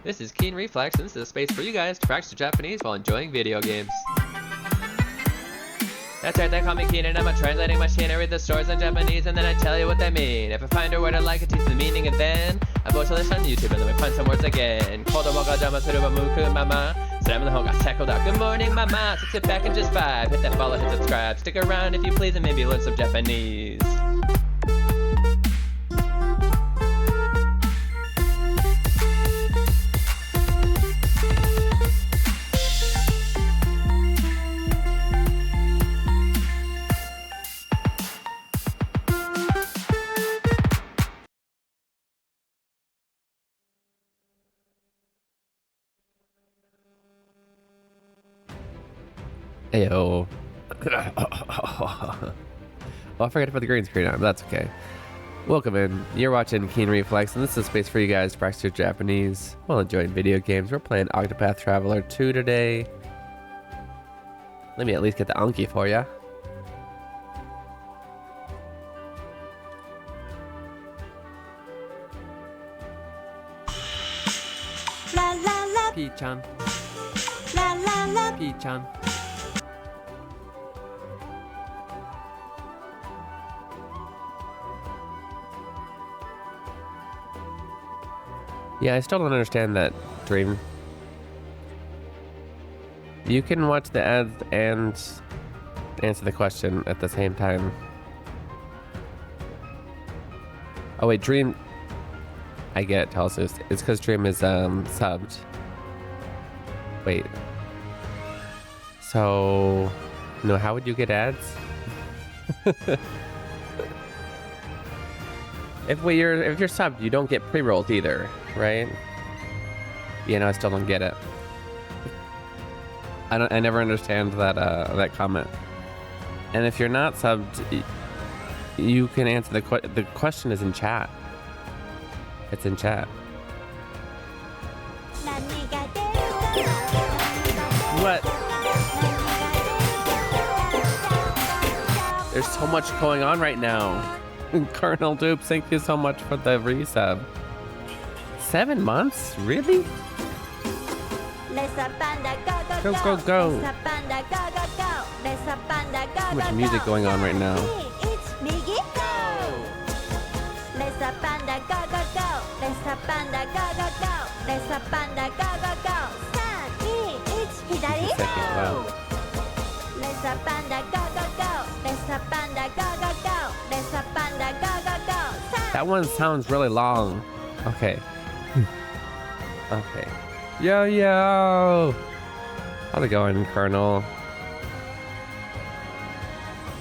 This is Keen Reflex, and this is a space for you guys to practice your Japanese while enjoying video games. That's right, they call me Keen and I'm a translating machine. I read the stories in Japanese and then I tell you what they mean. If I find a word I like, I teach the meaning and then I post a list on YouTube and let me find some words again. Kodomo ga jama suru wa muku mama. Slam the home got tackled out. Good morning, mama. So sit back and just vibe. Hit that follow, hit subscribe. Stick around if you please and maybe learn some Japanese. Ayo. Oh, I forgot to put the green screen on, but that's okay. Welcome in. You're watching Keen Reflex, and this is a space for you guys to practice your Japanese while enjoying video games. We're playing Octopath Traveler 2 today. Let me at least get the Anki for ya. La la la, P-chan. la la la. P-chan. Yeah, I still don't understand that, Dream. You can watch the ads and answer the question at the same time. Oh wait, Dream... I get it, Telsus. It's because Dream is subbed. Wait. So... No, how would you get ads? If you're subbed, you don't get pre-rolls either, right? Yeah, no, I still don't get it. I never understand that comment. And if you're not subbed, you can answer the question is in chat. It's in chat. What? There's so much going on right now. Colonel Dupes, thank you so much for the resub. 7 months? Really? Go, go, go. Too much music going on right now. Second, wow. That one sounds really long. Okay. Okay. Yo, yo! How's it going, Colonel?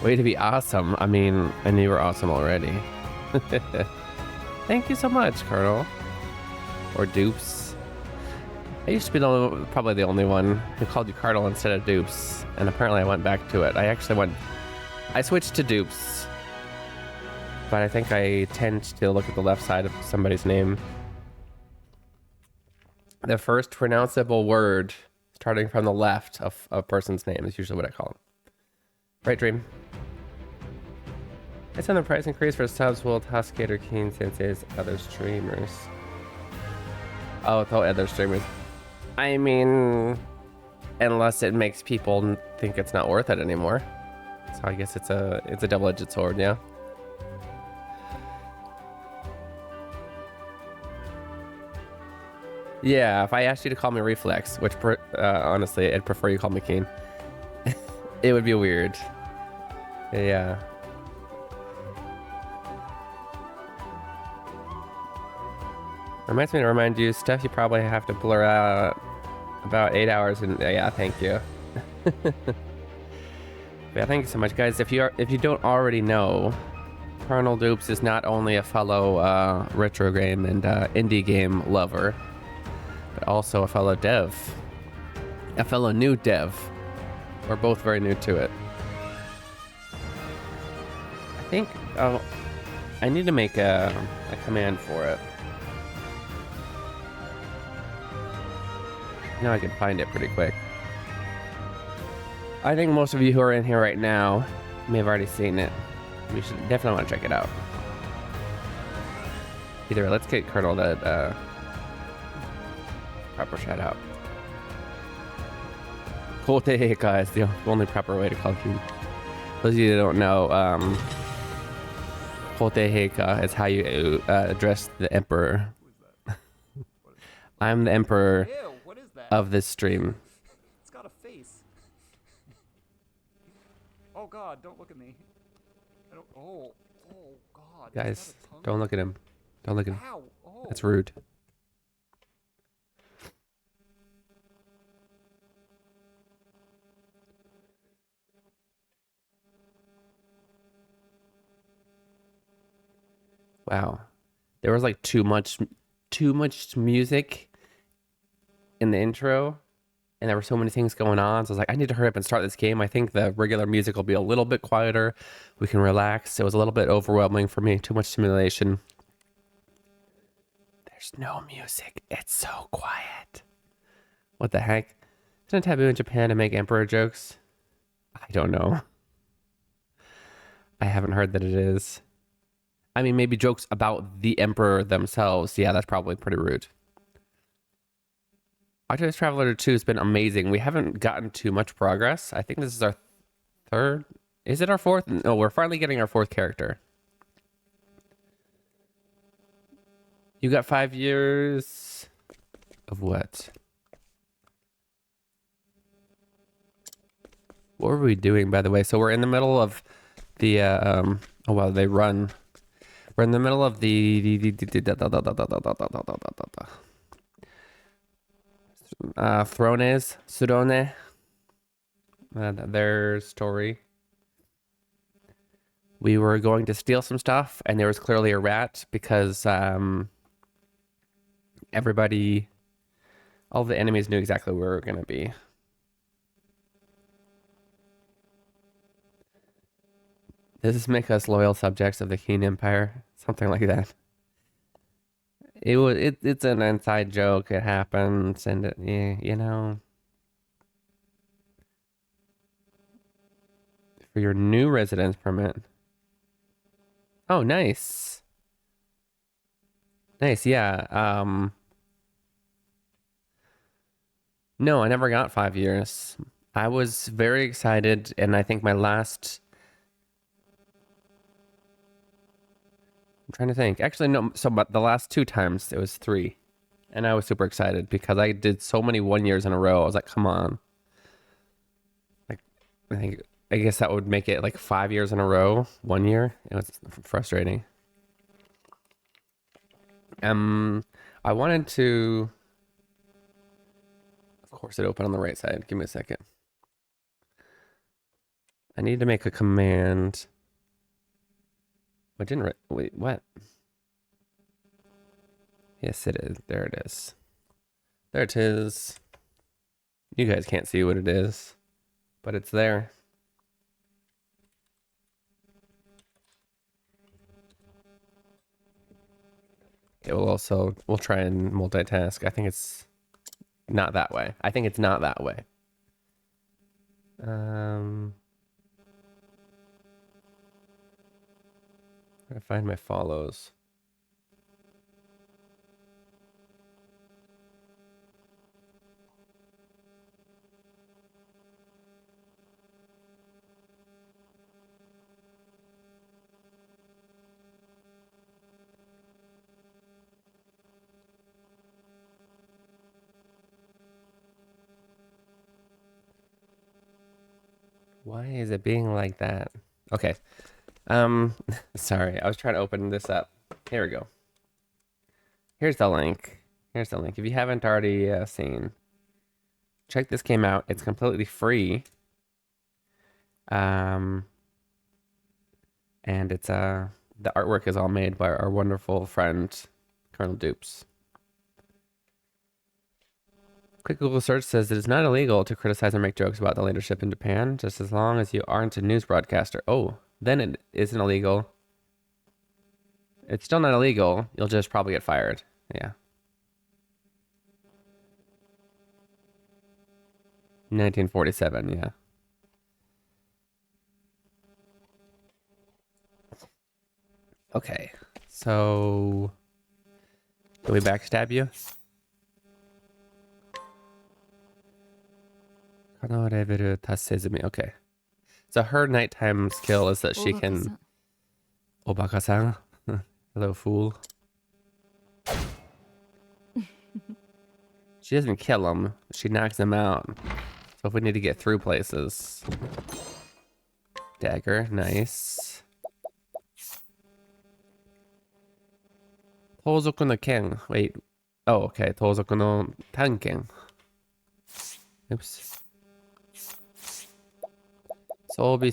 Way to be awesome. I mean, I knew you were awesome already. Thank you so much, Colonel. Or Dupes. I used to be probably the only one who called you Colonel instead of Dupes. And apparently I went back to it. I switched to Dupes. But I think I tend to look at the left side of somebody's name. The first pronounceable word starting from the left of a person's name is usually what I call them. Right, Dream? It's on the price increase for subs will Toskater Keen Sensei's other streamers. Oh, the other streamers. I mean, unless it makes people think it's not worth it anymore. So I guess it's a double-edged sword, yeah. Yeah, if I asked you to call me Reflex, which honestly, I'd prefer you call me Keen. It would be weird. Yeah. Reminds me to remind you, stuff you probably have to blur out about 8 hours and yeah, thank you. Yeah, thank you so much, guys. If you don't already know, Colonel Dupes is not only a fellow retro game and indie game lover, but also a fellow dev. A fellow new dev. We're both very new to it. I think I need to make a command for it. Now I can find it pretty quick. I think most of you who are in here right now may have already seen it. We should definitely want to check it out. Either way, let's get Colonel that proper shout out. Koteheika is the only proper way to call him. Those of you that don't know, Koteheika is how you address the emperor. I'm the emperor Ew, what is that? of this stream. It's got a face. Oh god, don't look at me. I don't. Oh god. Guys, is that a tongue? don't look at him. Don't look at him. Ow. Oh. That's rude. Wow. There was like too much music in the intro, and there were so many things going on. So I was like, I need to hurry up and start this game. I think the regular music will be a little bit quieter. We can relax. It was a little bit overwhelming for me. Too much stimulation. There's no music. It's so quiet. What the heck? Isn't it taboo in Japan to make emperor jokes? I don't know. I haven't heard that it is. I mean, maybe jokes about the emperor themselves. Yeah, that's probably pretty rude. Octopath Traveler 2 has been amazing. We haven't gotten too much progress. I think this is our third. Is it our fourth? No, we're finally getting our fourth character. You got 5 years of what? What were we doing, by the way? So we're in the middle of the, oh, well, they run. We're in the middle of the Thrones, Sudone, their story. We were going to steal some stuff, and there was clearly a rat because everybody, all the enemies knew exactly where we were going to be. Does this make us loyal subjects of the Keen Empire? Something like that. It's an inside joke. It happens, and it, yeah, you know. For your new residence permit. Oh, nice. Nice, yeah. No, I never got 5 years. I was very excited, and I think my last. I'm trying to think. Actually, no. So, but the last 2 times it was 3, and I was super excited because I did so many 1 years in a row. I was like, "Come on!" Like, I guess that would make it like 5 years in a row. 1 year. It was frustrating. I wanted to. Of course, it opened on the right side. Give me a second. I need to make a command. I didn't wait, what? Yes, it is. There it is. There it is. You guys can't see what it is, but it's there. It will also, we'll try and multitask. I think it's not that way. I think it's not that way. Trying to find my follows. Why is it being like that? Okay. Sorry, I was trying to open this up. Here we go. Here's the link. Here's the link. If you haven't already seen, check this game out. It's completely free. And it's the artwork is all made by our wonderful friend Colonel Dupes. Quick Google search says it is not illegal to criticize or make jokes about the leadership in Japan, just as long as you aren't a news broadcaster. Oh, then it isn't illegal. It's still not illegal. You'll just probably get fired. Yeah. 1947, yeah. Okay, so can we backstab you? Kano level tasezumi. Okay. So her nighttime skill is that she can... Obaka-san. Hello, fool. She doesn't kill him. She knocks him out. So if we need to get through places... Dagger. Nice. Tozoku no ken. Wait. Oh, okay. Tozoku no tanken. Oops. Sobi.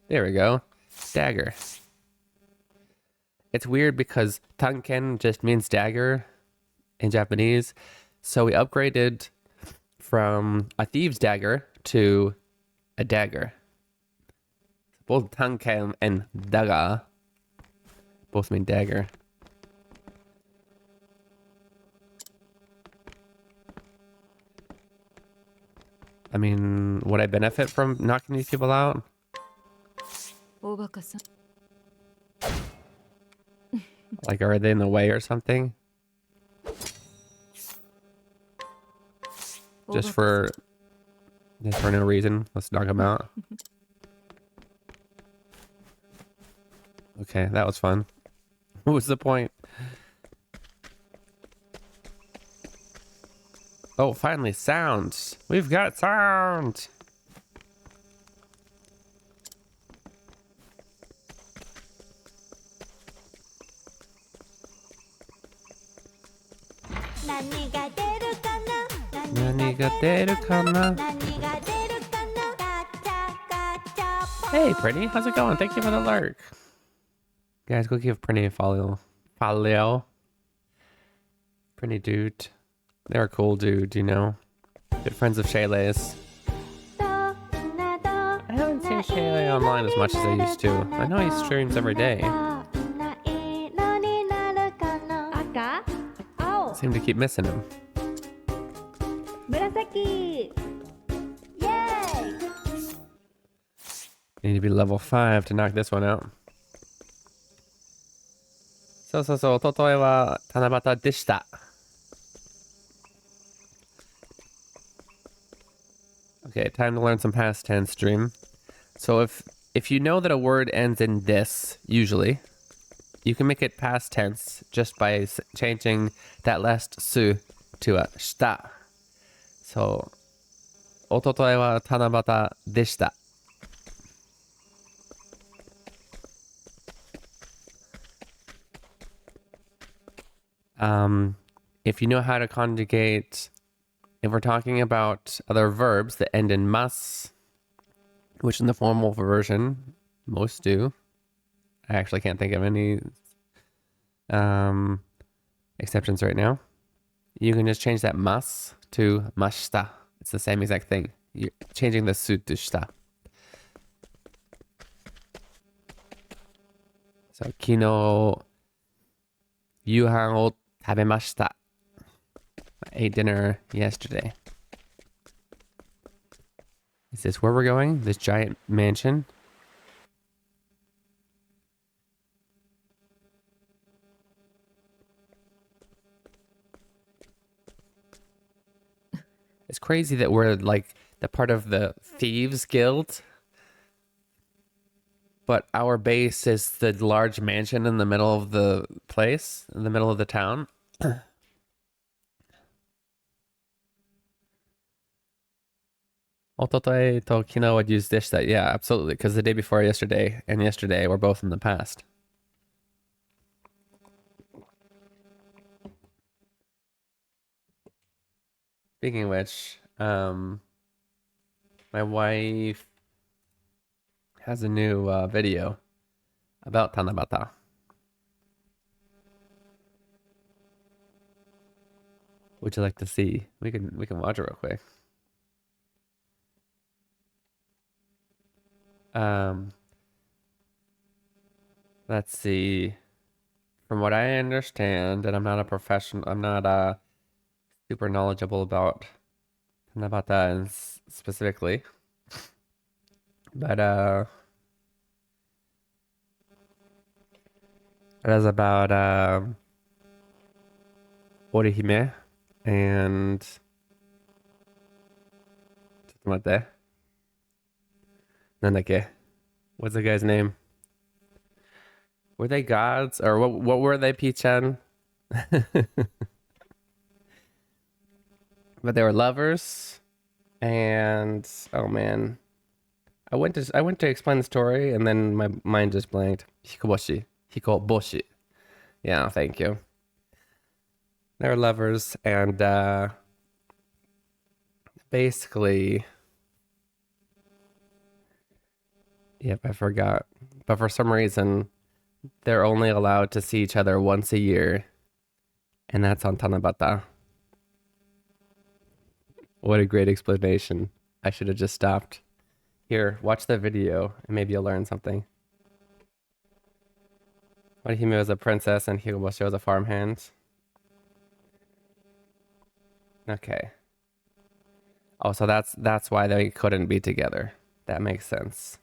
There we go. Dagger. It's weird because tanken just means dagger in Japanese. So we upgraded from a thieves dagger to a dagger. Both tanken and daga both mean dagger. I mean, would I benefit from knocking these people out? Like, are they in the way or something? Just for no reason. Let's knock them out. Okay, that was fun. What was the point? Oh, finally, sound. We've got sound. Nani ga deru kana? Nani ga deru kana? Nani ga deru kana? Gacha, gacha, Hey, Pretty, how's it going? Thank you for the lurk. Guys, go give Pretty a follow. Follow. Pretty dude. They're a cool dude, you know. Good friends of Shaylay's. I haven't seen Shaylay online as much as I used to. I know he streams every day. Seem to keep missing him. Murasaki! Yay! Need to be level 5 to knock this one out. So, ototoi wa tanabata deshita. Okay, time to learn some past tense, Dream. So if you know that a word ends in this, usually, you can make it past tense just by changing that last su to a shita. So, ototoi wa tanabata deshita. If you know how to conjugate, if we're talking about other verbs that end in mas, which in the formal version, most do. I actually can't think of any exceptions right now. You can just change that mas to mashita. It's the same exact thing. You're changing the su to shita. So, kino yuhan o tabemashita. I ate dinner yesterday. Is this where we're going? This giant mansion? It's crazy that we're like the part of the Thieves Guild, but our base is the large mansion in the middle of the place, in the middle of the town. Ototoi to kino would use dish that. Yeah, absolutely. Because the day before yesterday and yesterday were both in the past. Speaking of which, my wife has a new video about Tanabata. Would you like to see? We can watch it real quick. Let's see. From what I understand, and I'm not a professional, I'm not super knowledgeable about Tanabata and specifically, but it is about Orihime and 待って。なんだっけ? What's the guy's name? Were they gods? Or what were they, P-chan? But they were lovers. And oh man. I went to explain the story and then my mind just blanked. Hikoboshi. Hikoboshi. Yeah, thank you. They were lovers and basically, yep, I forgot. But for some reason, they're only allowed to see each other once a year. And that's on Tanabata. What a great explanation. I should have just stopped. Here, watch the video and maybe you'll learn something. Orihime was a princess and Hikoboshi was a farmhand. Okay. Oh, so that's why they couldn't be together. That makes sense.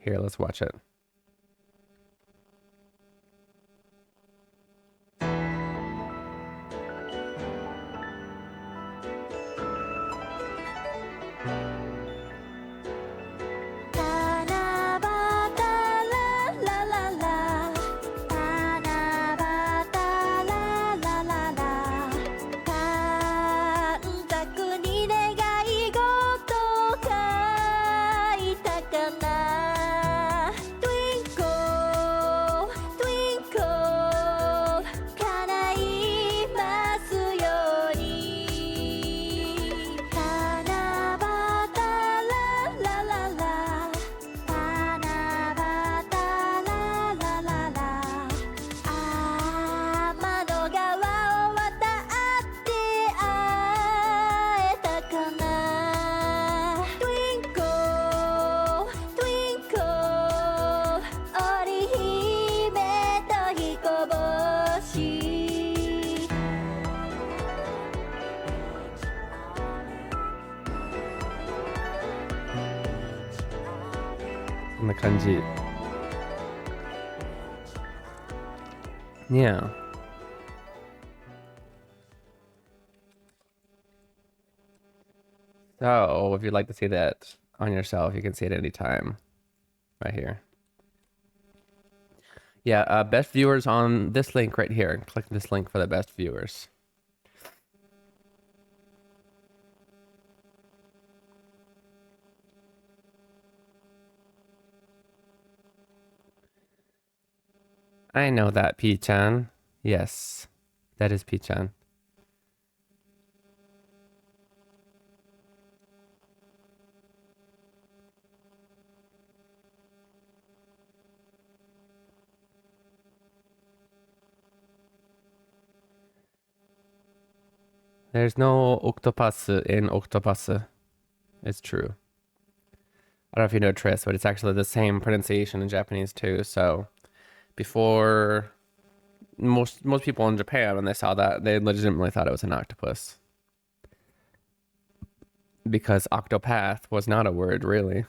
Here, let's watch it. The kanji. Yeah. So, if you'd like to see that on yourself, you can see it anytime. Right here. Yeah, best viewers on this link right here. Click this link for the best viewers. I know that, P-chan. Yes, that is P-chan. There's no Octopath in Octopath. It's true. I don't know if you know Tris, but it's actually the same pronunciation in Japanese too. So before most people in Japan, when they saw that, they legitimately thought it was an octopus. Because Octopath was not a word, really.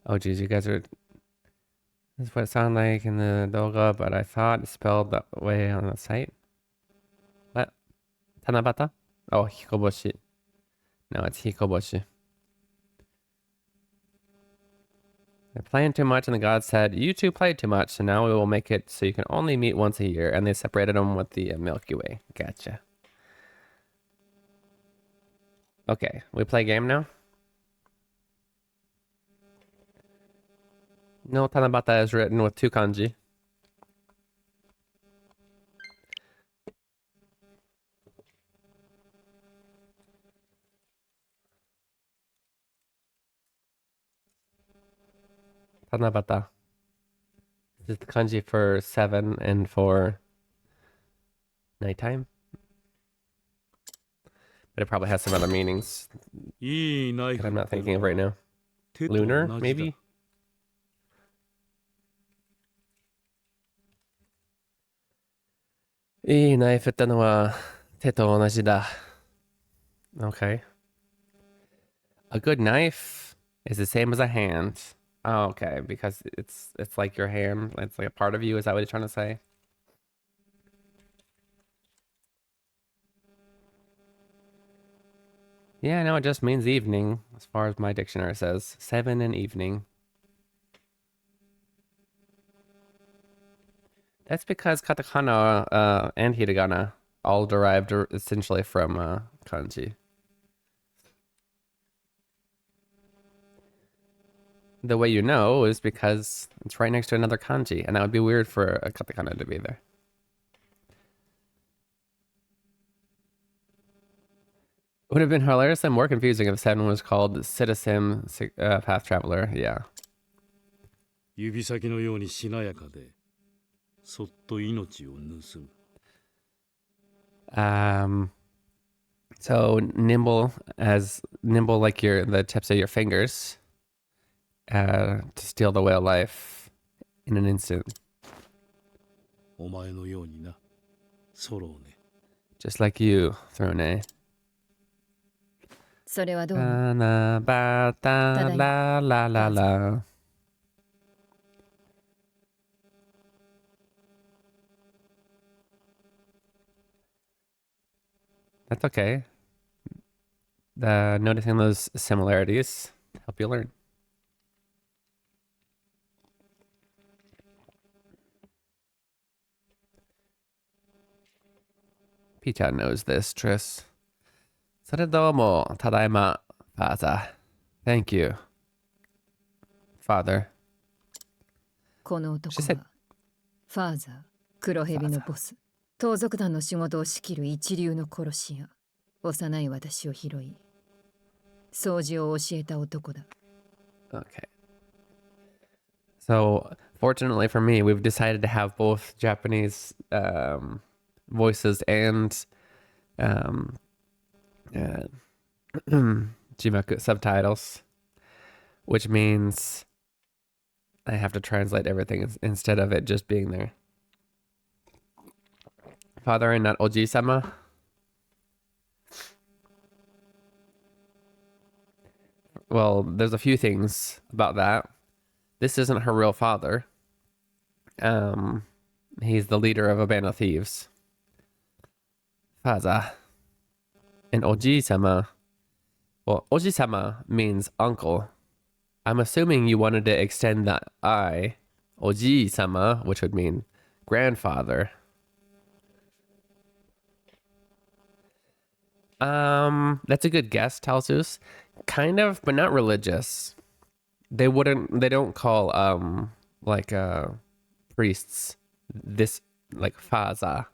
Oh geez, you guys are... This is what it sounded like in the doga, but I thought it's spelled that way on the site. What? Tanabata? Oh, Hikoboshi. No, it's Hikoboshi. They're playing too much, and the god said, you two played too much, so now we will make it so you can only meet once a year. And they separated them with the Milky Way. Gotcha. Okay, we play game now? No Tanabata is written with 2 kanji. Tanabata. This is the kanji for 7 and for nighttime. But it probably has some other meanings that I'm not thinking of right now. Lunar, maybe? I knife ってのは手と同じだ. Okay. A good knife is the same as a hand. Oh, okay, because it's like your hand. It's like a part of you. Is that what you're trying to say? Yeah, no, it just means evening, as far as my dictionary says. 7 in evening. That's because katakana and hiragana all derived essentially from kanji. The way you know is because it's right next to another kanji, and that would be weird for a katakana to be there. Would have been hilarious and more confusing if 7 was called Citizen Path Traveler. Yeah. 指先のようにしなやかでそっと命を盗む So nimble like the tips of your fingers, to steal the whale life in an instant. お前のようになソロをね Just like you, Throne. それはどうも Tanabata la la la la. That's okay. Noticing those similarities help you learn. Pita knows this, Triss. Saredomo tadaima, Father. Thank you, Father. この男 She said- はファーザー黒蛇のボス盗賊団の仕事を仕切る一流の殺し屋幼い私を拾い掃除を教えた男だ Okay. So, fortunately for me, we've decided to have both Japanese voices and Jimaku subtitles, which means I have to translate everything instead of it just being there. Father and not Oji-sama. Well, there's a few things about that. This isn't her real father. He's the leader of a band of thieves. Father. And Oji-sama. Well, Oji-sama means uncle. I'm assuming you wanted to extend the I, Oji-sama, which would mean grandfather. That's a good guess, Talsus. Kind of, but not religious. They don't call priests this like faza.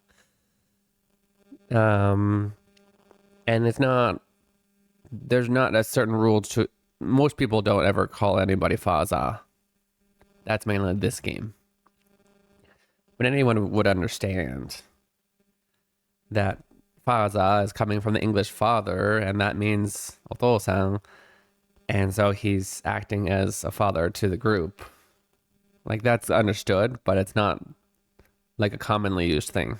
And it's not, there's not a certain rule to, most people don't ever call anybody faza. That's mainly this game. But anyone would understand that faza is coming from the English father, and that means otosan. And so he's acting as a father to the group. Like, that's understood, but it's not like a commonly used thing.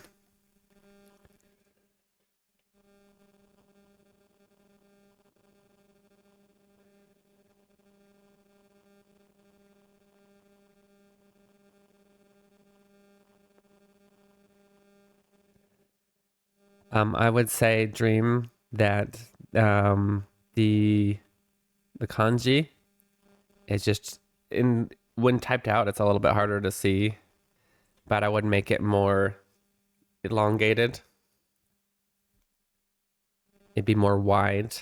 I would say, Dream, that the kanji is just when typed out, it's a little bit harder to see, but I would make it more elongated. It'd be more wide,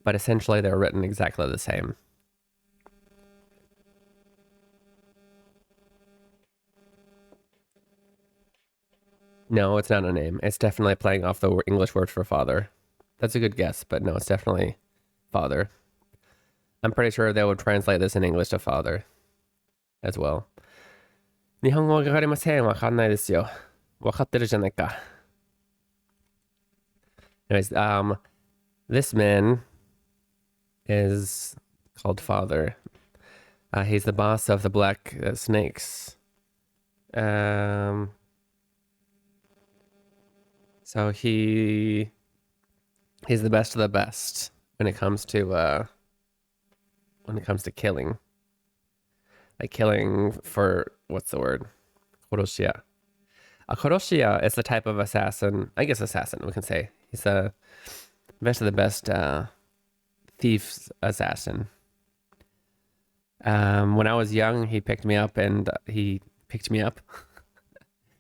but essentially they're written exactly the same. No, it's not a name. It's definitely playing off the English word for father. That's a good guess, but no, it's definitely father. I'm pretty sure they would translate this in English to father as well. 日本語わかりません。わかんないですよ。わかってるじゃないか。Anyways, this man is called Father. He's the boss of the Black Snakes. So he's the best of the best when it comes to killing. Like killing for, what's the word? Koroshiya. A Koroshiya is the type of assassin, I guess assassin, we can say. He's a Best of the best thief assassin. When I was young, he picked me up and he picked me up.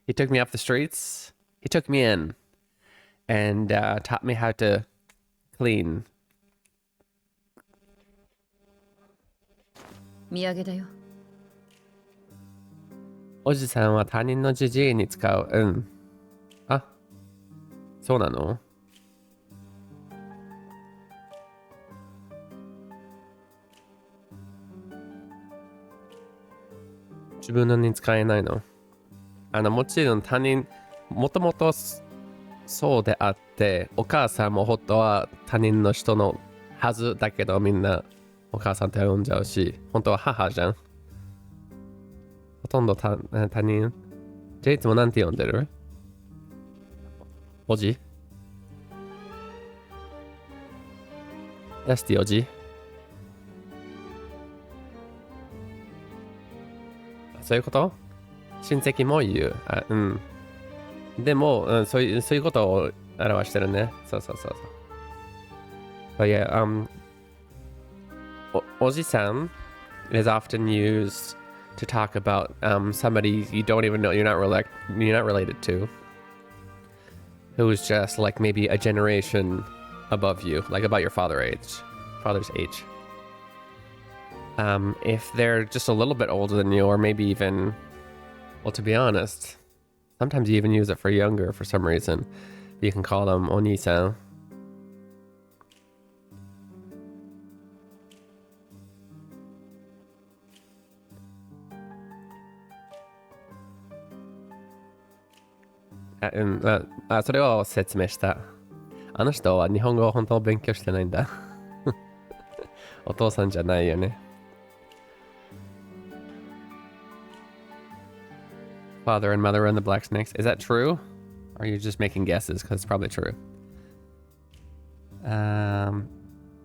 He took me off the streets. He took me in and taught me how to clean. 土産だよ。おじさんは他人のじじいに使う。うん。あ、そうなの？自分のに使えないの？もちろん他人、もともとそうであって、お母さんも本当は他人の人のはずだけど、みんなお母さんと呼んじゃうし、本当は母じゃん。ほとんど他人。じゃあいつもなんて呼んでる？おじ？ダスティおじ？そういうこと？親戚も言う。あ、うん。でも、うん、そういうことを表してるね。そうそうそうそう。But yeah, おじさん is often used to talk about somebody you don't even know, you're not related to, who's just like maybe a generation above you, like about your father's age. If they're just a little bit older than you, or maybe even, well, to be honest, sometimes you even use it for younger for some reason. You can call them Oni-san. Ah, それを説明した。あの人は日本語を本当に勉強してないんだ。お父さんじゃないよね。Father and mother and the black snakes. Is that true? Or are you just making guesses? Because it's probably true.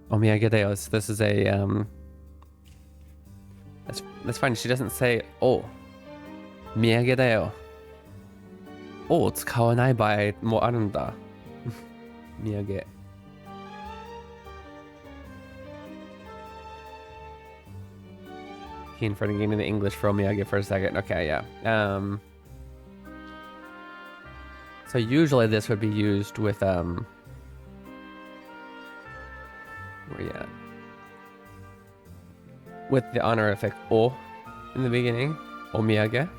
Omiyagedeos. This is a that's fine. She doesn't say oh. Miyagedeo. Oh, 使わない場合もあるんだ。土産。Keen for getting the English for omiyage for a second. Okay, yeah. So usually this would be used with where you at? With the honorific o in the beginning. Omiyage.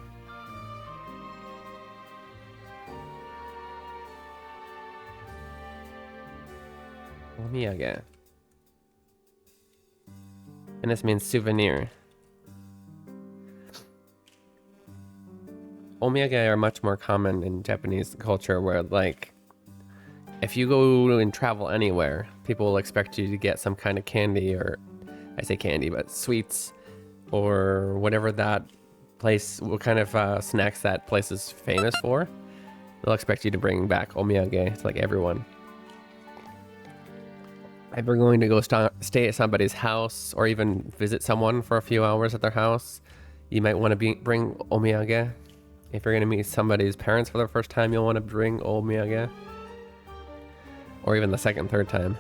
Omiyage. And this means souvenir. Omiyage are much more common in Japanese culture, where like if you go and travel anywhere, people will expect you to get some kind of candy, or I say candy, but sweets, or whatever that place, what kind of snacks that place is famous for. They'll expect you to bring back omiyage to like everyone. If you're going to go stay at somebody's house, or even visit someone for a few hours at their house, you might want to bring omiyage. If you're going to meet somebody's parents for the first time, you'll want to bring omiyage. Or even the second, third time.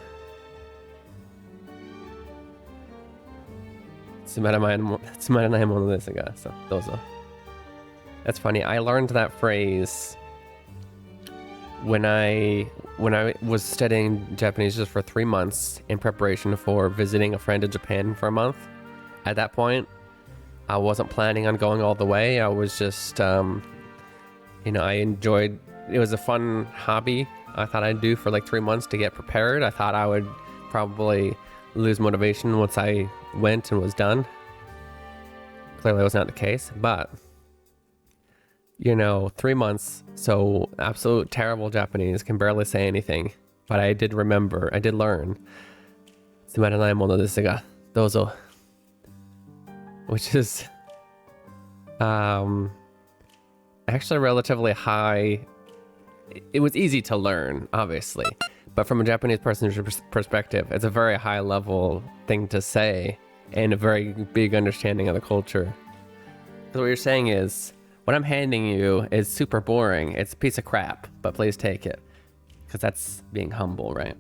つまらないものですが、so, どうぞ. That's funny. I learned that phrase when I was studying Japanese just for 3 months in preparation for visiting a friend in Japan for a month. At that point, I wasn't planning on going all the way. I was just, I enjoyed, it was a fun hobby I thought I'd do for like 3 months to get prepared. I thought I would probably lose motivation once I went and was done. Clearly that was not the case, but 3 months, so absolute terrible Japanese, can barely say anything. But I did learn. つまらないものですが、どうぞ. Which is actually relatively high. It was easy to learn, obviously, but from a Japanese person's perspective, it's a very high level thing to say and a very big understanding of the culture. So what you're saying is, what I'm handing you is super boring. It's a piece of crap, but please take it. Because that's being humble, right?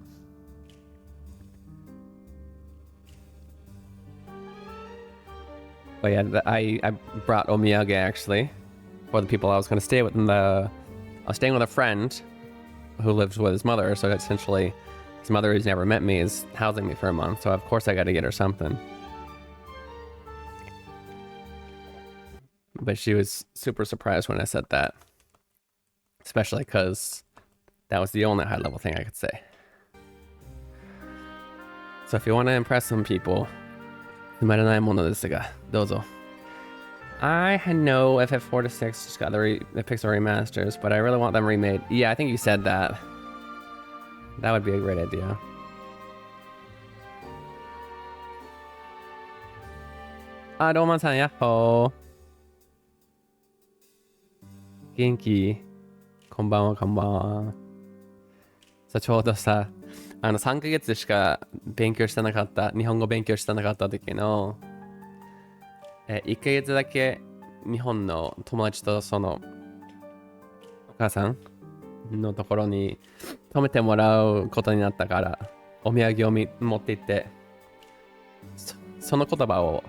But yeah, I brought omiyage actually for the people I was going to stay with. I was staying with a friend who lives with his mother, so essentially his mother, who's never met me, is housing me for a month. So of course I got to get her something. But she was super surprised when I said that, especially because that was the only high-level thing I could say. So if you want to impress some people, つまらないものですが、どうぞ. I know FF4 to 6 just got the Pixel remasters, but I really want them remade. Yeah, I think you said that. That would be a great idea. Ah, Doma-san, yahoo! 元気こんばんは、こんばんは。さあ、ちょうどさ、3ヶ月しか勉強してなかった、日本語勉強してなかった時の、1ヶ月だけ日本の友達とその、お母さんのところに泊めてもらうことになったから、お土産を持って行って、その言葉を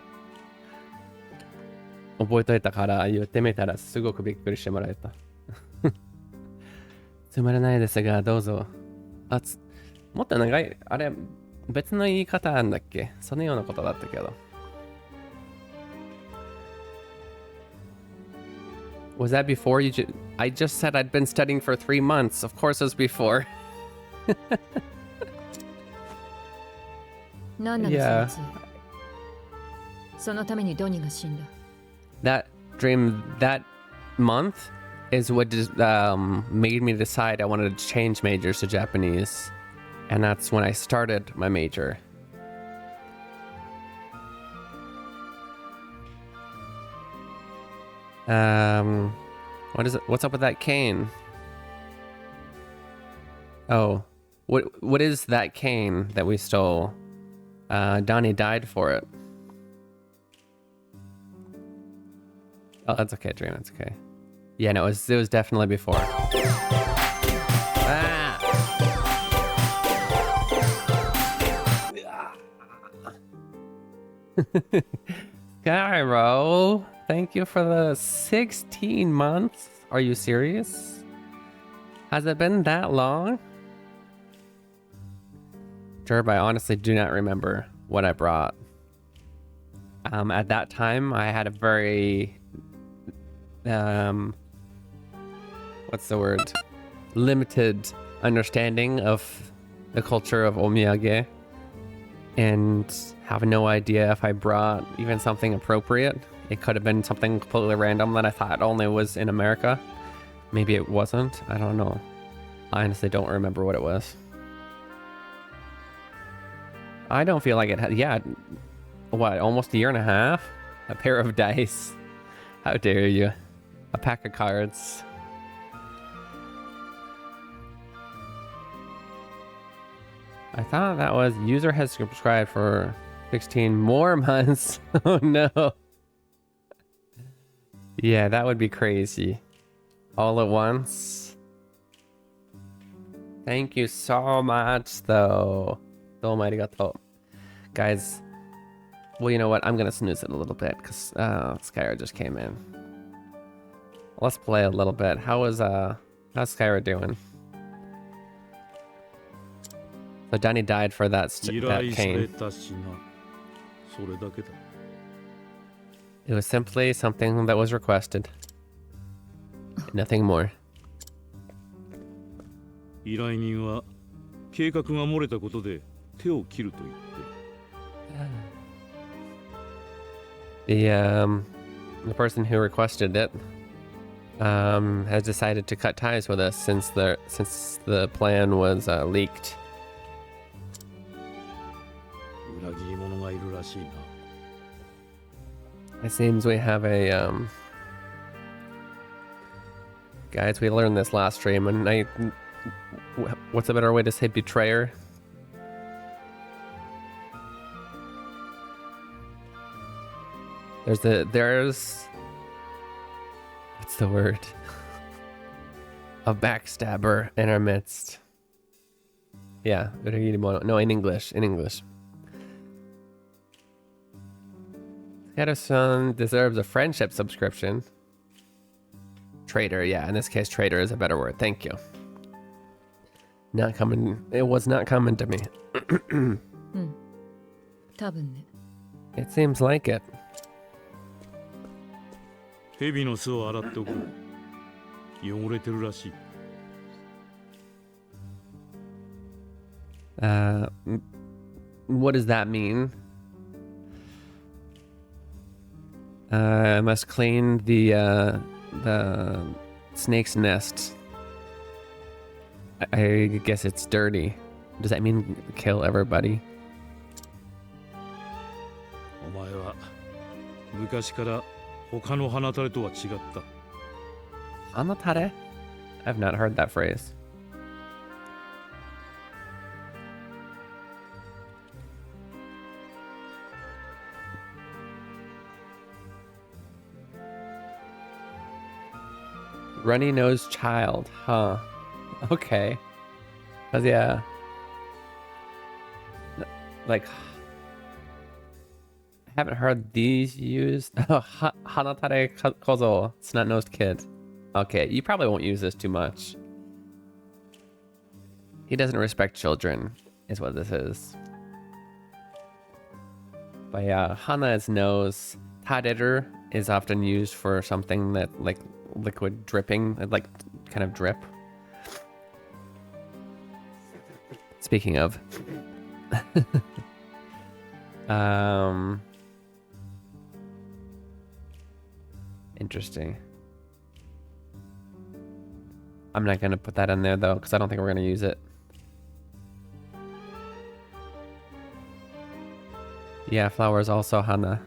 覚えといたから言ってみたらすごくびっくりしてもらえた。つまらないですが、どうぞ。もっと長い、あれ、別の言い方なんだっけ？そのようなことだったけど。Was that before you I just said I'd been studying for 3 months. Of course it was before. 何なの、Yeah. そいつ。そのためにドニーが死んだ。That dream, that month is what just, made me decide I wanted to change majors to Japanese. And that's when I started my major. What is it? What's up with that cane? Oh, what is that cane that we stole? Donnie died for it. Oh, that's okay, Dream. That's okay. Yeah, no, it was definitely before. Ah! Gyro, thank you for the 16 months. Are you serious? Has it been that long? Jerb, I honestly do not remember what I brought. At that time, I had a very what's the word? Limited understanding of the culture of omiyage, and have no idea if I brought even something appropriate. It could have been something completely random that I thought only was in America. Maybe it wasn't. I don't know. I honestly don't remember what it was. I don't feel like it had, yeah, what, almost a year and a half? A pair of dice. How dare you? A pack of cards. I thought that was user has subscribed for 16 more months. Oh no. Yeah, that would be crazy. All at once. Thank you so much though. Domo arigato. Guys, well, you know what? I'm gonna snooze it a little bit because Skyra just came in. Let's play a little bit. How's Skyra doing? So Danny died for that cane. It was simply something that was requested. Nothing more. 依頼人は計画が漏れたことで手を切ると言ってる。The person who requested it has decided to cut ties with us since the plan was leaked. 裏切り者がいるらしいな。 It seems we have a guys, we learned this last stream, and what's a better way to say betrayer? There's what's the word? A backstabber in our midst. Yeah, no, in English. Harrison deserves a friendship subscription. Traitor, yeah. In this case, traitor is a better word. Thank you. Not coming. It was not coming to me. 多分ね。 It seems like it. 蛇の巣を洗っておく。汚れてるらしい。What does that mean? I must clean the snake's nest. I guess it's dirty. Does that mean kill everybody? お前は昔から他の放たれとは違った。 Anatare? I've not heard that phrase. Runny-nosed child, huh? Okay. 'Cause yeah. Like, I haven't heard these used. Oh, Hanatare Kozo, snot-nosed kid. Okay, you probably won't use this too much. He doesn't respect children, is what this is. But yeah, Hana is nose. Taderu is often used for something that, like, liquid dripping, like kind of drip. Speaking of. Interesting. I'm not gonna put that in there though, because I don't think we're gonna use it. Yeah, flower is also Hana.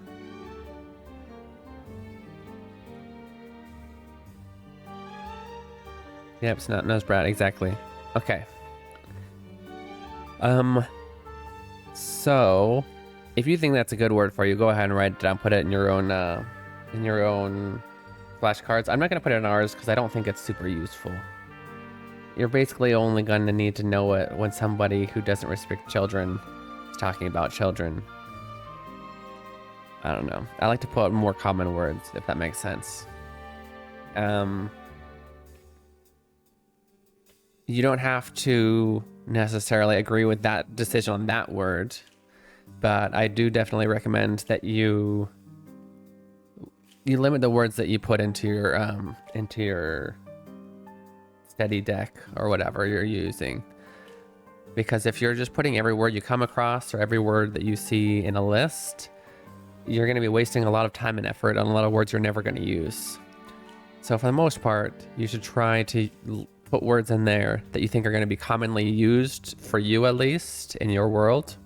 Yep, snot-nosed brat, exactly. Okay. So if you think that's a good word for you, go ahead and write it down, put it in your own flashcards. I'm not gonna put it in ours because I don't think it's super useful. You're basically only gonna need to know it when somebody who doesn't respect children is talking about children. I don't know. I like to put more common words, if that makes sense. You don't have to necessarily agree with that decision on that word, but I do definitely recommend that you limit the words that you put into your study deck or whatever you're using. Because if you're just putting every word you come across or every word that you see in a list, you're going to be wasting a lot of time and effort on a lot of words you're never going to use. So for the most part, you should try to put words in there that you think are going to be commonly used for you, at least in your world,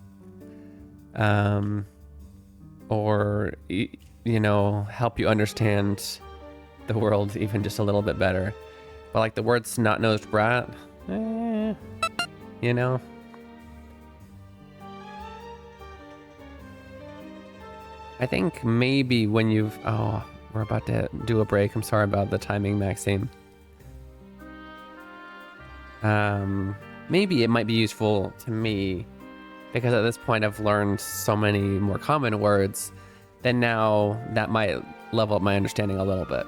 or you know, help you understand the world even just a little bit better. But like the word snot-nosed brat, you know, I think maybe when you've we're about to do a break. I'm sorry about the timing, Maxime. Maybe it might be useful to me because at this point I've learned so many more common words that now that might level up my understanding a little bit.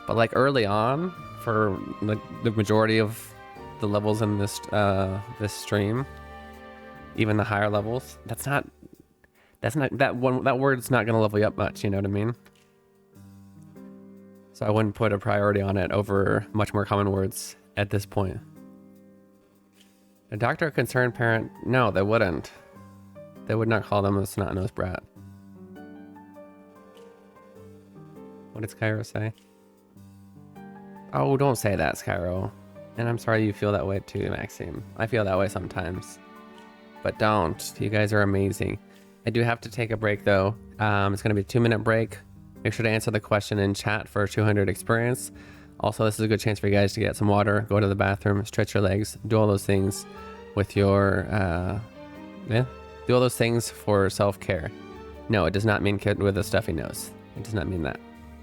But like early on, for like the majority of the levels in this this stream, even the higher levels, that word's not gonna level you up much, you know what I mean? So I wouldn't put a priority on it over much more common words at this point. A doctor, a concerned parent, no, they wouldn't. They would not call them a snot-nosed brat. What did Skyro say? Oh, don't say that, Skyro. And I'm sorry you feel that way too, Maxime. I feel that way sometimes. But don't. You guys are amazing. I do have to take a break though. It's going to be a 2-minute break. Make sure to answer the question in chat for 200 experience. Also, this is a good chance for you guys to get some water, go to the bathroom, stretch your legs, do all those things with your, do all those things for self-care. No, it does not mean kid with a stuffy nose. It does not mean that.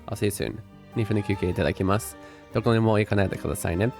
I'll see you soon. 2分の休憩いただきます。どこにも行かないでくださいね。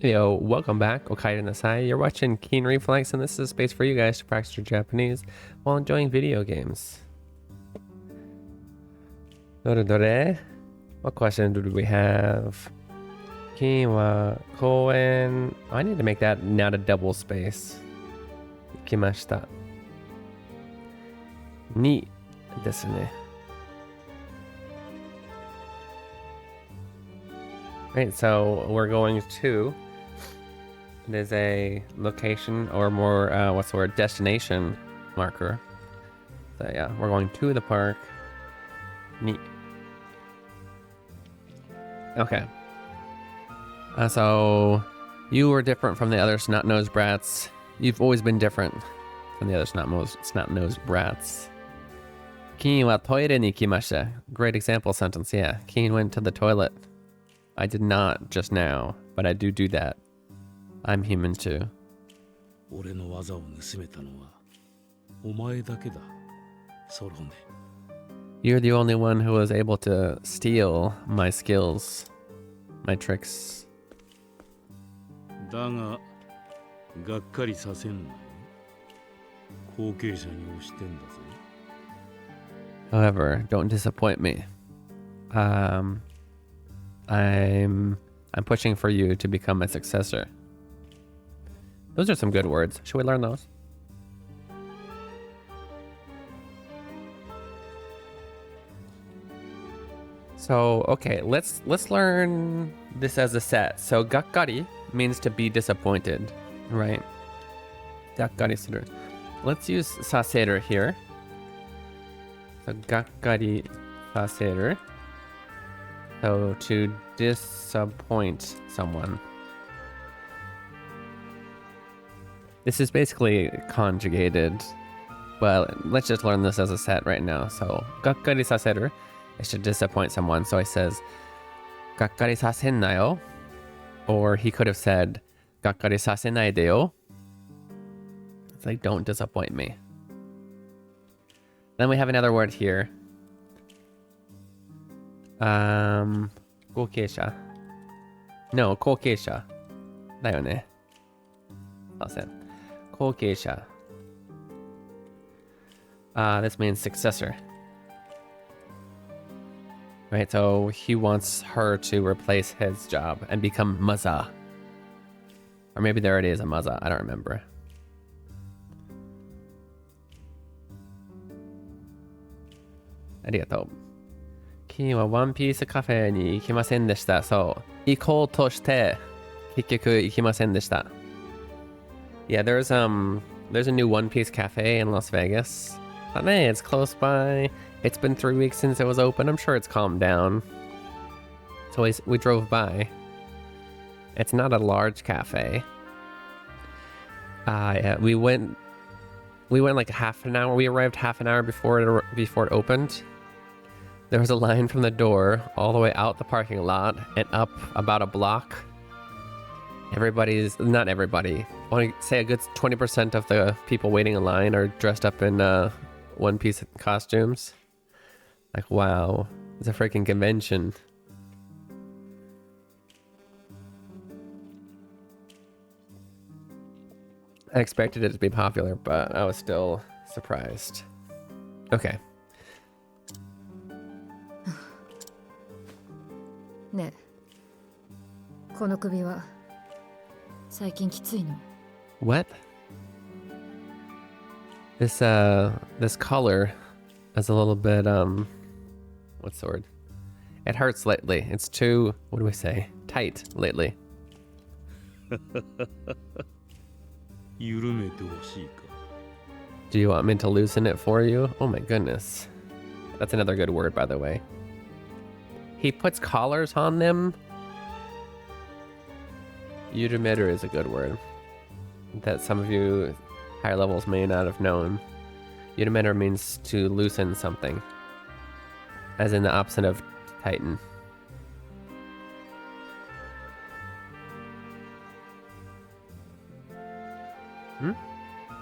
Yo, welcome back, Okaida Nasai. You're watching Keen Reflex, and this is a space for you guys to practice your Japanese while enjoying video games. Dore? What question do we have? Keen wa koen. I need to make that not a double space. Ikimashita. Ni desu ne. Right, so we're going to. It is a location or more, what's the word? Destination marker. So yeah, we're going to the park. Neat. Okay. So you were different from the other snot-nosed brats. You've always been different from the other snot-nosed brats. Keen wa toire ni ikimashita. Great example sentence, yeah. Keen went to the toilet. I did not just now, but I do that. I'm human too. 俺の技を盗めたのはお前だけだ、ソロネ。 You're the only one who was able to steal my skills, my tricks. だが、がっかりさせんなよ。後継者に押してんだぜ。 However, don't disappoint me. I'm pushing for you to become my successor. Those are some good words. Should we learn those? So, okay, let's learn this as a set. So, gakkari means to be disappointed, right? Gakkari suru. Let's use saseru here. So, gakkari saseru. So, to disappoint someone. This is basically conjugated, but let's just learn this as a set right now. So, gakkari saseru is to disappoint someone. So he says, gakkari sasennayo. Or he could have said, gakkari sasenai de yo. It's like, don't disappoint me. Then we have another word here. Gokeisha. No, kokeisha. Dayo ne. Kokeisha. This means successor. Right, so he wants her to replace his job and become maza. Or maybe there already is a maza, I don't remember. Arigatou. Keen wa One Piece cafe ni ikimasen deshita. So, ikou to shite kikyoku ikimasen deshita. Yeah, there's a new One Piece cafe in Las Vegas. But hey, it's close by. It's been 3 weeks since it was open. I'm sure it's calmed down. So we drove by. It's not a large cafe. Yeah, we went like half an hour. We arrived half an hour before it opened. There was a line from the door all the way out the parking lot and up about a block. Not everybody. I want to say a good 20% of the people waiting in line are dressed up in One Piece costumes. Like, wow, it's a freaking convention. I expected it to be popular, but I was still surprised. Okay. ねえ、この首は最近きついの？ What? This collar is a little bit what's the word? It hurts lately. It's too, what do we say? Tight lately. 緩めてほしいか。 Do you want me to loosen it for you? Oh my goodness. That's another good word, by the way. He puts collars on them. Yurumeru is a good word that some of you higher levels may not have known. Yurumeru means to loosen something, as in the opposite of tighten.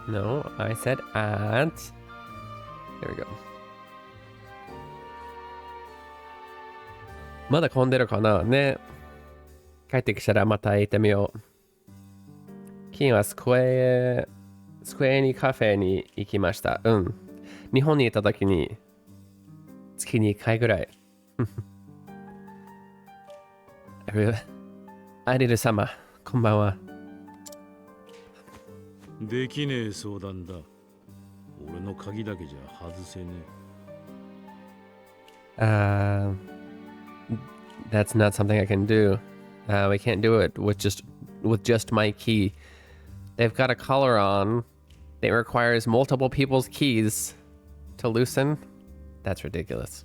No, I said at. There we go. まだ混んでるかなね。帰ってきたらまた行ってみよう。近はスクエニカフェに行きました。うん。日本にいた時に月に1回ぐらい。アリル様、こんばんは。できねえ相談だ。俺の鍵だけじゃ外せねえ。That's not something I can do. We can't do it with just my key. They've got a collar on. It requires multiple people's keys to loosen. That's ridiculous.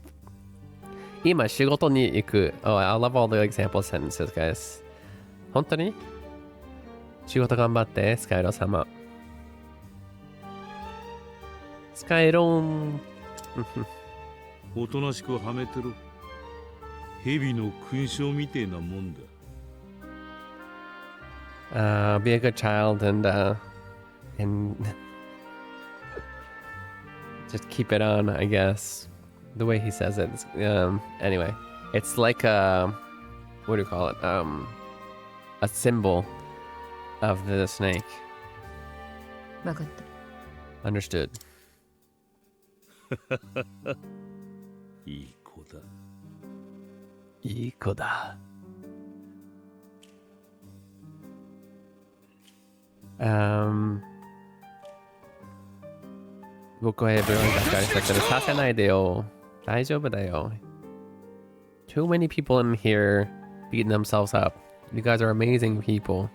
今仕事に行く. Oh, I love all the example sentences, guys. 本当に仕事頑張って、スカイロ様。スカイロン。おとなしくはめてろ。蛇の勲章みてえなもんだ。Be a good child and just keep it on, I guess. The way he says it. Anyway, it's like what do you call it? A symbol of the snake. 分かった。 Understood. いい子だ。いい子だ。僕はエブリワンがっかりしたけどさせないでよ。大丈夫だよ。Too many people in here beating themselves up. You guys are amazing people.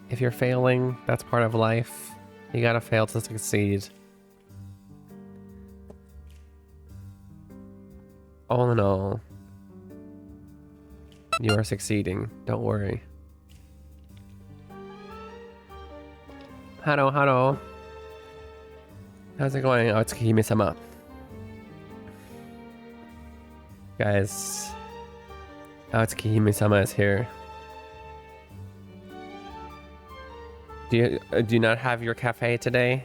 If you're failing, that's part of life. You gotta fail to succeed. All in all, you are succeeding. Don't worry. Hello. How's it going, Otsuki-sama? Guys, Otsuki-sama is here. Do you not have your cafe today?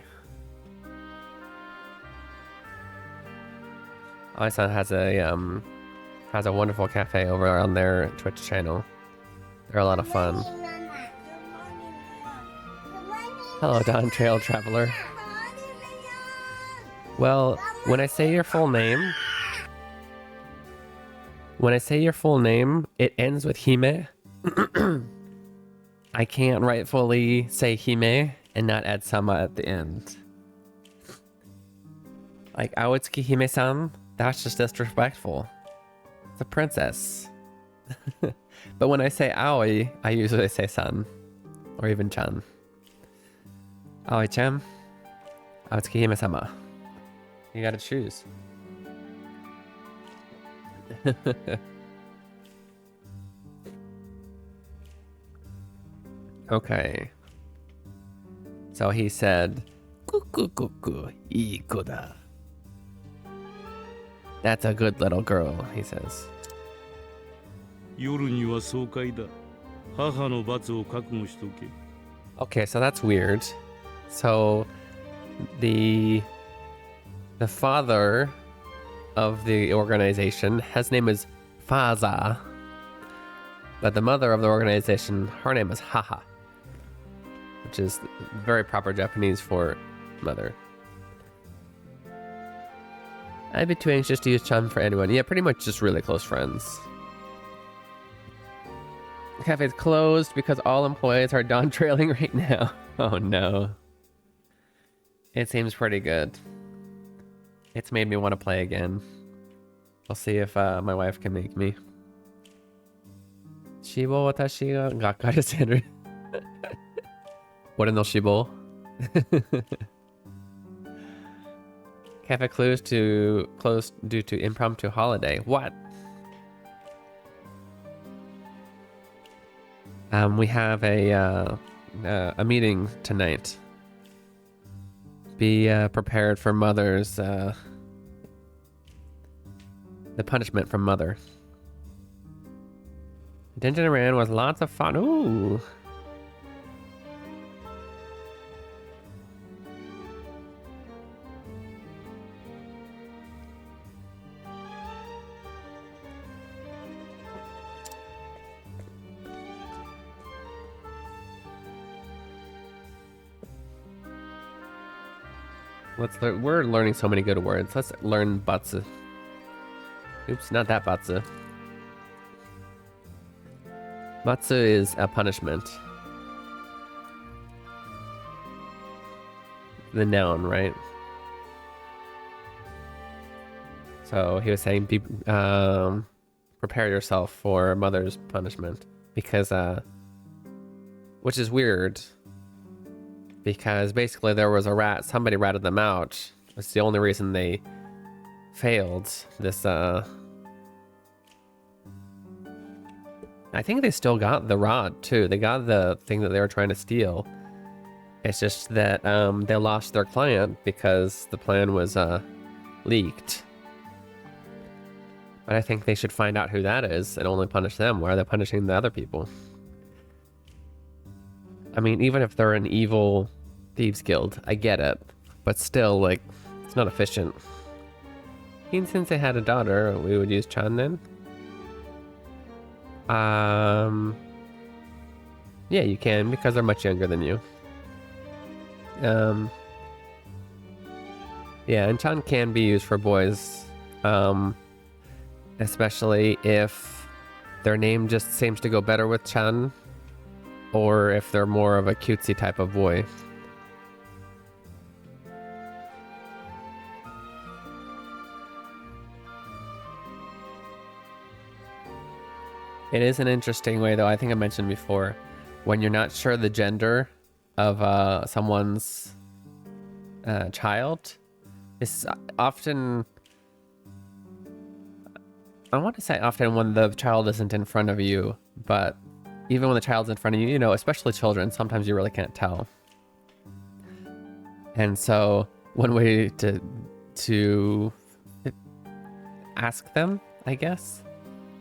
Ai-san has a wonderful cafe over on their Twitch channel. They're a lot of fun. Hello, Don Trail Traveler. Well, when I say your full name, it ends with Hime. I can't rightfully say Hime and not add Sama at the end. Like Aotsuki Hime-san, that's just disrespectful. It's a princess. But when I say Aoi, I usually say San. Or even Chan. Aoi-chan, Aotsuki Hime-sama. You gotta choose. Okay. So he said, "Kuku, ii ko da." That's a good little girl, he says. 夜には総会だ。母の罰を覚悟しとけ。 Okay, so that's weird. So the father of the organization, his name is Faza. But the mother of the organization, her name is Haha, which is very proper Japanese for mother. I'd be too anxious to use Chan for anyone. Yeah, pretty much just really close friends. The cafe's closed because all employees are dawn trailing right now. Oh no. It seems pretty good. It's made me want to play again. I'll see if my wife can make me. 死亡私ががっかりしてる。俺の死亡 Cafe closed due to impromptu holiday. What? We have a meeting tonight. Be prepared for mother's the punishment from mother. Dungeon Ran was lots of fun. Ooh. Let's learn. We're learning so many good words. Let's learn batsu. Oops, not that batsu. Batsu is a punishment. The noun, right? So he was saying, prepare yourself for mother's punishment. Because, which is weird. Because basically there was a rat, somebody ratted them out. That's the only reason they failed this, I think they still got the rod too. They got the thing that they were trying to steal. It's just that they lost their client because the plan was leaked. But I think they should find out who that is and only punish them. Why are they punishing the other people? I mean, even if they're an evil thieves guild, I get it. But still, like, it's not efficient. And since they had a daughter, we would use Chan then. Yeah, you can, because they're much younger than you. Yeah, and Chan can be used for boys. Especially if their name just seems to go better with Chan, or if they're more of a cutesy type of boy. It is an interesting way, though. I think I mentioned before, when you're not sure the gender of someone's child, it's often, I want to say often when the child isn't in front of you, but even when the child's in front of you, you know, especially children, sometimes you really can't tell. And so one way to ask them, I guess,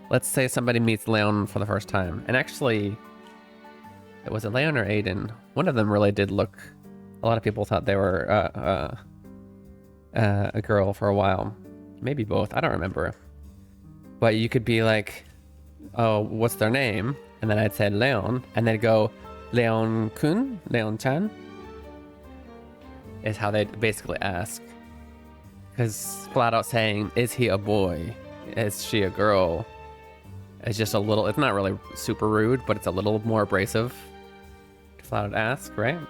let's say somebody meets Leon for the first time, and actually, was it Leon or Aiden? One of them really did look, a lot of people thought they were a girl for a while. Maybe both, I don't remember. But you could be like, oh, what's their name? And then I'd say Leon, and they'd go, Leon-kun? Leon-chan? Is how they'd basically ask. Because flat out saying, is he a boy? Is she a girl? It's just a little, it's not really super rude, but it's a little more abrasive to flat out ask, right?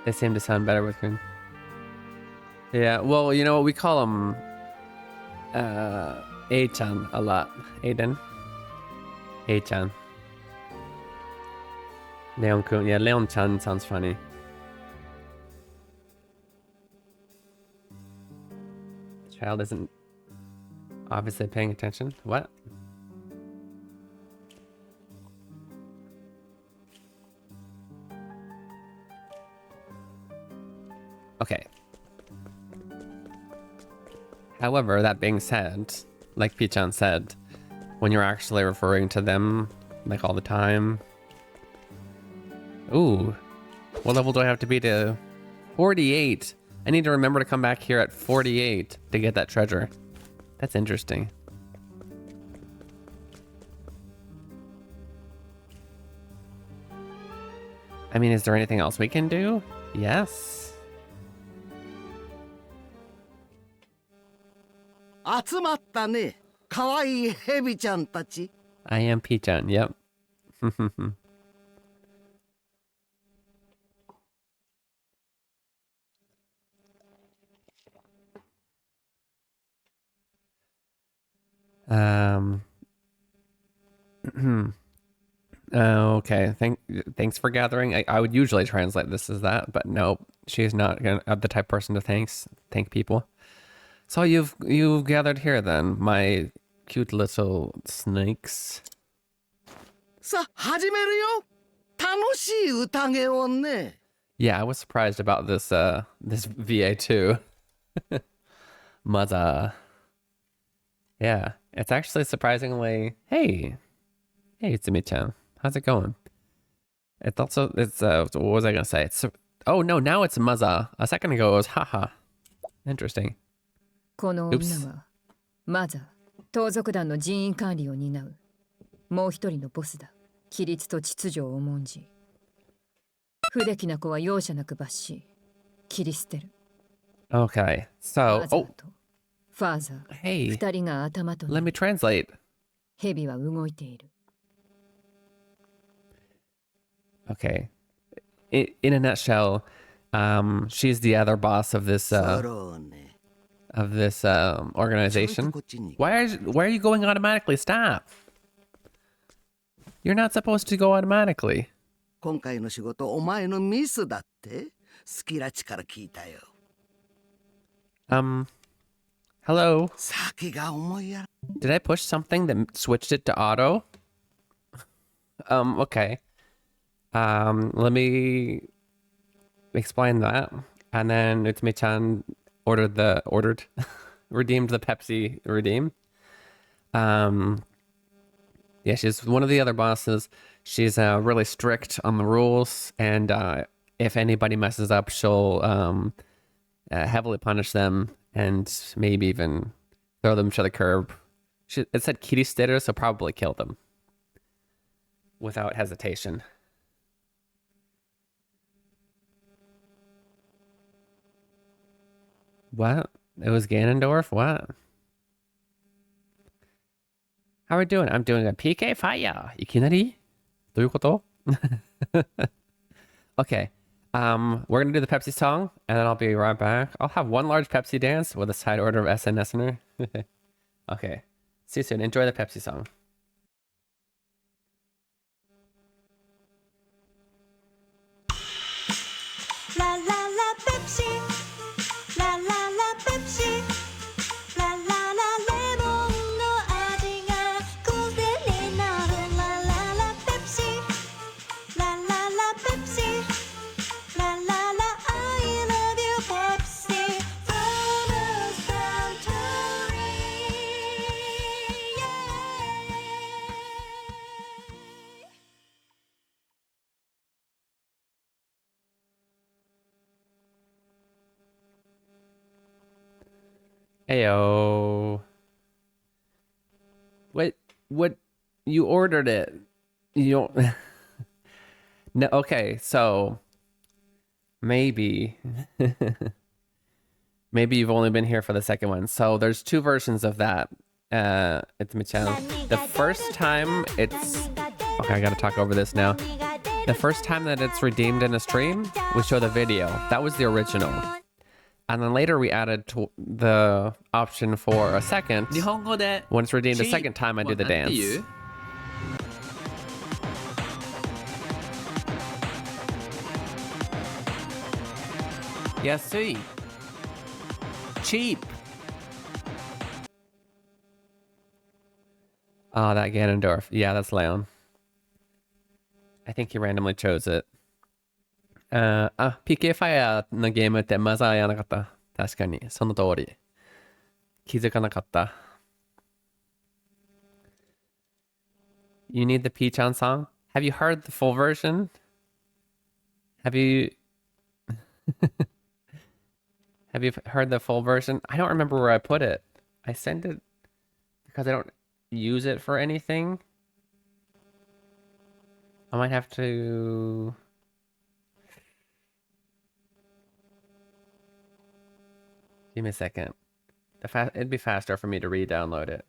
They seem to sound better with kun. Yeah, well, you know what, we call him A-chan a lot. Aiden. A-chan. Leon-kun, yeah, Leon-chan sounds funny. The child isn't obviously paying attention. What? Okay. However, that being said, like Pichan said, when you're actually referring to them, like all the time. Ooh. What level do I have to be to 48? I need to remember to come back here at 48 to get that treasure. That's interesting. I mean, is there anything else we can do? Yes. 集まったね。かわいいヘビちゃんたち。I am Pichan, yep. Okay. Thanks for gathering. I would usually translate this as that, but no, she's not the type of person to thank people. So you've gathered here then, my cute little snakes. さあ、始めるよ。楽しい宴をね。 Yeah, I was surprised about this this VA too. Mother. Yeah, it's actually surprisingly. Hey, Tsumi-chan, how's it going? It's what was I gonna say? Oh no, now it's Maza. A second ago it was haha. Interesting. この女はマザー、盗賊団の人員管理を担うもう一人のボスだ。規律と秩序を重んじ不出来な子は容赦なく罰し切り捨てる。 Okay, フ so ァザーとファーザー hey, 二人が頭とな let る。 me translate. 蛇は動いている。 Okay, in a nutshell, she's the other boss of this そうね。 organization. こっちに。 Why are you going automatically? Stop. You're not supposed to go automatically. 今回の仕事お前のミスだってスキラチから聞いたよ。 Hello. 先が重いや。 Did I push something that switched it to auto? Okay. Let me explain that. And then Utsumi-chan redeemed the Pepsi redeem. Yeah, she's one of the other bosses. She's really strict on the rules, and if anybody messes up, she'll heavily punish them and maybe even throw them to the curb. It said kiristeru, so probably kill them without hesitation. What? It was Ganondorf? What? How are we doing? I'm doing a PK fire. いきなり? どういうこと? Okay. We're gonna do the Pepsi song, and then I'll be right back. I'll have one large Pepsi dance with a side order of SNSner. Okay. See you soon. Enjoy the Pepsi song. La la la Pepsi La la la Pepsi La la la レモンの味が癖になる La la la Pepsi La la la Pepsi La la la I love you Pepsi From the Suntory Heyo. What? You ordered it. You don't. No, okay, so maybe maybe you've only been here for the second one. So there's two versions of that. It's my channel. The first time it's okay, I gotta talk over this now. The first time that it's redeemed in a stream, we show the video. That was the original. And then later we added the option for a second. 日本語で When it's redeemed a second time, I do the なんて言 dance. う 安い cheap Oh, that Ganondorf. Yeah, that's Leon. I think he randomly chose it. PK ファイアのゲームってマザーやなかった。確かに、その通り。気づかなかった。You need the Peach-on song? Have you heard the full version? Have you... Have you heard the full version? I don't remember where I put it. I sent it because I don't use it for anything. I might have to... Give me a second. It'd be faster for me to re-download it.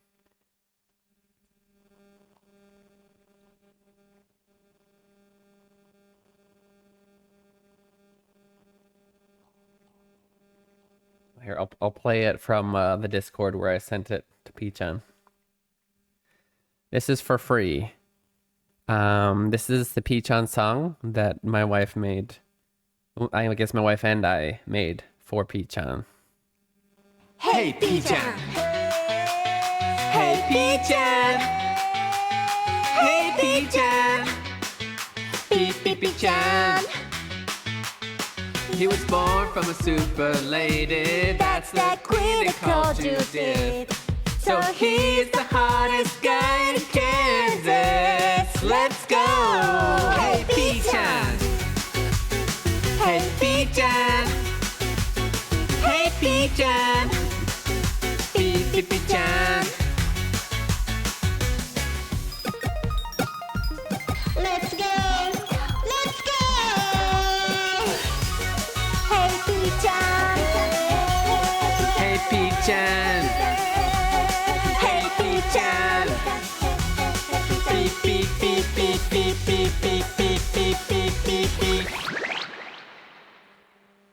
Here, I'll play it from the Discord where I sent it to Peach-on. This is for free. This is the Peach-on song that my wife made. I guess my wife and I made for Peach-on. Hey P-chan Hey P-chan Hey P-chan P-P-P-chan He was born from a super lady. That's the queen they called Judith. So he's the hottest guy in Kansas. Let's go! Hey P-chan Hey P-chan Hey P-chan P-P-P-chan Let's go! Let's go!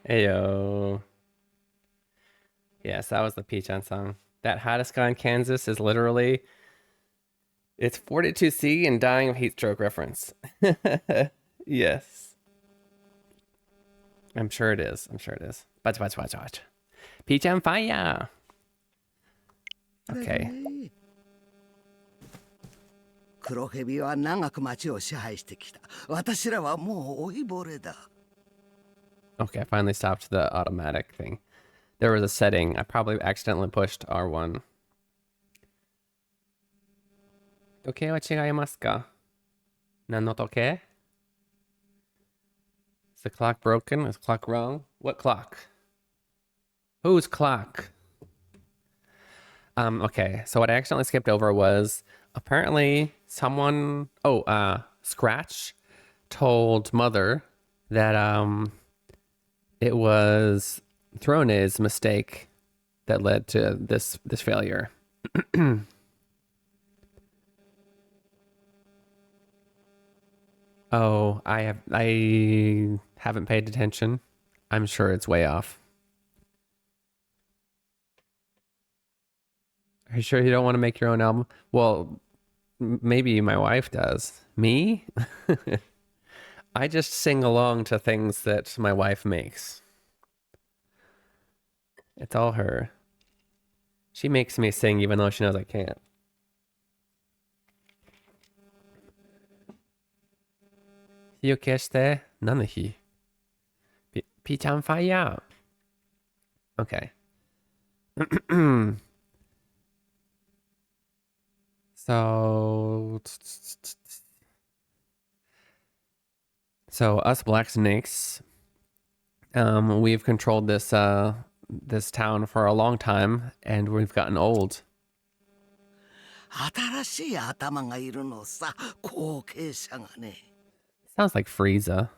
Ayo. Yes, that was the Peach-chan song. That hottest guy in Kansas is literally, it's 42C and dying of heat stroke reference. Yes. I'm sure it is. I'm sure it is. Watch. Peach-chan fire. Okay. 黒蛇は長く町を支配してきた。私らはもう老いぼれだ。 Okay, I finally stopped the automatic thing. There was a setting. I probably accidentally pushed R1. Okay, は違いますか? 何の時計? Is the clock broken? Is the clock wrong? What clock? Whose clock? Okay, so what I accidentally skipped over was apparently someone, Scratch told Mother that it was Throne's mistake that led to this failure. Oh, I haven't paid attention. I'm sure it's way off. Are you sure you don't want to make your own album? Well, maybe my wife does. Me? I just sing along to things that my wife makes. It's all her. She makes me sing even though she knows I can't.火を消して何の火? Peach-chan fire. Okay. So us black snakes, we've controlled this this town for a long time, and we've gotten old. 新しい頭がいるのさ、後継者がね。 Sounds like Frieza.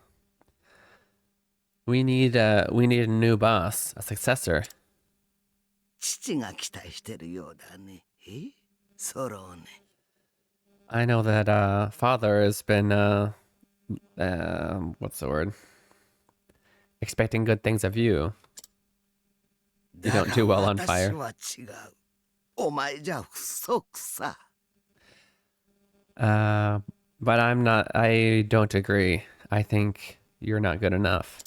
We need a new boss, a successor. 父が期待してるようだね。ソロね。 I know that father has been what's the word? Expecting good things of you. You don't do well on fire. だが私は違う。お前じゃ不足さ。 But I don't agree. I think you're not good enough.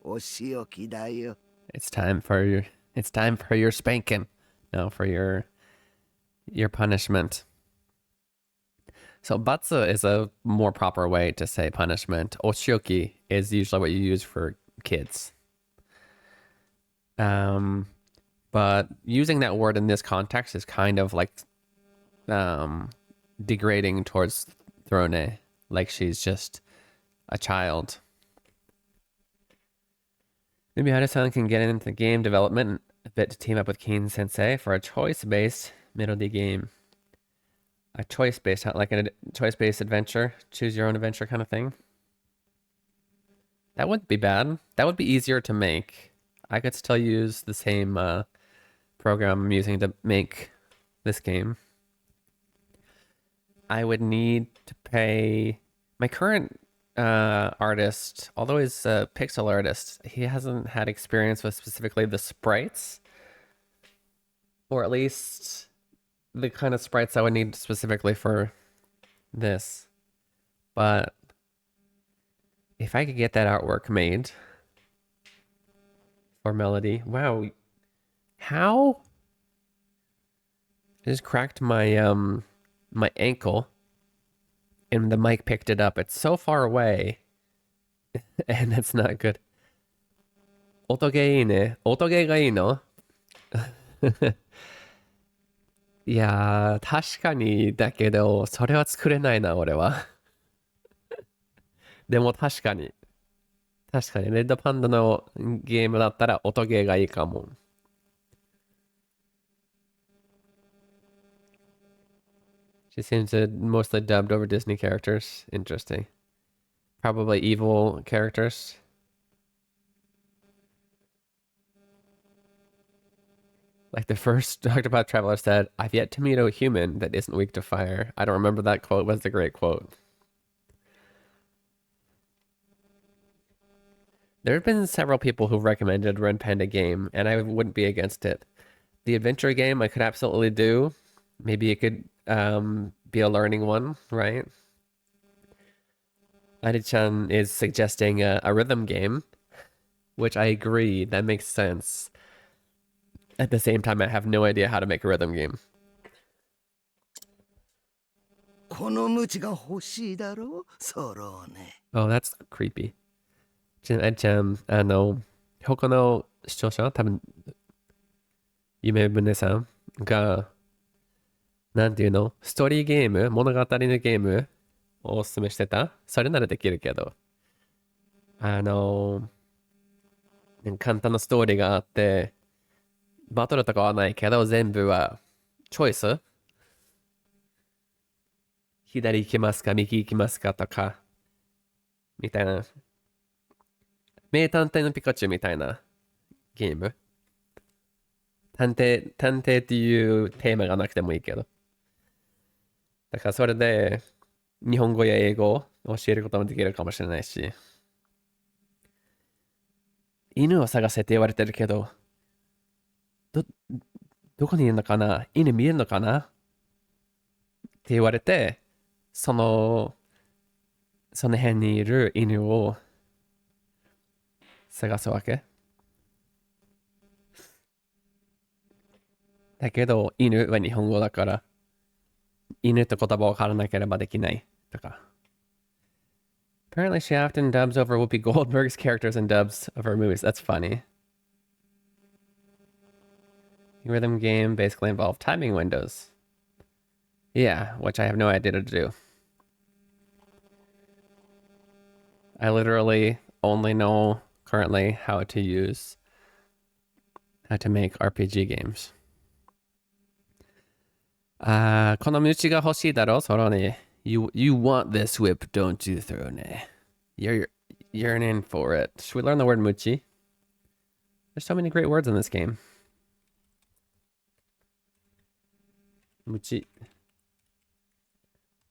お仕置きだよ。 It's time for your spanking. No, for your punishment. So batsu is a more proper way to say punishment. Oshioki is usually what you use for kids. But using that word in this context is kind of like degrading towards Throne, like she's just a child. Maybe Hada-san can get into game development a bit to team up with Keen Sensei for a choice-based melody game. A choice-based, like a choice-based adventure, choose your own adventure kind of thing. That wouldn't be bad. That would be easier to make. I could still use the same program I'm using to make this game. I would need to pay my current artist, although he's a pixel artist, he hasn't had experience with specifically the sprites, or at least the kind of sprites I would need specifically for this. But if I could get that artwork made for Melody, wow, how? I just cracked my my ankle and the mic picked it up. It's so far away and that's not good. 音ゲーいいね。音ゲーがいいの？いやー、確かにだけど、それは作れないな、俺は。でも確かに、レッドパンダのゲームだったら音ゲーがいいかも。She seems to mostly dubbed over Disney characters. Interesting. Probably evil characters. Like the first Octopath Traveler said, I've yet to meet a human that isn't weak to fire. I don't remember that quote, but it's a great quote. There have been several people who've recommended Run Panda game, and I wouldn't be against it. The adventure game I could absolutely do. Maybe it could be a learning one, right? Ari-chan is suggesting a rhythm game, which I agree, that makes sense. At the same time, I have no idea how to make a rhythm game. この鞭が欲しいだろうそろうね。 Oh, that's creepy. 他の視聴者、多分、夢船さんが、なんていうのストーリーゲーム、物語のゲームをおすすめしてた。それならできるけど。簡単なストーリーがあって、バトルとかはないけど、全部はチョイス。左行きますか、右行きますかとか、みたいな。名探偵のピカチュウみたいなゲーム。探偵っていうテーマがなくてもいいけど。だからそれで日本語や英語を教えることもできるかもしれないし。犬を探せって言われてるけど、どこにいるのかな犬見えるのかなって言われて、その辺にいる犬を探すわけ。だけど、犬は日本語だから、犬って言葉わからなければできないとか。Apparently she often dubs over Whoopi Goldberg's characters and dubs of her movies. That's funny. The rhythm game basically involved timing windows. Yeah, which I have no idea to do. I literally only know currently how to make RPG games. この鞭が欲しいだろそろね。You want this whip, don't you, Throne? You're yearning for it. Should we learn the word muchi? There's so many great words in this game. Muchi.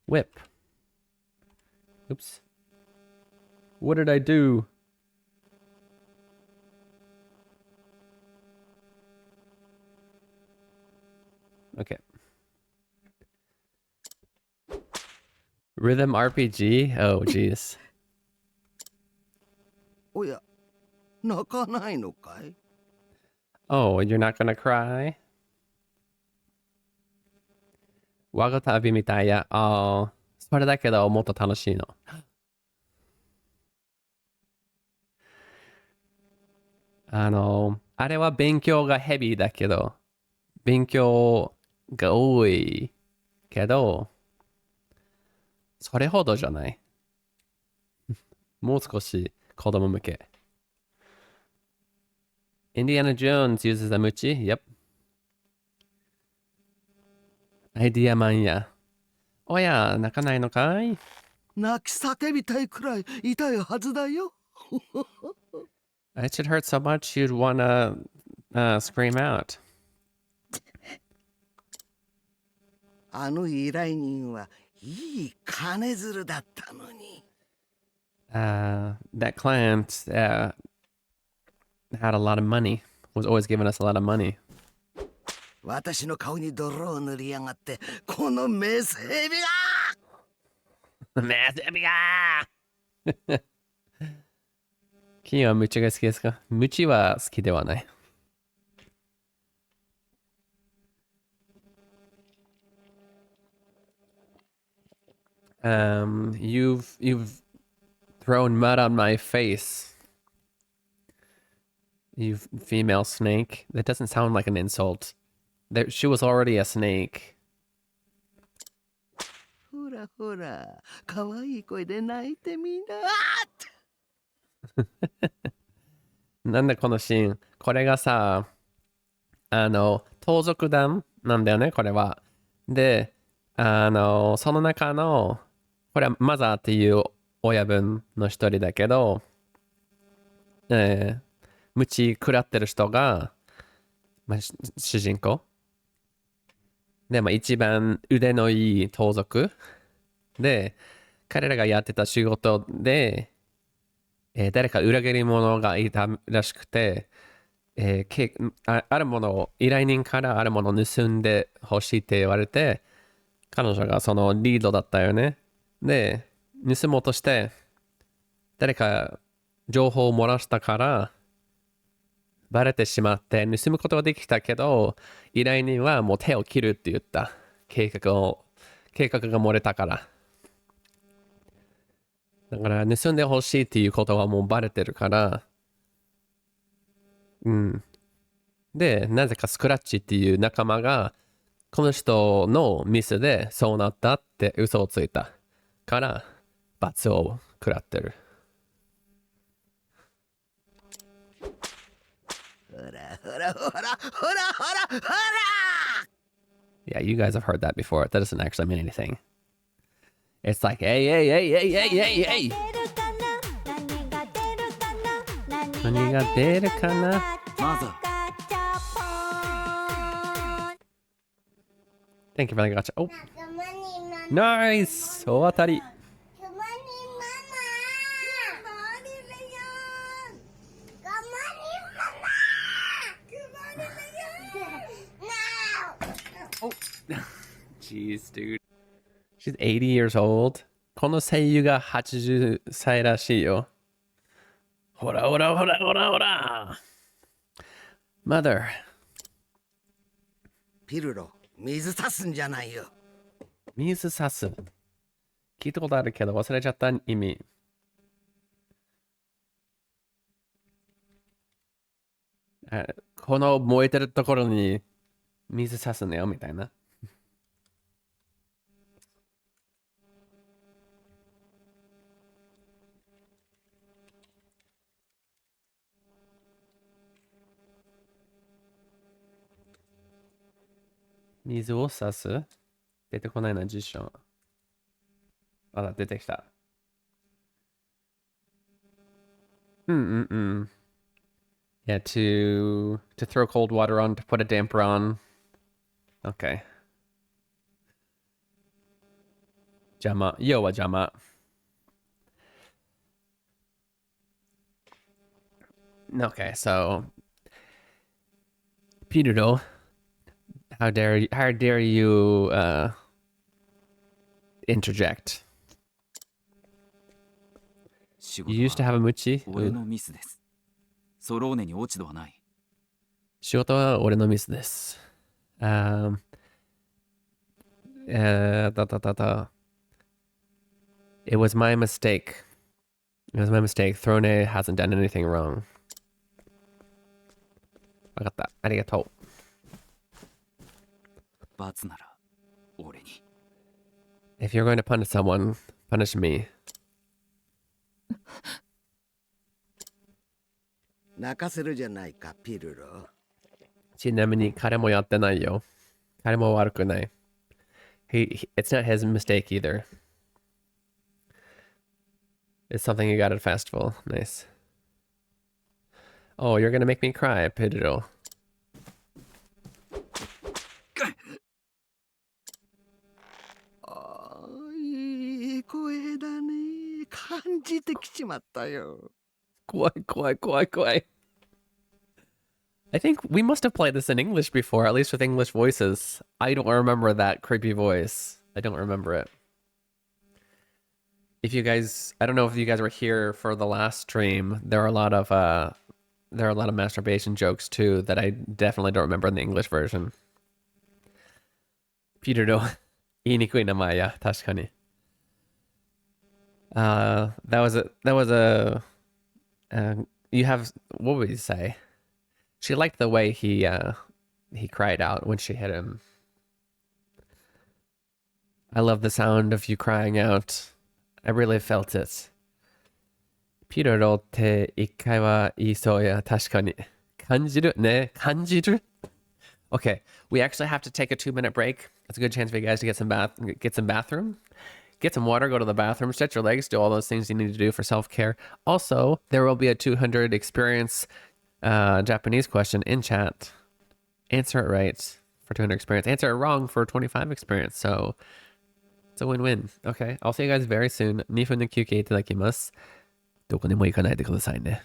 Whip. Oops. What did I do? Okay. Rhythm RPG? Oh, jeez. おや、泣かないのかい Oh, you're not gonna cry? 我が旅みたいや。ああ、それだけどもっと楽しいの。あれは勉強がヘビーだけど、勉強が多いけど、それほどじゃない。もう少し子供向け。Indiana Jones uses a muchi? Yep. アイディアマンや。おや、泣かないのかい泣き叫びたいくらい痛いはずだよ。It should hurt so much you'd wanna scream out. あの依頼人はいい金づるだったのに。That client had a lot of money, was always giving us a lot of money. 私の顔に泥を塗りやがって、このメスヘビが君はムチが好きですかムチは好きではない。You've thrown mud on my face. You female snake. That doesn't sound like an insult. She was already a snake. ほらほら、かわいい声で泣いてみな。なんでこのシーンこれがさ、盗賊団なんだよね、これは。で、その中の、これはマザーっていう親分の一人だけど、鞭食らってる人が、まあ、主人公。で、まあ一番腕のいい盗賊。で、彼らがやってた仕事で、誰か裏切り者がいたらしくて、あるものを、依頼人からあるものを盗んでほしいって言われて、彼女がそのリードだったよね。で、盗もうとして、誰か情報を漏らしたから、バレてしまって盗むことができたけど、依頼人はもう手を切るって言った。計画が漏れたから。だから盗んでほしいっていうことはもうバレてるから、うん。で、なぜかスクラッチっていう仲間が、この人のミスでそうなったって嘘をついたから、罰を食らってる。ほらほらほらほらほらほら Yeah, you guys have heard that before. That doesn't actually mean anything. It's like, hey, hey, hey, hey, hey, hey, hey. 何が出るかな？マザ Thank you for the gotcha. Oh, nice! 大当たり。Jeez, dude. She's 80 years old. この声優が80歳らしいよ。ほらほらほらほらほら。Mother. ピルロ、水差すんじゃないよ。水差す。聞いたことあるけど忘れちゃった意味。この燃えてるところに水差すのよみたいな。水を差す出てこないな、辞書。あら、出てきた。うんうんうん。Yeah, to throw cold water on, to put a damper on. Okay. 邪魔。要は邪魔。Okay, so Peter, how dare you interject? 仕 You used to 事 have は a muchi? 俺のミスです。ソローネに落ち度はない。仕事は俺のミスです。It was my mistake. It was my mistake. Throne hasn't done anything wrong. わかった。ありがとう。罰なら俺に。 If you're going to punish someone, punish me. 泣かせるじゃないか、ピルロ。ちなみに彼もやってないよ。彼も悪くない。It's not his mistake either. It's something you got at a festival. Nice. Oh, you're gonna make me cry, Pedro. ああ、いい声だね。感じてきちまったよ。怖い怖い怖い怖い。I think we must have played this in English before, at least with English voices. I don't remember that creepy voice. I don't remember it. If you guys, I don't know if you guys were here for the last stream. There are a lot of masturbation jokes too that I definitely don't remember in the English version. Peter do 言いにくい名前や、確かに。That was a you have, what would you say? She liked the way he cried out when she hit him. I love the sound of you crying out. I really felt it. ピロロって一回は言いそうや。確かに。感じるね。感じる Okay, we actually have to take a 2-minute break. It's a good chance for you guys to get some bathroom, get some water, go to the bathroom, stretch your legs, do all those things you need to do for self-care. Also, there will be a 200 experience Japanese question in chat. Answer it right for 200 experience. Answer it wrong for 25 experience. So it's a win-win. Okay, I'll see you guys very soon. 2分で休憩いただきます。どこにも行かないでくださいね。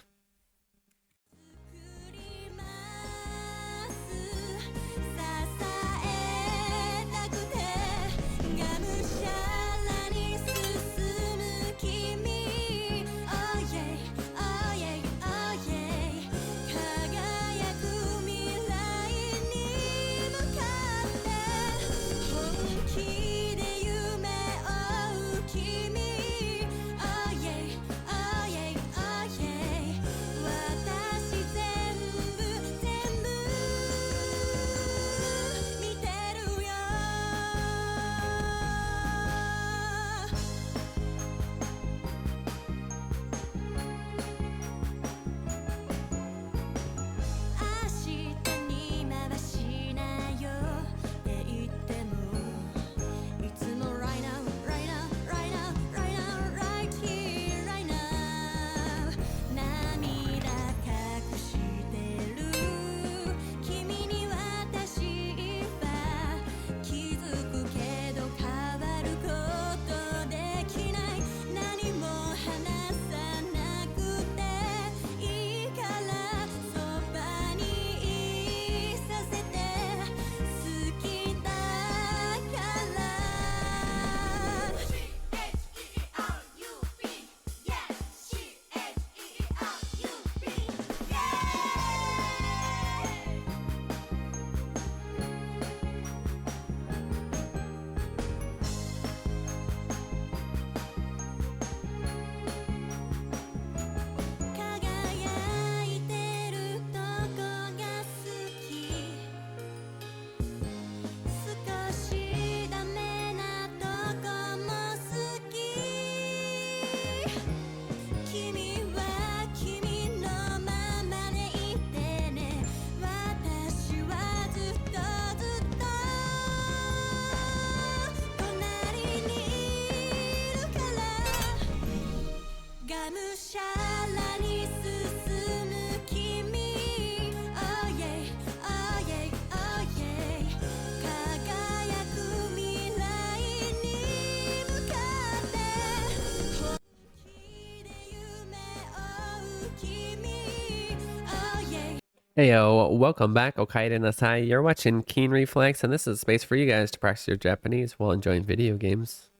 Heyo, welcome back, Okaide Nasai. You're watching Keen Reflex, and this is a space for you guys to practice your Japanese while enjoying video games.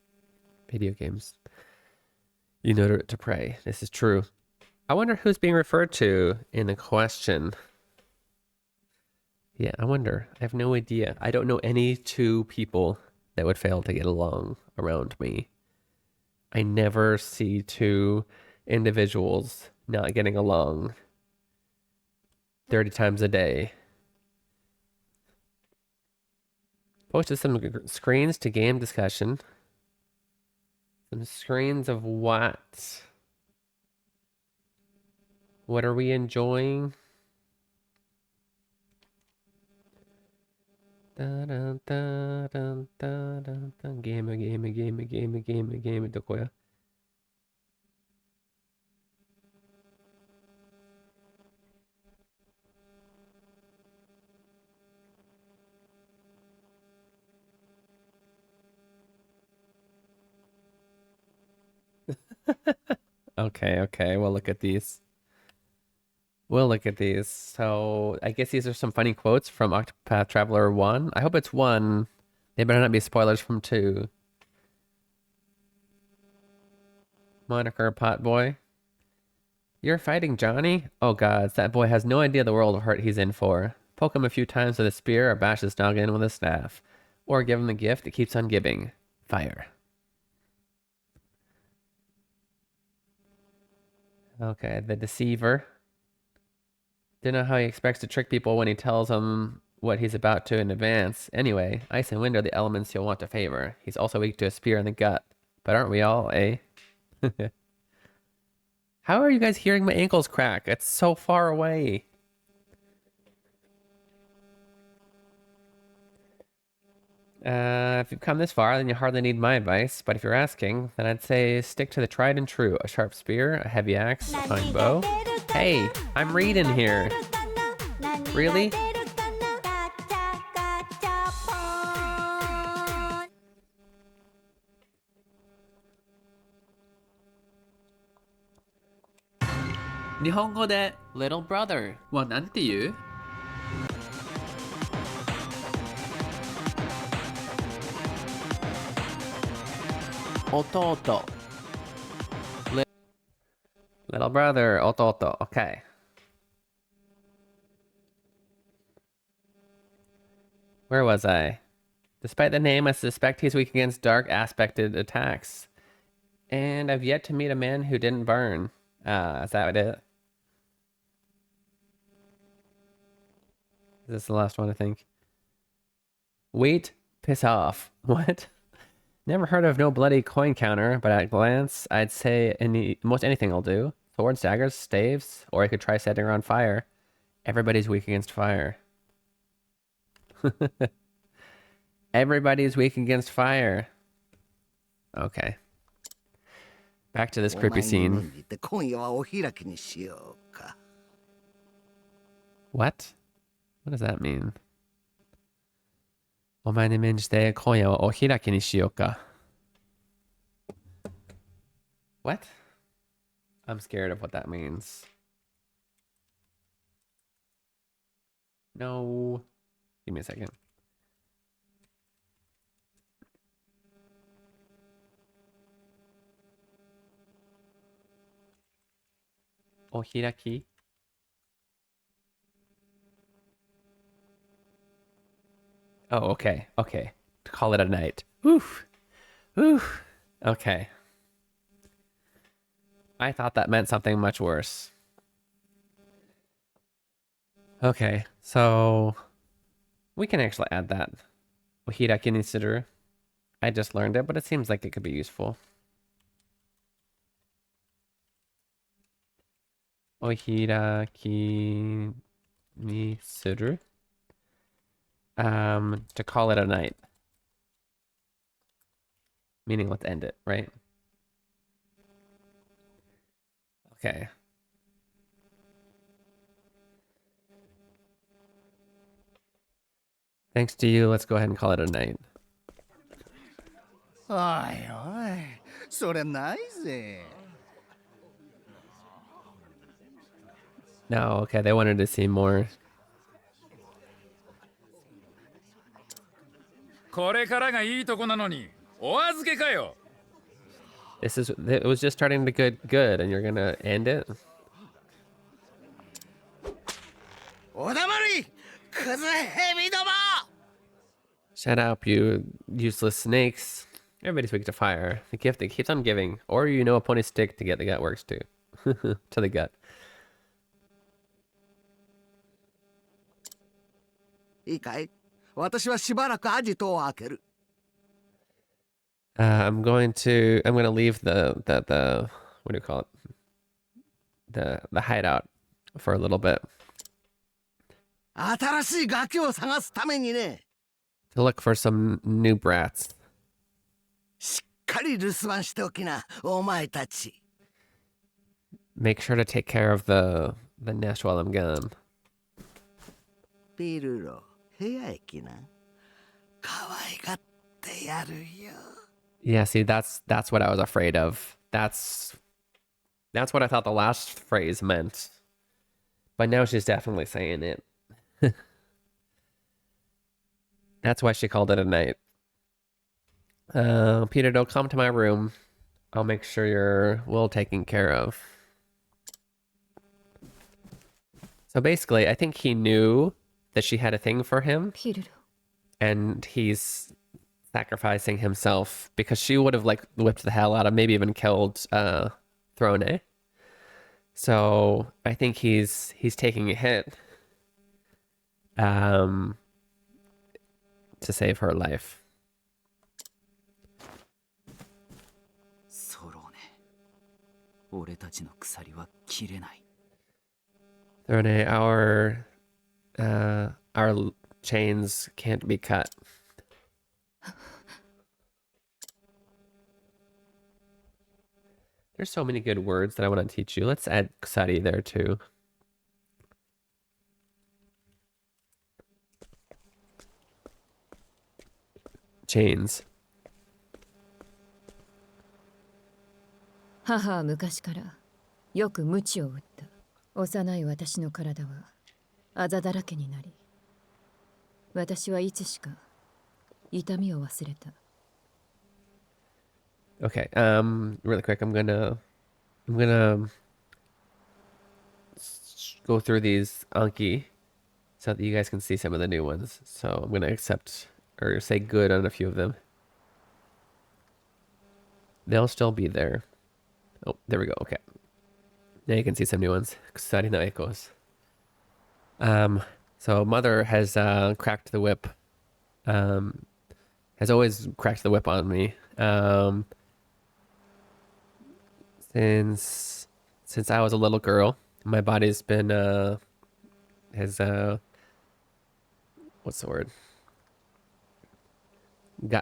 Video games. You know to pray. This is true. I wonder who's being referred to in the question. Yeah, I wonder. I have no idea. I don't know any two people that would fail to get along around me. I never see two individuals not getting along 30 times a day. Posted some screens to game discussion. Some screens of what? What are we enjoying? Game, game, どこや? Okay, we'll look at these. So, I guess these are some funny quotes from Octopath Traveler 1. I hope it's 1. They better not be spoilers from 2. Moniker Potboy. You're fighting Johnny? Oh gods, that boy has no idea the world of hurt he's in for. Poke him a few times with a spear or bash his noggin with a staff. Or give him the gift that keeps on giving. Fire. Okay, the deceiver. Don't know how he expects to trick people when he tells them what he's about to in advance. Anyway, ice and wind are the elements he'll want to favor. He's also weak to a spear in the gut. But aren't we all, eh? How are you guys hearing my ankles crack? It's so far away. If you've come this far, then you hardly need my advice. But if you're asking, then I'd say stick to the tried and true. A sharp spear, a heavy axe, a fine bow. Hey, I'm reading here. Really? 日本語で little brother はなんて言う？弟。Little brother, 弟. Okay. Where was I? Despite the name, I suspect he's weak against dark aspected attacks. And I've yet to meet a man who didn't burn. Is that it? Is this the last one, I think? Wait, piss off. What? Never heard of no bloody coin counter, but at a glance, I'd say most anything will do. Swords, daggers, staves, or I could try setting her on fire. Everybody's weak against fire. Everybody's weak against fire. Okay. Back to this creepy scene. What? What does that mean? お前に免じて今夜はお開きにしようか. What? I'm scared of what that means. No. Give me a second. Ohiraki? Oh, okay. Okay. Call it a night. Oof. Oof. Okay. I thought that meant something much worse. Okay, so we can actually add that. Ohiraki ni suru. I just learned it, but it seems like it could be useful. Ohiraki ni suru. To call it a night. Meaning let's end it, right? Okay. Thanks to you, let's go ahead and call it a night. おいおい、それないぜ。No, okay, they wanted to see more. これからがいいとこなのに、お預けかよ。It was just starting to get good, and you're gonna end it? おだまり、クズヘビども。 Shut up, you useless snakes. Everybody's weak to fire. The gift that keeps on giving. Or you know a pony stick to get the gut works too. To the gut. いいかい？私はしばらくアジトを開ける。I'm gonna leave the what do you call it? The hideout for a little bit. 新しいガキを探すためにね。 To look for some new brats. しっかり留守番しておきな、お前たち。 Make sure to take care of the nest while I'm gone. ピルロ、部屋へ来な。可愛がってやるよ。 Yeah, see, that's what I was afraid of. That's what I thought the last phrase meant. But now she's definitely saying it. That's why she called it a night. Peter, don't come to my room. I'll make sure you're well taken care of. So basically, I think he knew that she had a thing for him. ピルロ And he's sacrificing himself because she would have like whipped the hell out of, maybe even killed Throne. So I think he's taking a hit to save her life. ソローネ、俺たちの鎖は切れない。 Throne, our chains can't be cut. There's so many good words that I want to teach you. Let's add kusari there too. Chains. 母は昔からよく鞭を打った。幼い私の体はあざだらけになり、私はいつしか痛みを忘れた。 Okay, really quick, I'm gonna go through these Anki so that you guys can see some of the new ones. So I'm gonna accept or say good on a few of them. They'll still be there. Oh, there we go. Okay. Now you can see some new ones. Kusari no echoes. So mother has cracked the whip. Has always cracked the whip on me. Since I was a little girl, my body's been has what's the word?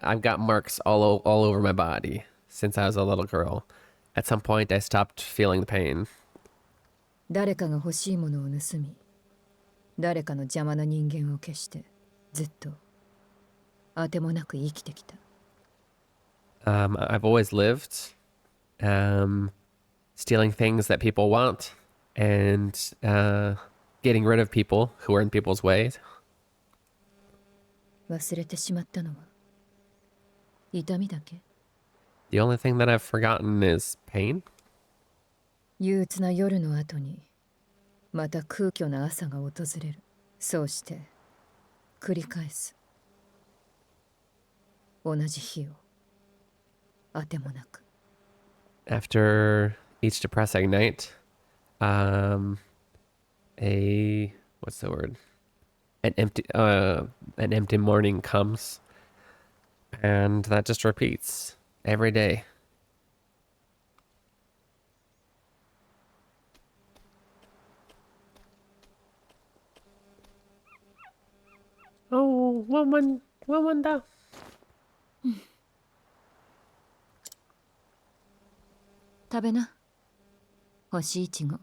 I've got marks all over my body since I was a little girl. At some point, I stopped feeling the pain. 誰かが欲しいものを盗み、誰かの邪魔な人間を消して、ずっとあてもなく生きてきた。I've always lived stealing things that people want and getting rid of people who are in people's way. 忘れてしまったのは痛みだけ。 The only thing that I've forgotten is pain. 憂鬱な夜の後にまた空虚な朝が訪れる。そうして繰り返す。同じ日をあてもなく。 After each depressing night, what's the word? An empty morning comes, and that just repeats every day. Oh, woman da. 食べな。欲しいイチゴ。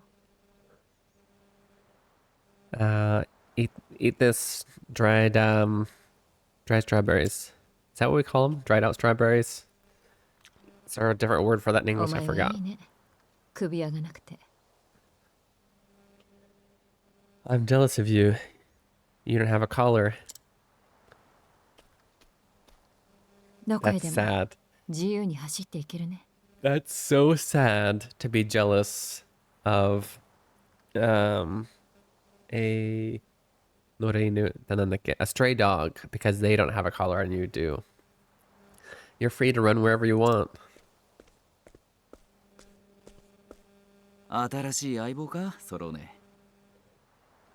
Eat this dried strawberries. Is that what we call them? Dried out strawberries? Is there a different word for that in お English? I 前は forgot. いいね。首輪がなくて。 I'm jealous of you. You don't have a collar. どこへ That's でも sad. 自由に走っていけるね。 That's so sad to be jealous of a a stray dog because they don't have a collar and you do. You're free to run wherever you want. 新しい相棒か、ソローネ。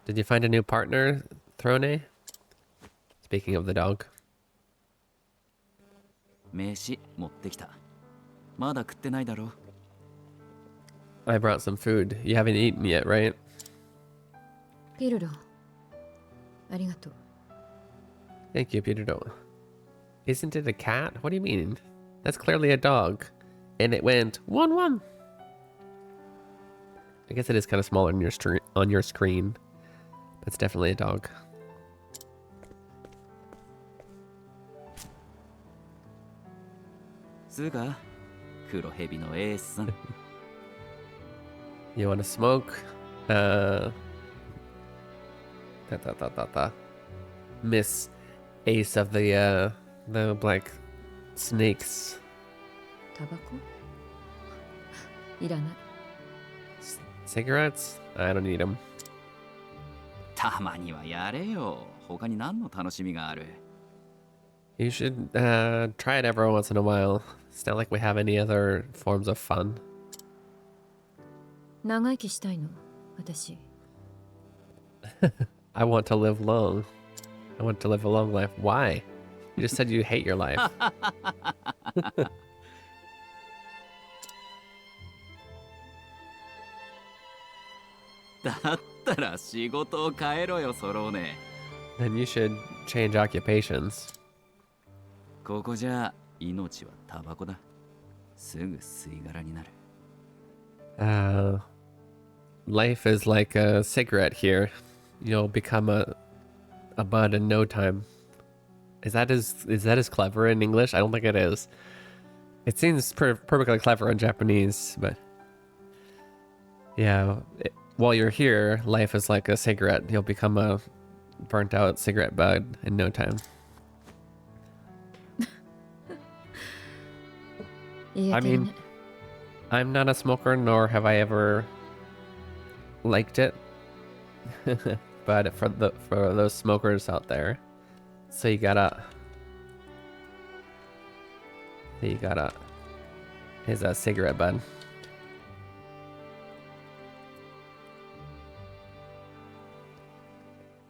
Did you find a new partner, Throne? Speaking of the dog. 名刺持ってきた。まだ食ってないだろ。 I brought some food. You haven't eaten yet, right? ピルロ、ありがとう。 Thank you, Peter. Don't. Isn't it a cat? What do you mean? That's clearly a dog. And it went 1-1. I guess it is kind of smaller on your screen. But it's definitely a dog. つうか、黒蛇のエースさん。 You want to smoke? Miss Ace of the black snakes. タバコいらない。 Cigarettes? I don't need them. たまにはやれよ。他に何の楽しみがある？ You should try it every once in a while. It's not like we have any other forms of fun. 長生きしたいの、私。 I want to live long. I want to live a long life. Why? You just said you hate your life. だったら仕事を変えろよ、ソローネ。 Then you should change occupations. ここじゃ命はタバコだ。すぐ吸い殻になる。Life is like a cigarette here. You'll become a bud in no time. Is that as clever in English? I don't think it is. It seems perfectly clever in Japanese, but yeah, while you're here, life is like a cigarette. You'll become a burnt out cigarette bud in no time. I mean, I'm not a smoker, nor have I ever liked it. But for those smokers out there, so you gotta is a cigarette bud.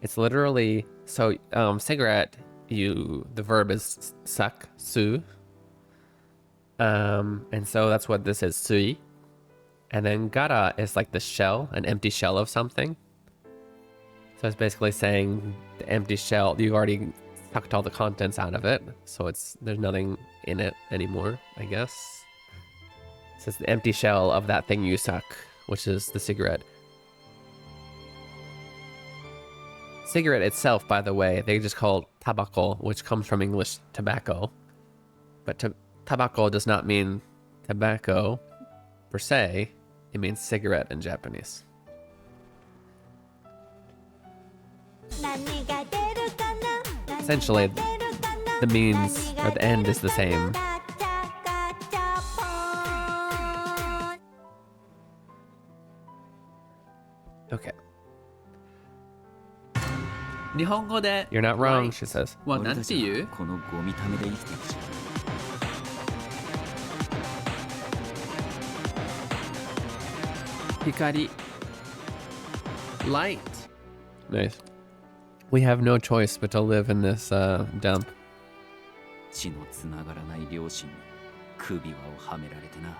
It's literally so cigarette. The verb is suck, su. And so that's what this is, sui. And then gara is like the shell, an empty shell of something. So it's basically saying the empty shell, you already sucked all the contents out of it. So there's nothing in it anymore, I guess. So it's the empty shell of that thing you suck, which is the cigarette. Cigarette itself, by the way, they just call it tabako, which comes from English tobacco. But tabako does not mean tobacco per se. It means cigarette in Japanese. Essentially, the means or the end is the same. Okay. You're not wrong, she says. 俺たちはこのゴミためで生きていくし。Hikari. Light. Nice. We have no choice but to live in this dump. 血のつながらない両親に首輪をはめられてな。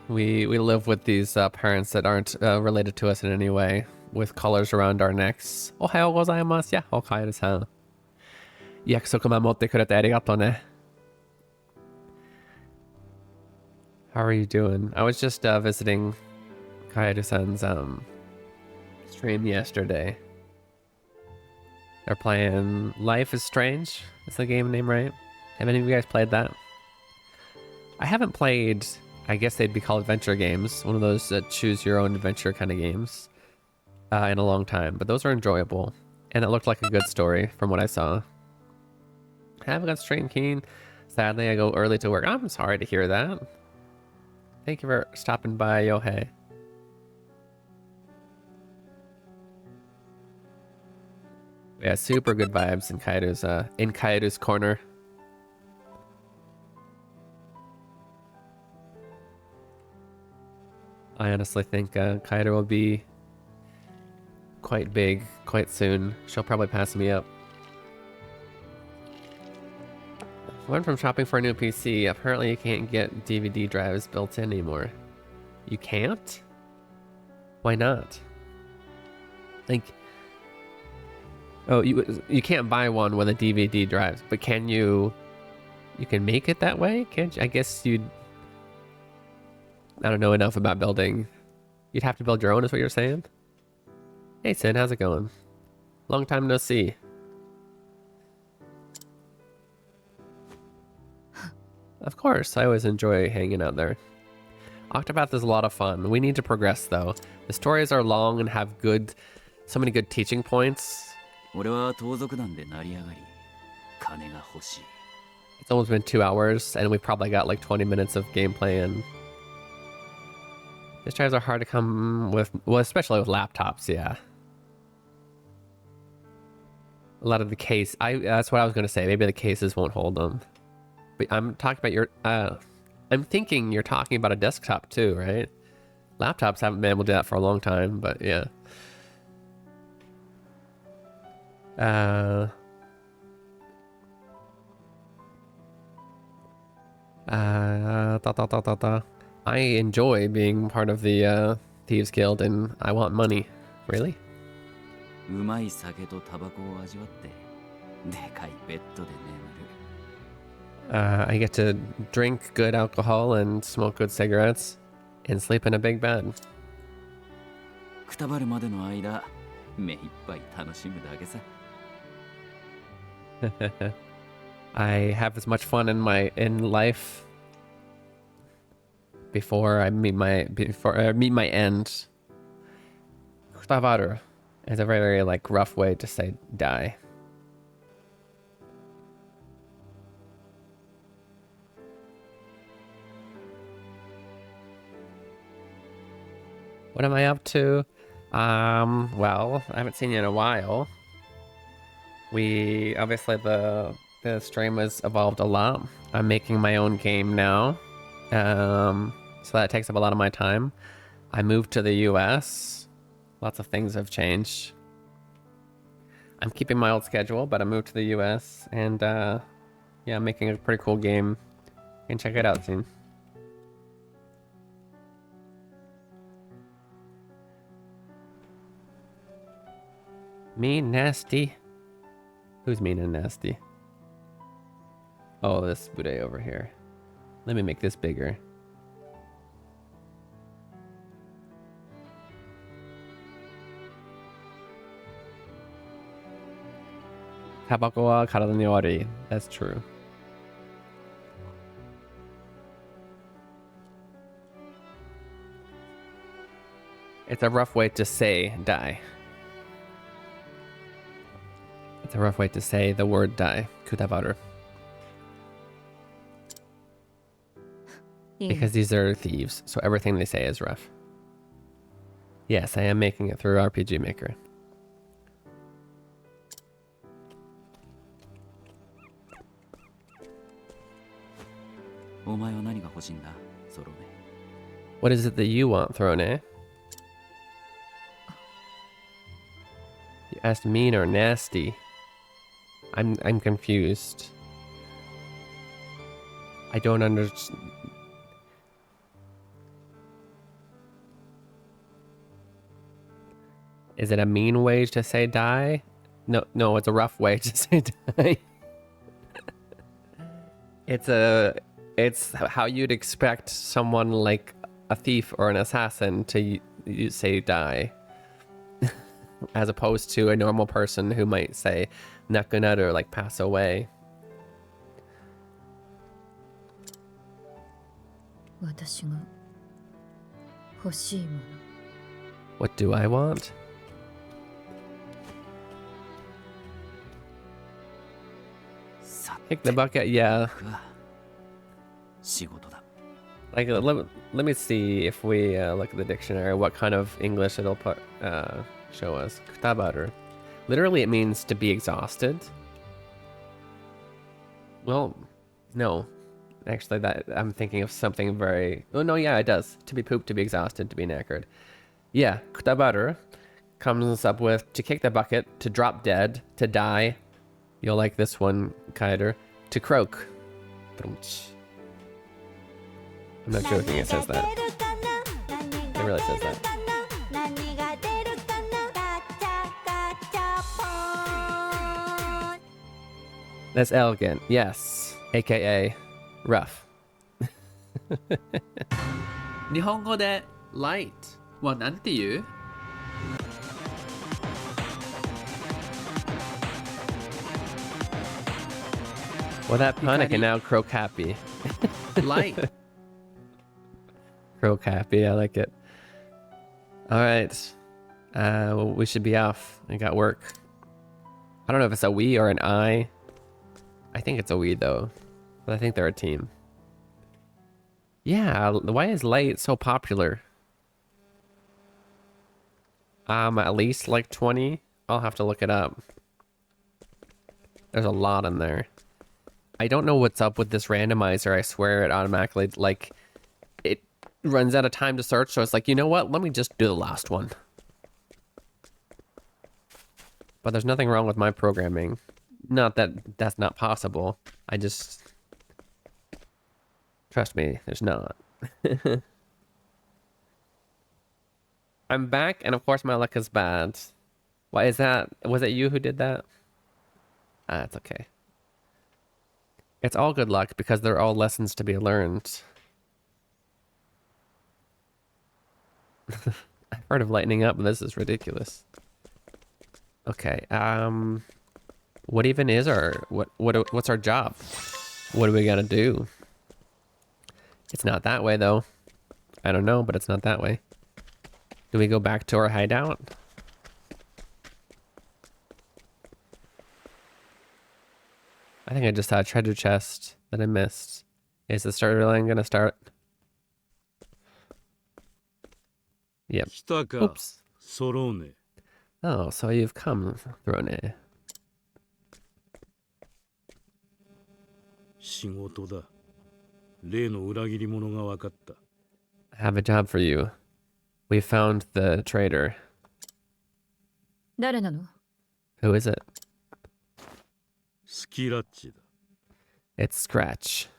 We live with these parents that aren't related to us in any way, with collars around our necks. おはようございます。や、おかえりさん。約束守ってくれてありがとうね。How are you doing? I was just visiting Kaeru-san's stream yesterday. They're playing Life is Strange. Is the game name right? Have any of you guys played that? I haven't played, I guess they'd be called adventure games. One of those choose your own adventure kind of games in a long time. But those are enjoyable. And it looked like a good story from what I saw. I haven't got stream keen. Sadly, I go early to work. I'm sorry to hear that. Thank you for stopping by, Yohei. Yeah, super good vibes in Kairu's corner. I honestly think Kairu will be quite big quite soon. She'll probably pass me up. Went from shopping for a new PC. Apparently you can't get DVD drives built in anymore. You can't? Why not? Like, oh, you can't buy one with a DVD drive, but can you? You can make it that way, can't you? I guess I don't know enough about building. You'd have to build your own, is what you're saying? Hey, Sin, how's it going? Long time no see. Of course, I always enjoy hanging out there. Octopath is a lot of fun. We need to progress, though. The stories are long and have so many good teaching points. 俺は盗賊団で成り上がり、金が欲しい。 It's almost been 2 hours, and we probably got like 20 minutes of gameplay, and these drives are hard to come with, well, especially with laptops, yeah. A lot of the case, that's what I was going to say. Maybe the cases won't hold them. But I'm talking about I'm thinking you're talking about a desktop too, right? Laptops haven't been able to do that for a long time, but yeah. I enjoy being part of the Thieves Guild, and I want money. Really? うまい酒とタバコを味わって、でかいベッドで眠る。 I get to drink good alcohol and smoke good cigarettes and sleep in a big bed. くたばるまでの間、目いっぱい楽しむだけさ。I have as much fun in life before I meet my end. Kutavaru is a very, very like rough way to say die. What am I up to? Well, I haven't seen you in a while. We obviously the stream has evolved a lot. I'm making my own game now. So that takes up a lot of my time. I moved to the US. Lots of things have changed. I'm keeping my old schedule, but I moved to the US and yeah, I'm making a pretty cool game. You can check it out soon. Mean nasty. Who's mean and nasty? Oh, this Bude over here. Let me make this bigger. Tabako wa karada ni wari. That's true. It's a rough way to say die. It's a rough way to say the word die. Kutavaru. Because these are thieves, so everything they say is rough. Yes, I am making it through RPG Maker. What is it that you want, Throne? You asked mean or nasty. I'm confused. I don't understand. Is it a mean way to say die? No, it's a rough way to say die. It's how you'd expect someone like a thief or an assassin to say die. As opposed to a normal person who might say nakunaru, or like pass away. What do I want? Kick the bucket, yeah. Like, let me see if we look at the dictionary, what kind of English it'll put, show us. Kutabaru. Literally, it means to be exhausted. Well, no. Actually, that I'm thinking of something very... Oh, no, yeah, it does. To be pooped, to be exhausted, to be knackered. Yeah, kutabaru comes up with to kick the bucket, to drop dead, to die. You'll like this one, Kaider. To croak. I'm not joking, it says that. It really says that. That's elegant, yes. AKA rough. 日本語で light はなんて言う? Well, that pun, I can now croak happy. Light. Croak happy, I like it. Alright. Well, we should be off. I got work. I don't know if it's a we or an I. I think it's a we, though. But I think they're a team. Yeah, why is light so popular? At least like 20. I'll have to look it up. There's a lot in there. I don't know what's up with this randomizer. I swear it automatically, like, it runs out of time to search. So it's like, you know what? Let me just do the last one. But there's nothing wrong with my programming. Not that that's not possible. I just... Trust me, there's not. I'm back, and of course my luck is bad. Why is that? Was it you who did that? Ah, it's okay. It's all good luck because they're all lessons to be learned. I've heard of lightening up, but this is ridiculous. Okay, what even is our what's our job? What do we gotta do? It's not that way though. I don't know, but it's not that way. Do we go back to our hideout? I think I just saw a treasure chest that I missed. Is the story line gonna start? Yep. 来たか Oops. ソローネ Oh, so you've come, Throne. 仕事だ例の裏切り者が分かった I have a job for you. We found the traitor. 誰なの？ Who is it? スキラッチだ It's Scratch.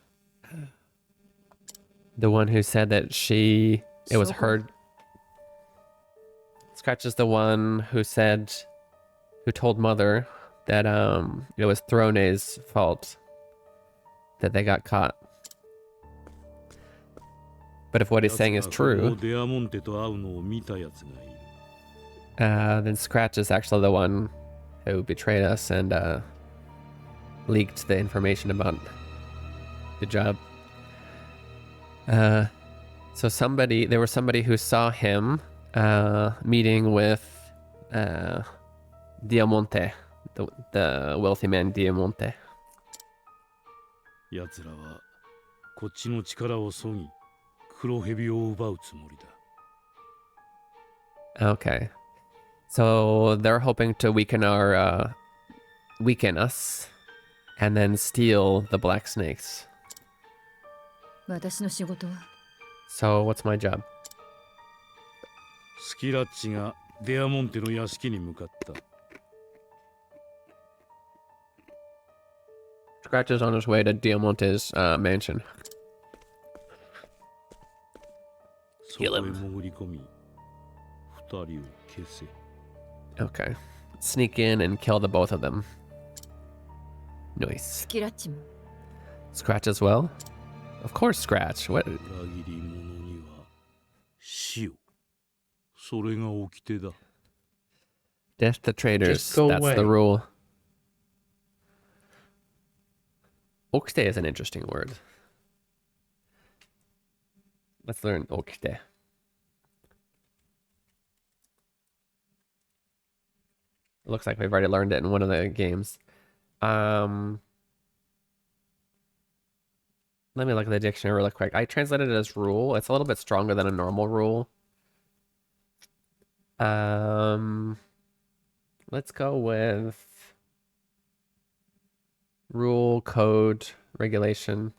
The one who said that it was her. Scratch is the one who told Mother that it was Throne's fault that they got caught. But if what he's saying is 奴が true, デアモンテと会うのを見たやつがいる then Scratch is actually the one who betrayed us and leaked the information about the job. So there was somebody who saw him meeting with Diamante, the wealthy man Diamante. 奴らはこっちの力を削ぎ黒蛇を奪うつもりだ Okay. So they're hoping to weaken us and then steal the black snakes. 私の仕事は So what's my job? スキラッチがデアモンテの屋敷に向かった Scratch is on his way to Diamante's mansion. そこへ潜り込み二人を消せ Okay. Sneak in and kill the both of them. Nice. スキラッチも Scratch as well? Of course, Scratch. What? 裏切り者には死をそれが掟だ Death to traitors. Just go That's away. the rule. Okte is an interesting word. Let's learn Okte. It looks like we've already learned it in one of the games. Let me look at the dictionary really quick. I translated it as rule. It's a little bit stronger than a normal rule. Let's go with rule, code, regulation.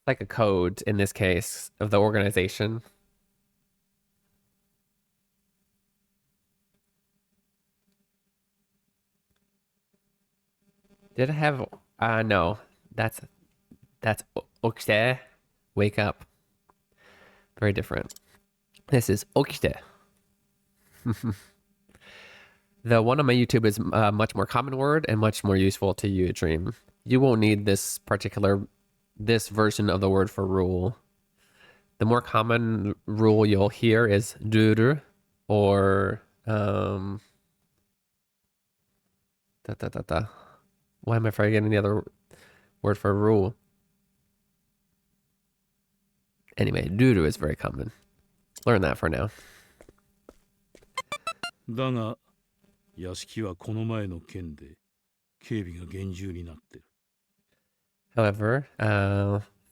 Like a code in this case of the organization. Did it have no. That's okite. Wake up. Very different. This is okite. The one on my YouTube is a much more common word and much more useful to you, Dream. You won't need this version of the word for rule. The more common rule you'll hear is dur or Why am I forgetting the other word for rule? Anyway, dur is very common. Learn that for now. だが屋敷はこの前の件で警備が厳重になってる However,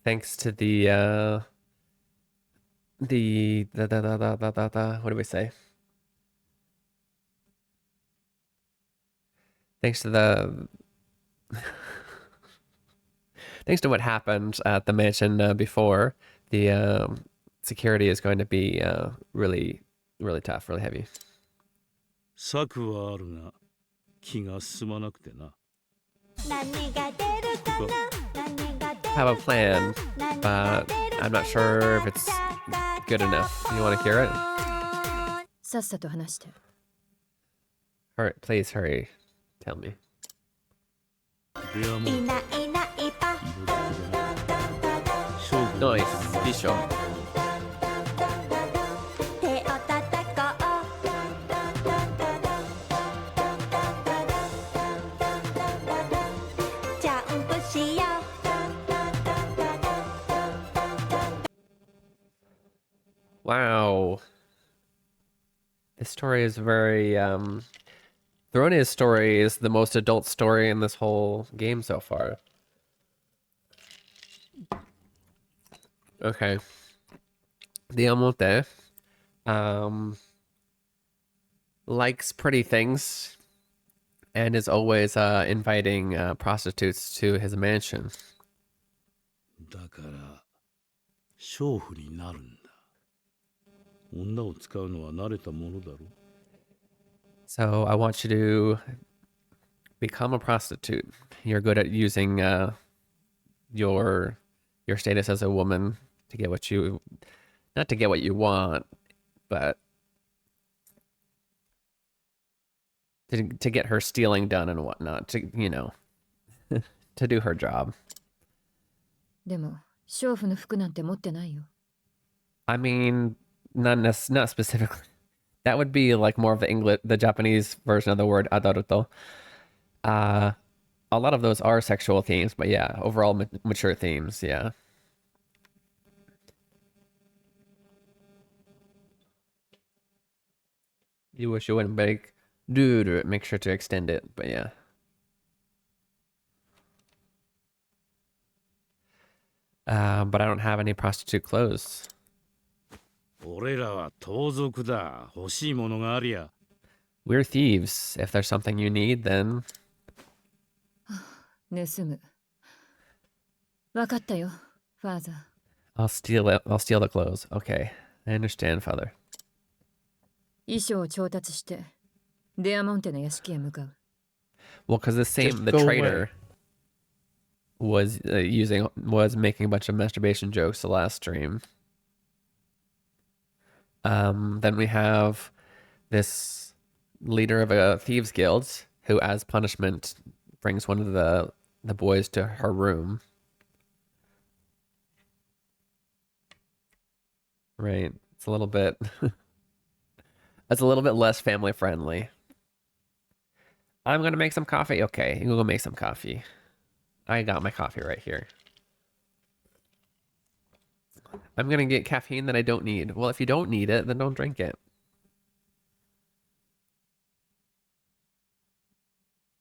thanks to the what do we say? Thanks to thanks to what happened at the mansion before, the security is going to be really, really tough, really heavy. 策はあるが気が進まなくてな 何が出るかな何が出る I have a plan, but I'm not sure if it's good enough. You want to hear it? さっさと話して。 Hurry, please hurry. Tell me. デアモンテいないいないば勝負の Nice. Bisho. 手を叩こうジャンプしよう Wow. This story is very, Throne's story is the most adult story in this whole game so far. Okay. Diamante, likes pretty things and is always, inviting, prostitutes to his mansion. だから娼婦になるんだ。女を使うのは慣れたものだろ。 So I want you to become a prostitute. You're good at using your status as a woman to get what you, not to get what you want, but to get her stealing done and whatnot. To, you know, to do her job. でも娼婦の服なんて持ってないよ。 I mean, not specifically. That would be like more of the Japanese version of the word adorto. A lot of those are sexual themes, but yeah, overall mature themes, yeah. You wish you wouldn't make sure to extend it, but yeah. But I don't have any prostitute clothes. 俺らは盗賊だ。欲しいものがありゃ。 We're thieves. If there's something you need, then 盗む。わかったよ、ファーザー。 I'll steal it. I'll steal the clothes. Okay, I understand, father. 衣装を調達してデアモンテの屋敷へ向かう。 Well, because the go traitor was making a bunch of masturbation jokes the last stream. Then we have this leader of a thieves guild who, as punishment, brings one of the boys to her room. Right. It's a little bit it's a little bit less family friendly. I'm gonna make some coffee. Okay, you go make some coffee. I got my coffee right here. I'm gonna get caffeine that I don't need. Well, if you don't need it, then don't drink it.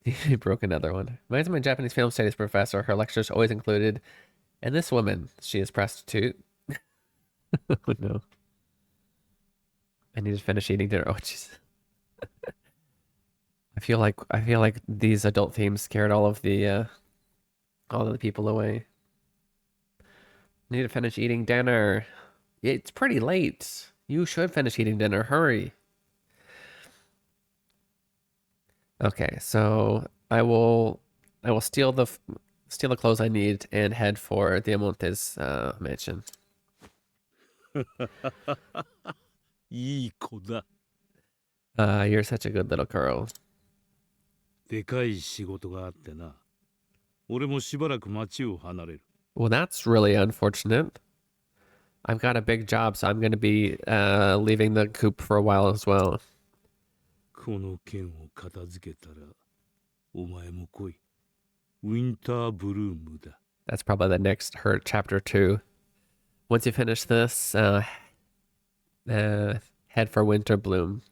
He broke another one. Reminds me of my Japanese film studies professor. Her lectures always included, and this woman, she is prostitute. Oh no. I need to finish eating dinner. Oh jeez. I feel like these adult themes scared all of the people away. Need to finish eating dinner. It's pretty late. You should finish eating dinner. Hurry. Okay, so I will steal the clothes I need and head for Diamante's mansion. いい子だ。 You're such a good little girl. でかい仕事があってな。俺もしばらく町を離れる。 Well, that's really unfortunate. I've got a big job, so I'm going to be leaving the coop for a while as well. この件を片付けたら、お前も来い。ウィンターブルームだ。 That's probably the next chapter 2. Once you finish this, head for Winter Bloom.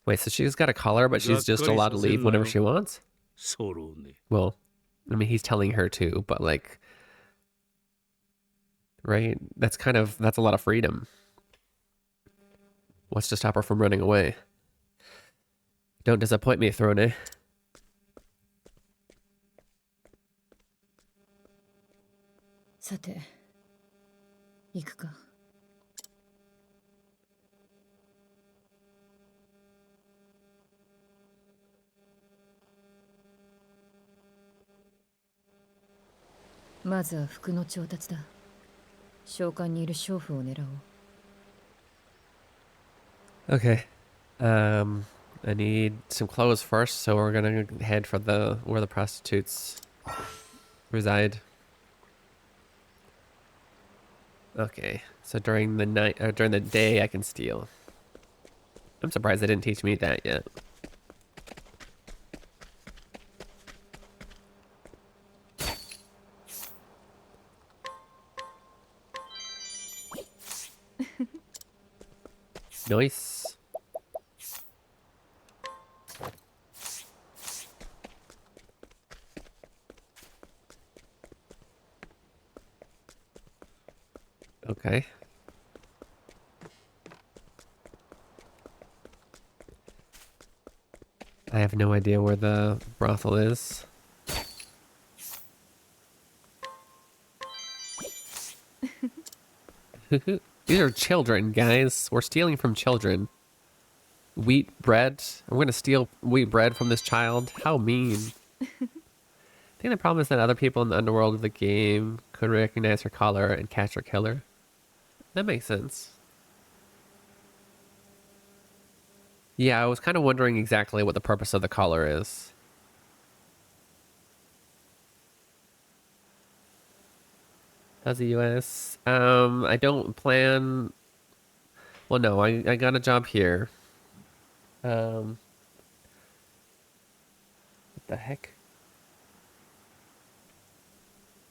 Wait, so she's got a collar, but she's just allowed to leave whenever she wants? ソロね。 Well, I mean, he's telling her to, but like, right? That's a lot of freedom. What's to stop her from running away? Don't disappoint me, Throne. さて、行くか。まずは服の調達だ。召喚にいる娼婦を狙おう。 Okay. I need some clothes first, so we're gonna head for where the prostitutes reside. Okay, so during the night or during the day I can steal. I'm surprised they didn't teach me that yet. Nice. Okay. I have no idea where the brothel is. These are children, guys. We're stealing from children. Wheat bread. I'm gonna steal wheat bread from this child. How mean. I think the problem is that other people in the underworld of the game could recognize her collar and catch her killer. That makes sense. Yeah, I was kind of wondering exactly what the purpose of the collar is. How's the US? I don't plan... Well, no, I got a job here. What the heck?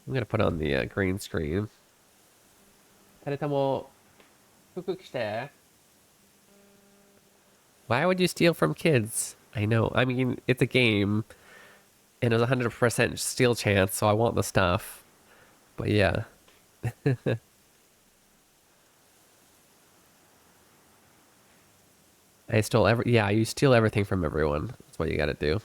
I'm gonna put on the green screen. 誰とも服着て. Why would you steal from kids? I know. I mean, it's a game, and there's a 100% steal chance, so I want the stuff. But yeah. I stole yeah, you steal everything from everyone. That's what you gotta do.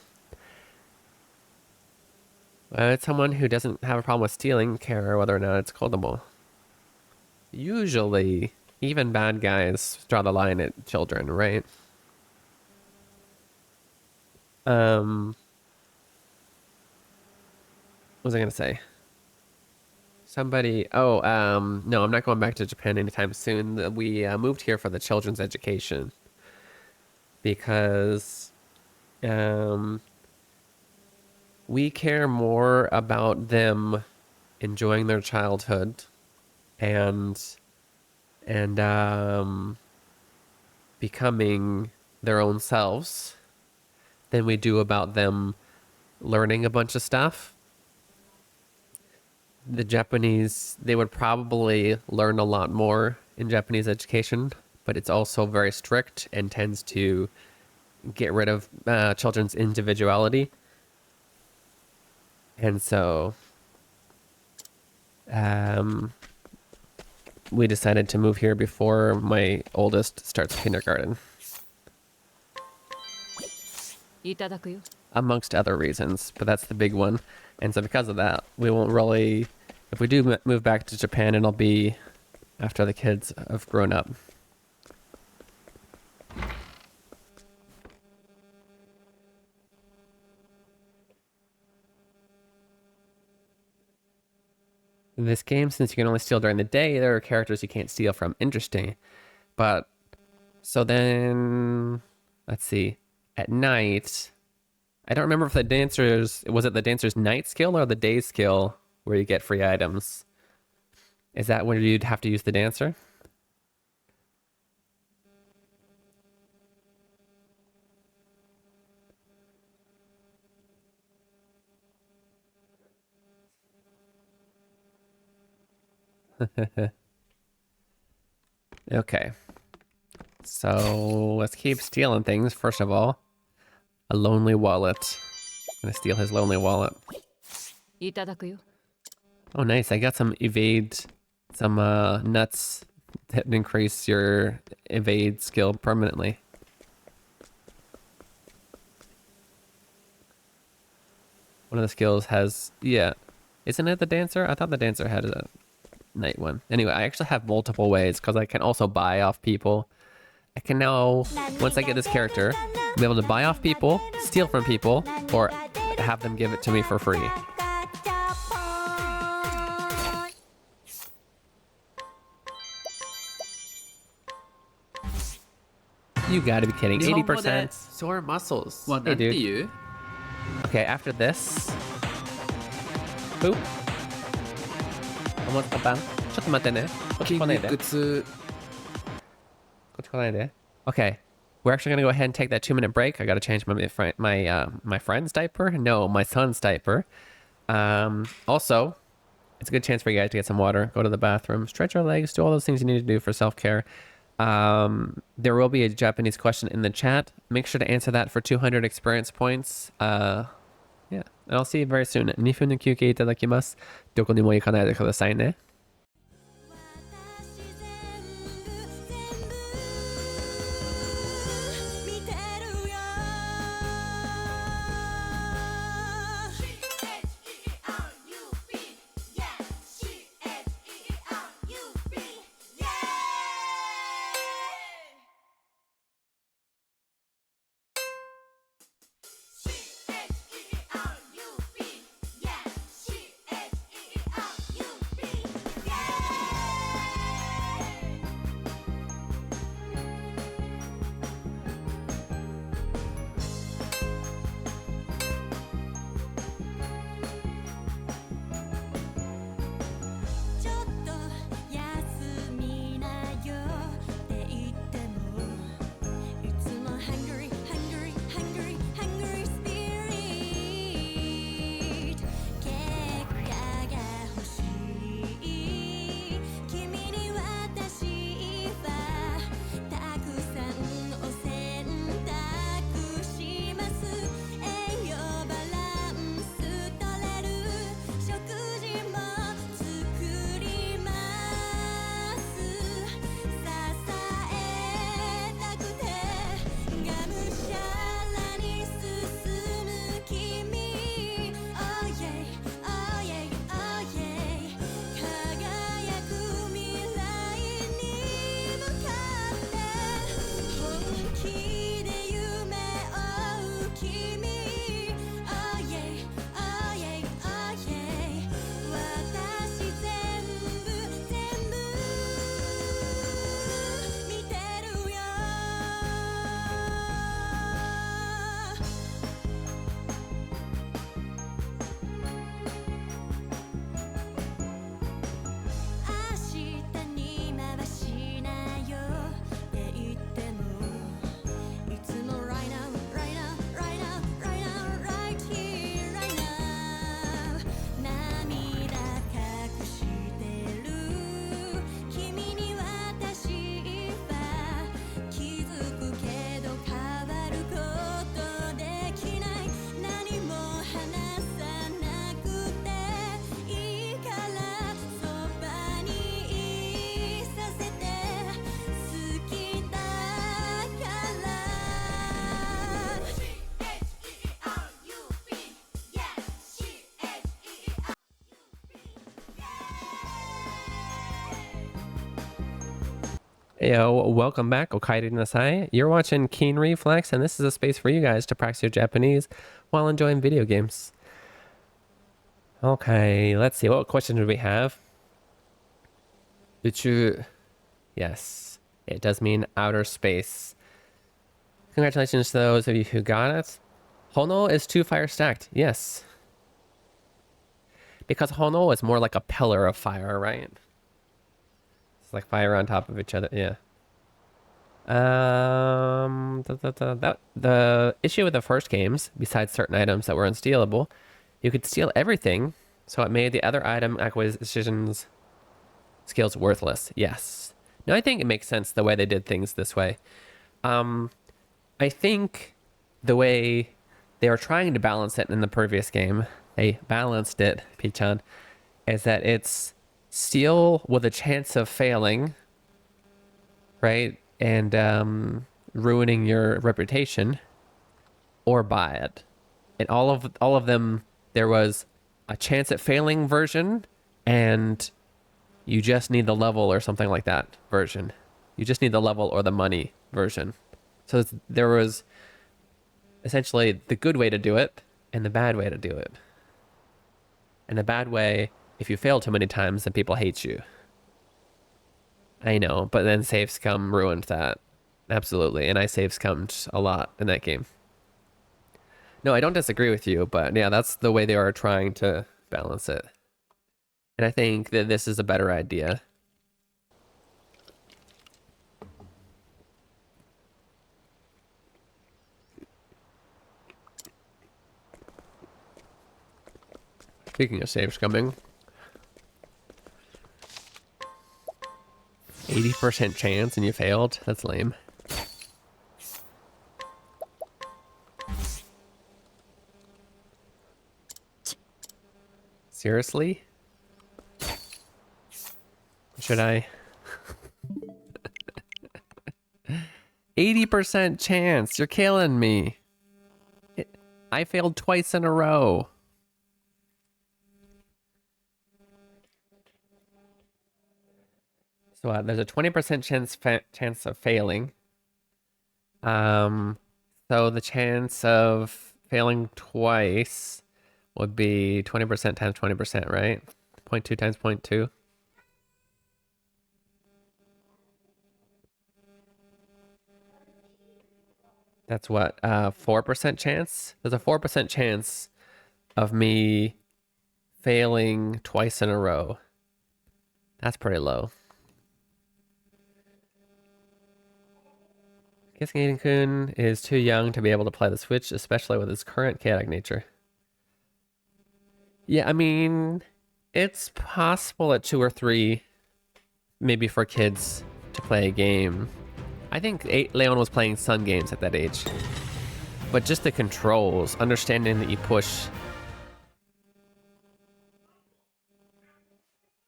It's someone who doesn't have a problem with stealing care whether or not it's kodomo. Usually, even bad guys draw the line at children, right? What was I gonna say? Somebody, no, I'm not going back to Japan anytime soon. We moved here for the children's education. Because, we care more about them enjoying their childhood and becoming their own selves than we do about them learning a bunch of stuff. The Japanese, they would probably learn a lot more in Japanese education, but it's also very strict and tends to get rid of children's individuality. And so we decided to move here before my oldest starts kindergarten. いただくよ。 Amongst other reasons, but that's the big one. And so because of that, we won't really, if we do move back to Japan, it'll be after the kids have grown up. In this game, since you can only steal during the day, there are characters you can't steal from. Interesting. But, so then, let's see. At night, I don't remember if the dancers, was it the dancer's night skill or the day skill where you get free items? Is that where you'd have to use the dancer? Okay. So let's keep stealing things. First of all, a lonely wallet. I'm gonna steal his lonely wallet. いただくよ。 Oh, nice. I got some evade, some nuts that increase your evade skill permanently. One of the skills has, yeah. Isn't it the dancer? I thought the dancer had a night one. Anyway, I actually have multiple ways because I can also buy off people. I can now, once I get this character, be able to buy off people, steal from people, or have them give it to me for free. You gotta be kidding. 80% sore muscles. Hey, dude. Okay, after this. Boop. 思ったパン。ちょっと待ってね。こっち来ないで。こっち来ないで。Okay. We're actually gonna go ahead and take that 2-minute break. I gotta change my friend's diaper. No, my son's diaper. Also, it's a good chance for you guys to get some water, go to the bathroom, stretch your legs, do all those things you need to do for self-care. There will be a Japanese question in the chat. Make sure to answer that for 200 experience points. Yeah, and I'll see you very soon. 2分の休憩いただきます。どこにも行かないでくださいね。私全部見てるよ CHERUB Yeah CHERUB Yeah CHERUB Yeah CHERUBちょっと休みなよって言ってもいつも Hungry Hungry Hungry Hungry Spirit 結果が欲しい君に私はたくさんお選択します栄養バランス取れる食事も作ります支えたくてがむしゃらに進む君 Oh yeah Oh yeah Oh yeah 輝く未来に向かって本気で夢追う君 Oh yeah Oh yeah Oh yeah 私全部見てるよ明日に回しなよって言ってもいつも Right now Right now Right now Right now Right here Right now 涙隠してる君に私は気づくけど変わることできない何も話さなくていいからそばにいさせて好きだから CHERUB Yeah CHERUB Yo, welcome back, Okaide Nasai. You're watching Keen Reflex, and this is a space for you guys to practice your Japanese while enjoying video games. Okay, let's see. What question do we have? Uchu. Yes, it does mean outer space. Congratulations to those of you who got it. Hono is 2 fire stacked. Yes. Because Hono is more like a pillar of fire, right? It's like fire on top of each other. Yeah. The issue with the first games, besides certain items that were unstealable, you could steal everything, so it made the other item acquisitions skills worthless. Yes. No, I think it makes sense the way they did things this way. I think the way they were trying to balance it in the previous game, they balanced it, Pichan, is that it's steal with a chance of failing, right? And ruining your reputation, or buy it. And all of them, there was a chance at failing version, and you just need the level or something like that version. You just need the level or the money version. So there was essentially the good way to do it and the bad way to do it. And the bad way, if you fail too many times, then people hate you. I know, but then save scum ruined that. Absolutely. And I save scummed a lot in that game. No, I don't disagree with you, but yeah, that's the way they are trying to balance it. And I think that this is a better idea. Speaking of save scumming, 80% chance and you failed? That's lame. Seriously? Should I? 80% chance. You're killing me. I failed twice in a row. So there's a 20% chance of failing. So the chance of failing twice would be 20% times 20%, right? 0.2 times 0.2. That's what, 4% chance? There's a 4% chance of me failing twice in a row. That's pretty low. Guessing Aiden-kun is too young to be able to play the Switch, especially with his current chaotic nature. Yeah, I mean, it's possible at 2 or 3, maybe for kids to play a game. I think Leon was playing Sun games at that age. But just the controls, understanding that you push...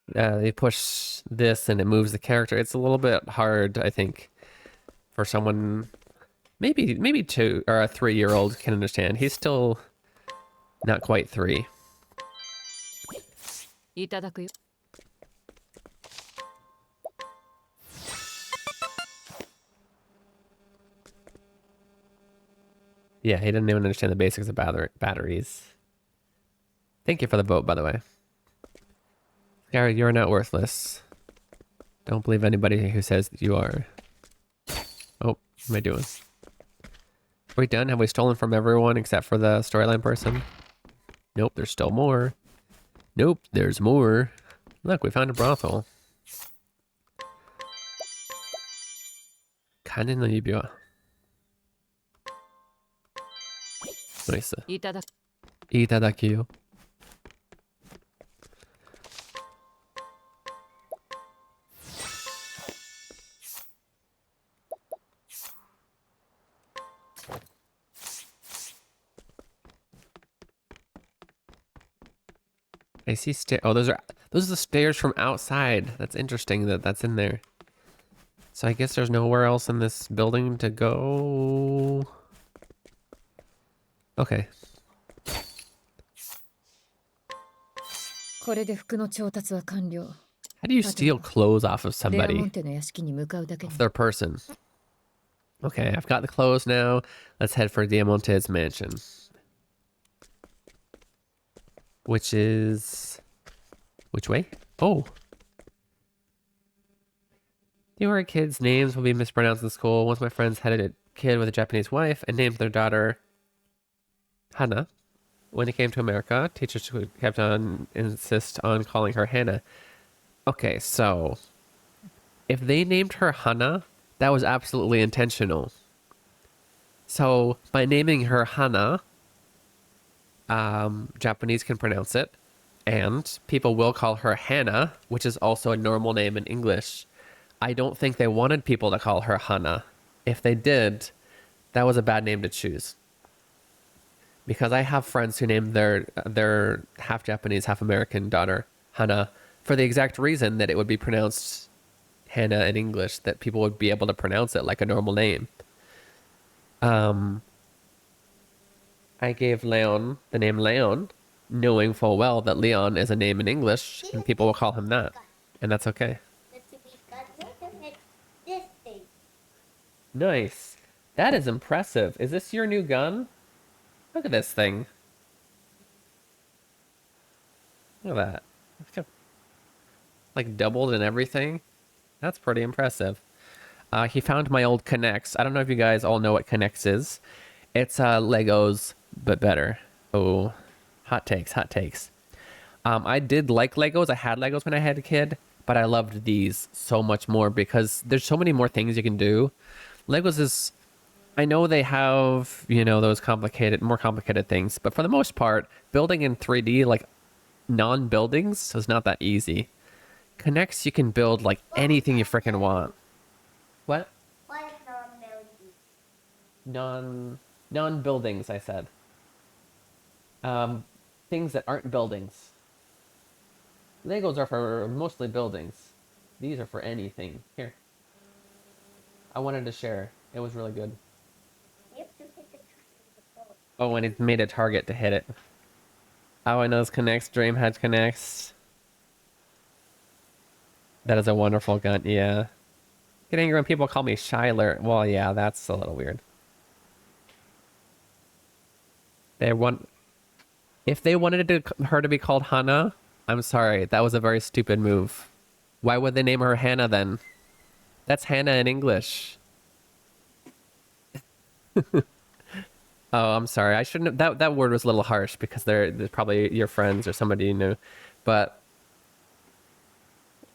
they push this and it moves the character. It's a little bit hard, I think, for someone... Maybe 2 or a 3-year-old can understand. He's still not quite 3. いただくよ。 Yeah, he didn't even understand the basics of batteries. Thank you for the vote, by the way. Gary, you're not worthless. Don't believe anybody who says that you are. Oh, what am I doing? Are we done? Have we stolen from everyone except for the storyline person? Nope, there's still more. Nope, there's more. Look, we found a brothel. 金の指輪. Nice. いただく。いただきよ. I see oh, those are the stairs from outside. That's interesting that that's in there. So I guess there's nowhere else in this building to go. Okay. これで服の調達は完了。 How do you steal clothes off of レアモ somebody? ンテの屋敷に向かうだけに。 Off their person. Okay, I've got the clothes now. Let's head for Diamonte's mansion. Which is... Which way? Oh. Newer kids' names will be mispronounced in school. Once my friends had a kid with a Japanese wife and named their daughter Hana. When they came to America, teachers kept on insist on calling her Hannah. Okay, so if they named her Hana, that was absolutely intentional. So by naming her Hana, Japanese can pronounce it, and people will call her Hannah, which is also a normal name in English. I don't think they wanted people to call her Hana. If they did, that was a bad name to choose. Because I have friends who named their half Japanese, half American daughter Hana for the exact reason that it would be pronounced Hannah in English, that people would be able to pronounce it like a normal name. I gave Leon the name Leon, knowing full well that Leon is a name in English and people will call him that. And that's okay. Nice. That is impressive. Is this your new gun? Look at this thing. Look at that. It's like doubled and everything. That's pretty impressive. He found my old Connects. I don't know if you guys all know what Connects is. It's Legos, but better. Oh, hot takes, hot takes. I did like Legos. I had Legos when I had a kid, but I loved these so much more because there's so many more things you can do. Legos is... I know they have, you know, those more complicated things, but for the most part, building in 3D, like non-buildings, is not that easy. Connects, you can build like anything you freaking want. What? Non-buildings, I said. Things that aren't buildings. Legos are for mostly buildings. These are for anything. Here. I wanted to share. It was really good. Oh, and it made a target to hit it. Oh, I know this connects. Dreamhead connects. That is a wonderful gun. Yeah. Get angry when people call me Shyler. Well, yeah, that's a little weird. If they wanted her to be called Hannah, I'm sorry. That was a very stupid move. Why would they name her Hannah then? That's Hannah in English. Oh, I'm sorry. I shouldn't have. That word was a little harsh because they're probably your friends or somebody you knew. But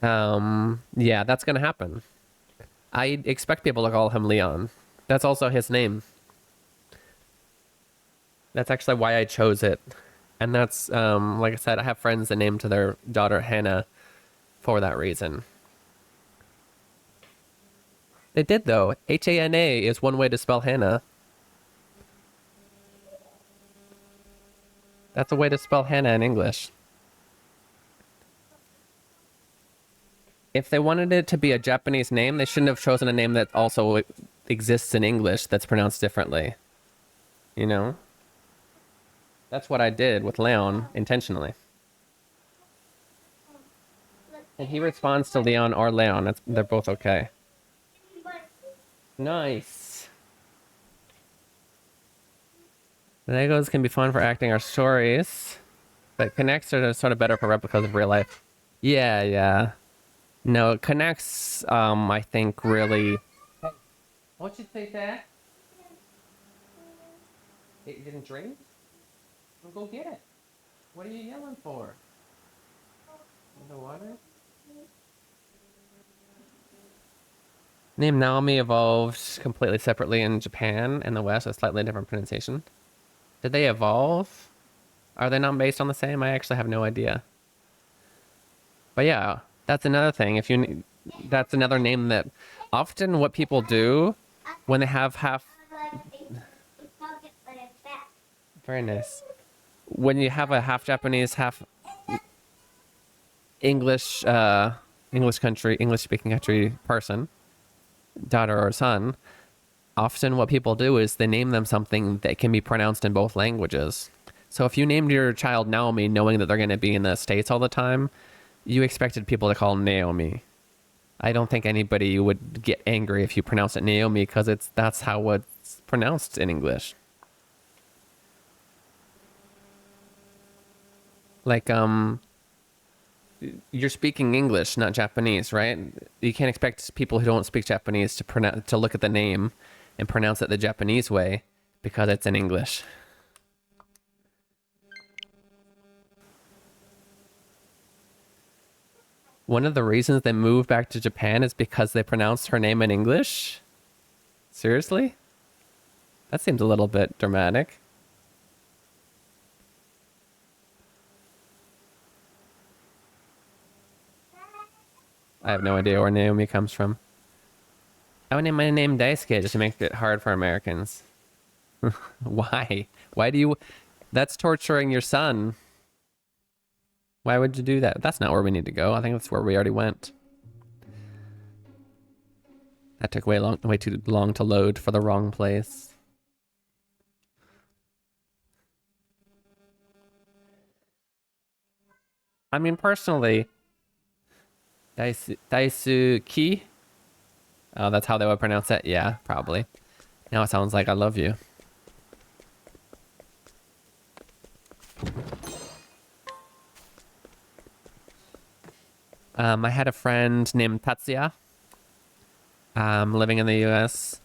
yeah, that's gonna happen. I expect people to call him Leon. That's also his name. That's actually why I chose it. And that's like I said, I have friends that named to their daughter Hannah for that reason. They did though. Hana is one way to spell Hannah. That's a way to spell Hannah in English. If they wanted it to be a Japanese name, they shouldn't have chosen a name that also exists in English that's pronounced differently. You know? That's what I did with Leon intentionally. And he responds to Leon or Leon. They're both okay. Nice. Legos can be fun for acting our stories, but connects are sort of better for replicas of real life. Yeah, yeah. No, connects, I think really... Hey, what'd you say there? It didn't drink? Well, go get it. What are you yelling for? In the water? Name Naomi evolved completely separately in Japan and the West, a slightly different pronunciation. Did they evolve? Are they not based on the same? I actually have no idea. But yeah, that's another thing. That's another name that often what people do when they have very nice. When you have a half Japanese, half English, English-speaking country person, daughter or son, often what people do is they name them something that can be pronounced in both languages. So if you named your child Naomi knowing that they're going to be in the States all the time, you expected people to call them Naomi. I don't think anybody would get angry if you pronounce it Naomi because that's how it's pronounced in English. Like, you're speaking English, not Japanese, right? You can't expect people who don't speak Japanese to look at the name and pronounce it the Japanese way because it's in English. One of the reasons they moved back to Japan is because they pronounced her name in English? Seriously? That seems a little bit dramatic. I have no idea where Naomi comes from. I would name my name Daisuke just to make it hard for Americans. Why? Why do you... That's torturing your son. Why would you do that? That's not where we need to go. I think that's where we already went. That took way too long to load for the wrong place. I mean, personally, Daisuki? Oh, that's how they would pronounce it? Yeah, probably. Now it sounds like I love you. I had a friend named Tatsuya, living in the US,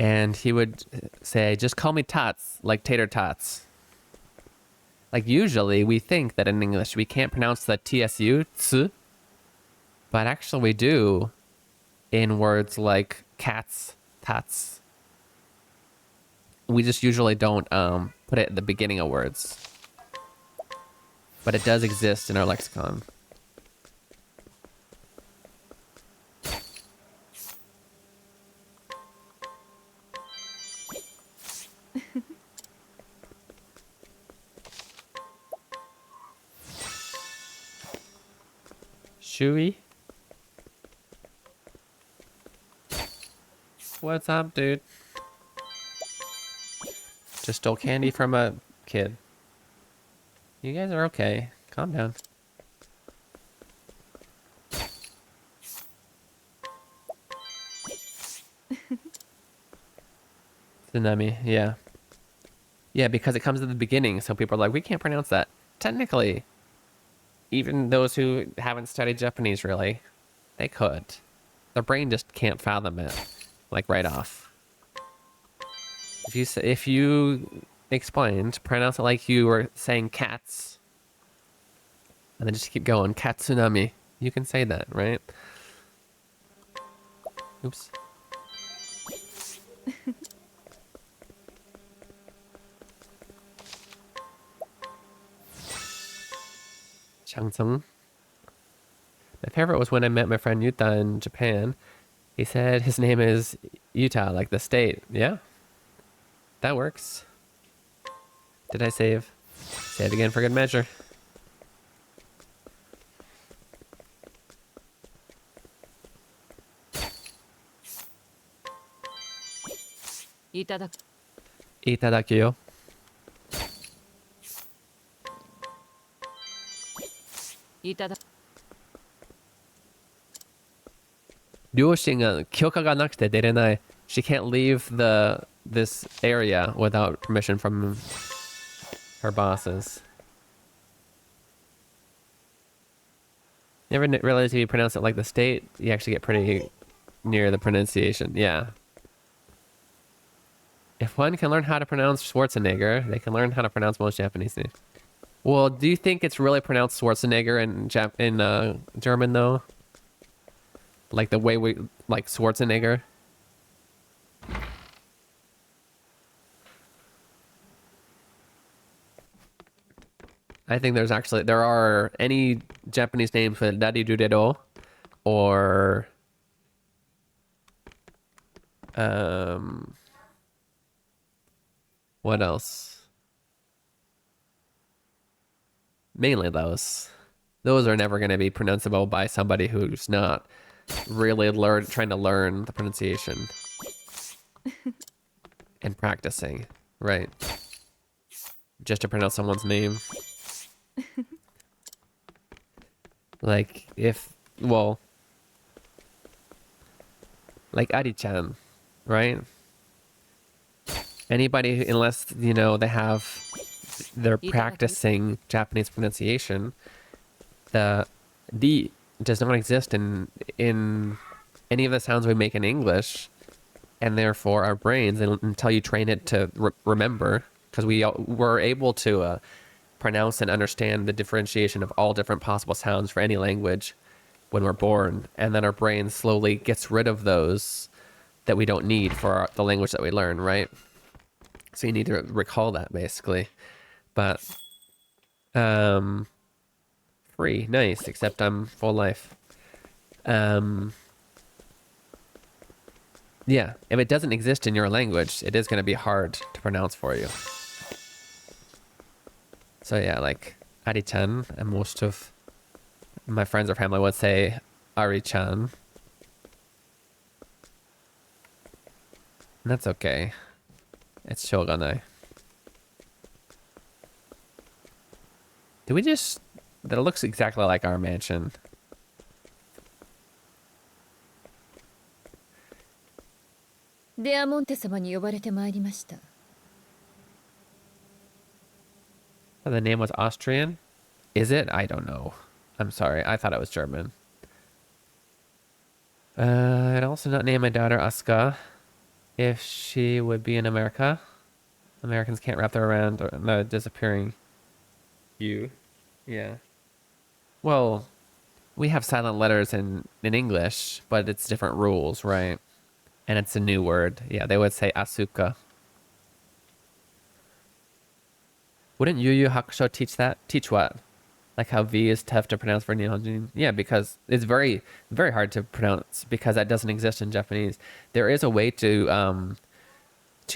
and he would say, just call me Tots, like tater tots. Like usually we think that in English we can't pronounce the TSU, tsu, but actually we do in words like cats, tots. We just usually don't put it at the beginning of words. But it does exist in our lexicon. Shui? What's up, dude? Just stole candy from a kid. You guys are okay. Calm down. Tsunami, yeah. Yeah, because it comes at the beginning, so people are like, we can't pronounce that. Technically, even those who haven't studied Japanese really, they could. Their brain just can't fathom it, like right off. If you explained, pronounce it like you were saying cats, and then just keep going, cat tsunami. You can say that, right? Oops. Changsung. My favorite was when I met my friend Yuta in Japan. He said his name is Utah, like the state. Yeah, that works. Did I save? Say it again for good measure. Itadakiyo. She can't leave this area without permission from her bosses. Never realized if you pronounce it like the state, you actually get pretty near the pronunciation. Yeah. If one can learn how to pronounce Schwarzenegger, they can learn how to pronounce most Japanese names. Well, do you think it's really pronounced Schwarzenegger in German though? Like the way we like Schwarzenegger? I think there are any Japanese names with Daddy Dudero or what else? Mainly those. Those are never going to be pronounceable by somebody who's not really trying to learn the pronunciation and practicing, right? Just to pronounce someone's name. Like like Ari-chan, right? Anybody, unless, they're practicing Japanese pronunciation, the D does not exist in any of the sounds we make in English, and therefore our brains, until you train it to remember, because we're able to pronounce and understand the differentiation of all different possible sounds for any language when we're born, and then our brain slowly gets rid of those that we don't need for the language that we learn, right? So you need to recall that, basically. But free, nice, except I'm full life. Yeah, if it doesn't exist in your language, it is going to be hard to pronounce for you. So yeah, like Ari-chan, and most of my friends or family would say Ari-chan. And that's okay. It's shogunai. That looks exactly like our mansion. Oh, the name was Austrian? Is it? I don't know. I'm sorry. I thought it was German. I'd also not name my daughter Asuka if she would be in America. Americans can't wrap their around the disappearing you. Yeah. Well, we have silent letters in English, but it's different rules, right? And it's a new word. Yeah, they would say Asuka. Wouldn't Yu Yu Hakusho teach that? Teach what? Like how V is tough to pronounce for Nihonjin? Yeah, because it's very, very hard to pronounce because that doesn't exist in Japanese. There is a way to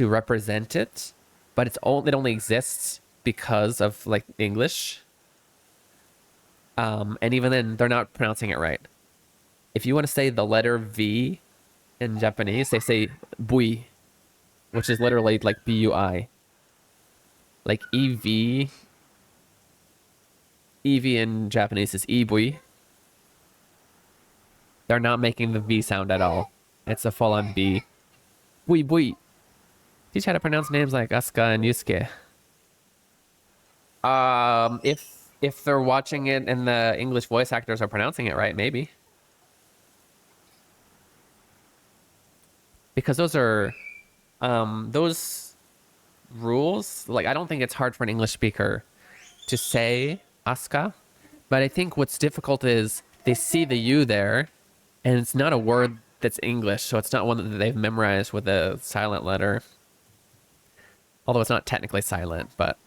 represent it but it only exists because of like English. And even then, they're not pronouncing it right. If you want to say the letter V in Japanese, they say bui, which is literally like bui. Like EV in Japanese is ibui. They're not making the V sound at all. It's a full-on B. Bui bui. Teach how to pronounce names like Asuka and Yusuke. If they're watching it and the English voice actors are pronouncing it right, maybe. Because those are those rules, like I don't think it's hard for an English speaker to say Asuka, but I think what's difficult is they see the U there and it's not a word that's English, so it's not one that they've memorized with a silent letter. Although it's not technically silent, but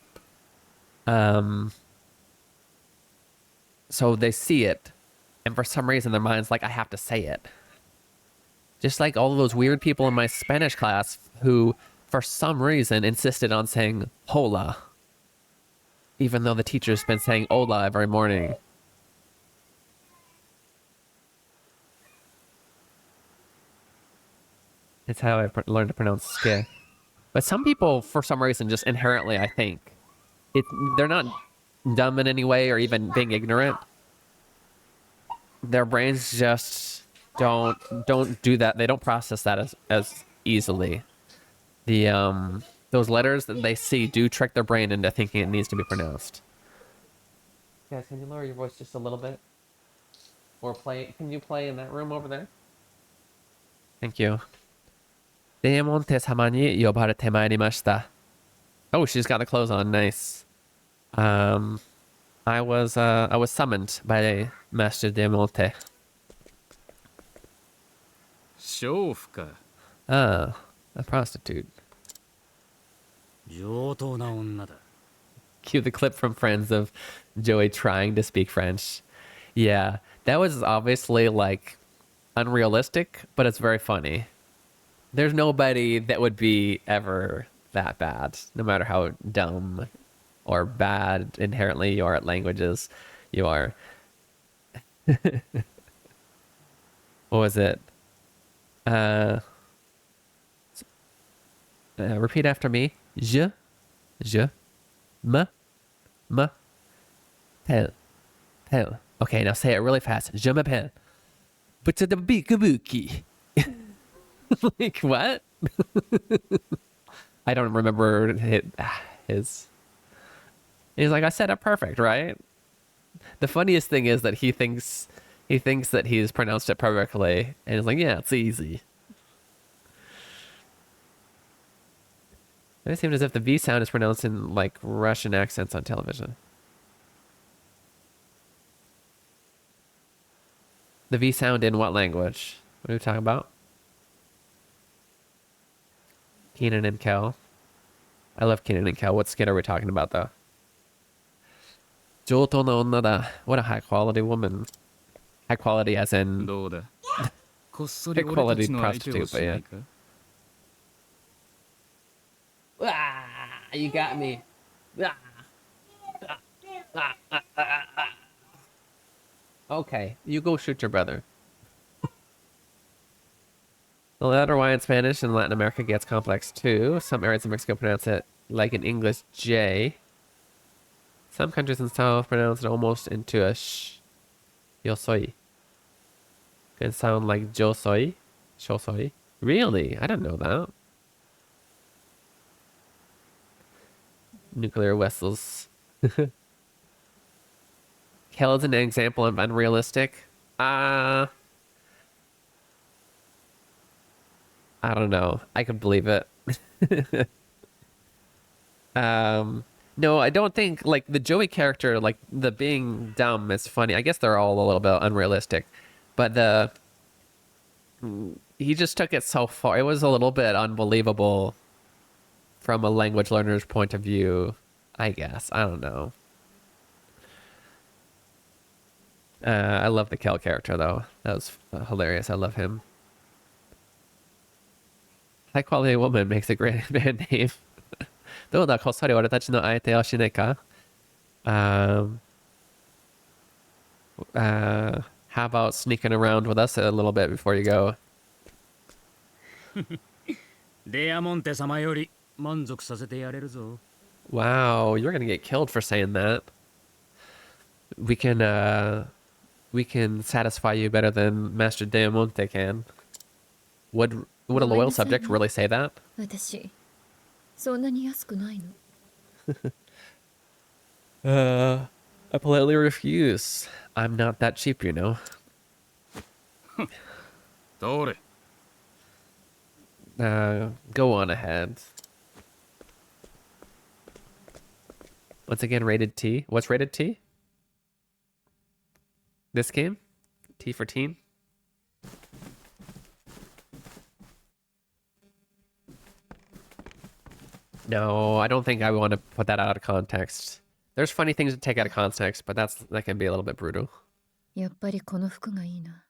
so they see it, and for some reason their mind's like, I have to say it. Just like all of those weird people in my Spanish class who, for some reason, insisted on saying hola, even though the teacher's been saying hola every morning. It's how I learned to pronounce ske. But some people, for some reason, just inherently, I think, they're not dumb in any way or even being ignorant. Their brains just don't do that. They don't process that as easily. Those letters that they see do trick their brain into thinking it needs to be pronounced. Guys, can you lower your voice just a little bit? Or can you play in that room over there? Thank you. デーモンテ様に呼ばれてまいりました. Oh, she's got the clothes on. Nice. I was summoned by Master Demonte. 娼婦か。 Ah, a prostitute. 上等な女だ。 Cue the clip from Friends of Joey trying to speak French. Yeah, that was obviously like unrealistic, but it's very funny. There's nobody that would be ever that bad, no matter how dumb or bad inherently you are at languages. You are. What was it? Repeat after me. Je, me, pelle. Okay, now say it really fast. Je m'appelle. But to the kabuki. Like, what? I don't remember his. He's like, I said it perfect, right? The funniest thing is that he thinks that he's pronounced it perfectly, and he's like, yeah, it's easy. It seems as if the V sound is pronounced in like Russian accents on television. The V sound in what language? What are we talking about? Keenan and Kel. I love Keenan and Kel. What skit are we talking about, though? Joto no onna da. What a high quality woman. High quality as in... どうだ。こっそ High り俺た quality ちの相手を prostitute, し but な yeah. いか。 Ah, you got me. Okay, you go shoot your brother. The letter Y in Spanish in Latin America gets complex too. Some areas of Mexico pronounce it like an English J. Some countries in the South pronounce it almost into a sh. Yo soy. Can sound like yo soy. Yo soy. Really? I didn't know that. Nuclear vessels. Kel is an example of unrealistic. I don't know. I could believe it. No, I don't think like the Joey character, like the being dumb is funny. I guess they're all a little bit unrealistic, but he just took it so far. It was a little bit unbelievable from a language learner's point of view, I guess. I don't know. I love the Kel character though. That was hilarious. I love him. High quality woman makes a great band name. どうだ、こっそり俺たちの相手をしないか? How about sneaking around with us a little bit before you go? デアモンテ様より満足させてやれるぞ。 Wow, you're gonna get killed for saying that. We can satisfy you better than Master Diamante can. Would a loyal subject really say that? 私そんなに安くないの。I politely refuse. I'm not that cheap, you know. どれ Go on ahead. Once again, rated T. What's rated T? This game? T for teen? No, I don't think I want to put that out of context. There's funny things to take out of context, but that can be a little bit brutal. やっぱりこの服がいいな。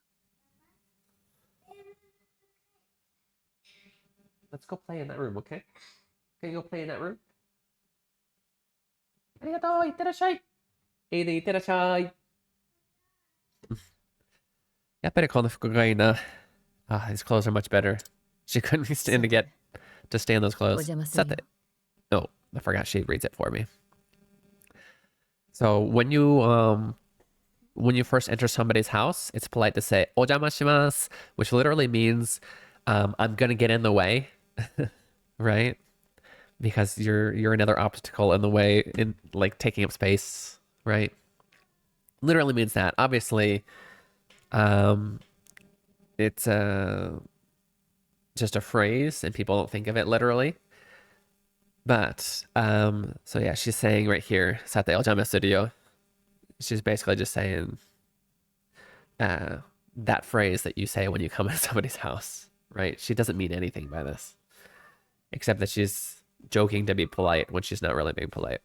Let's go play in that room, okay? Can you go play in that room? ありがとう、いってらっしゃい。いいね、いってらっしゃい。やっぱりこの服がいいな。Ah, these clothes are much better. She couldn't stand to stay in those clothes. お邪魔するよ。 Oh, I forgot she reads it for me. So when you first enter somebody's house, it's polite to say "ojamashimashima," which literally means I'm gonna get in the way, right? Because you're another obstacle in the way, in like taking up space, right? Literally means that. Obviously, it's just a phrase, and people don't think of it literally. But so yeah, she's saying right here, "Sate ojama studio." She's basically just saying that phrase that you say when you come into somebody's house, right? She doesn't mean anything by this, except that she's joking to be polite when she's not really being polite.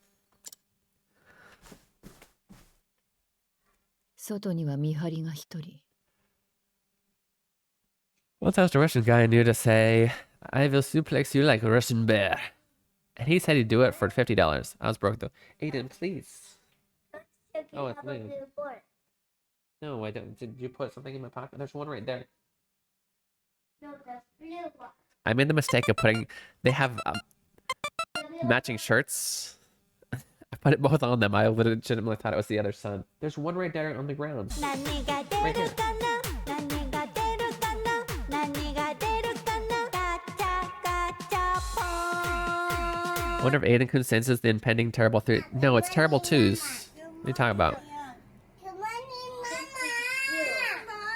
外には見張りが一人。 Once I was the Russian guy I knew to say, "I will suplex you like a Russian bear." And he said he'd do it for $50. I was broke though. Aiden, please. Oh, it's me. No, I don't. Did you put something in my pocket? There's one right there. No, that's blue one. I made the mistake of putting. They have matching shirts. I put it both on them. I legitimately thought it was the other son. There's one right there on the ground. 何が出るかな何が出るかな何が出るかなガチャガチャポン I wonder if Aiden senses the impending terrible 3. No, it's terrible 2s. What are you talking about?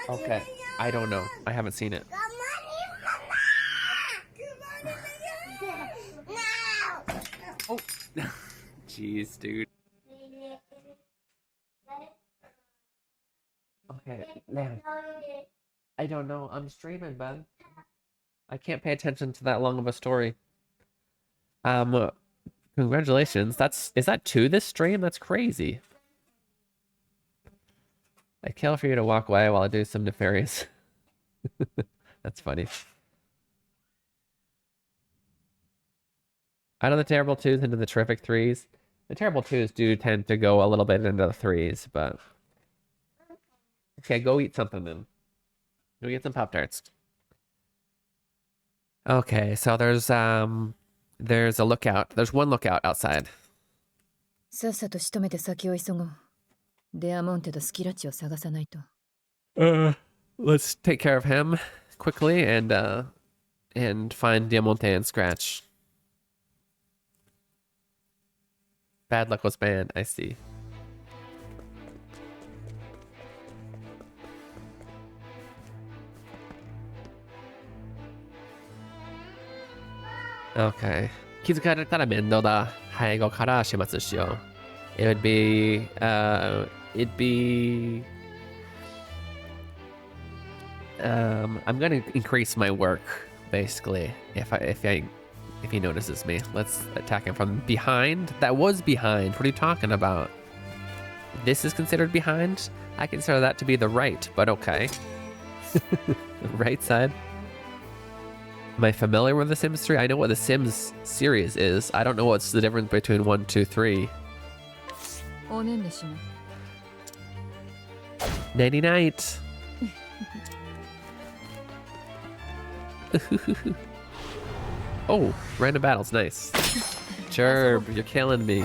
Okay, I don't know. I haven't seen it. Oh, jeez, dude. Okay, man. I don't know. I'm streaming, bud. I can't pay attention to that long of a story. Congratulations. Is that 2 this stream? That's crazy. I kill for you to walk away while I do some nefarious. That's funny. Out of the terrible 2s into the terrific 3s. The terrible 2s do tend to go a little bit into the 3s, but okay, go eat something then. Go get some Pop-Tarts. Okay, so there's a lookout. There's one lookout outside. さっさと仕留めて先を急ごう。デアモンテとスキラッチを探さないと。Let's take care of him quickly and find Diamante and Scratch. Bad luck was banned, I see. Okay. 気づかれたら面倒だ。背後から始末しよう。It'd be I'm gonna increase my work basically if he notices me. Let's attack him from behind. That was behind. What are you talking about? This is considered behind? I consider that to be the right, but okay. Right side. Am I familiar with The Sims 3? I know what The Sims series is. I don't know what's the difference between 1, 2, 3. おねんねしな Nighty night. Oh, random battles, nice. Gerb, you're killing me.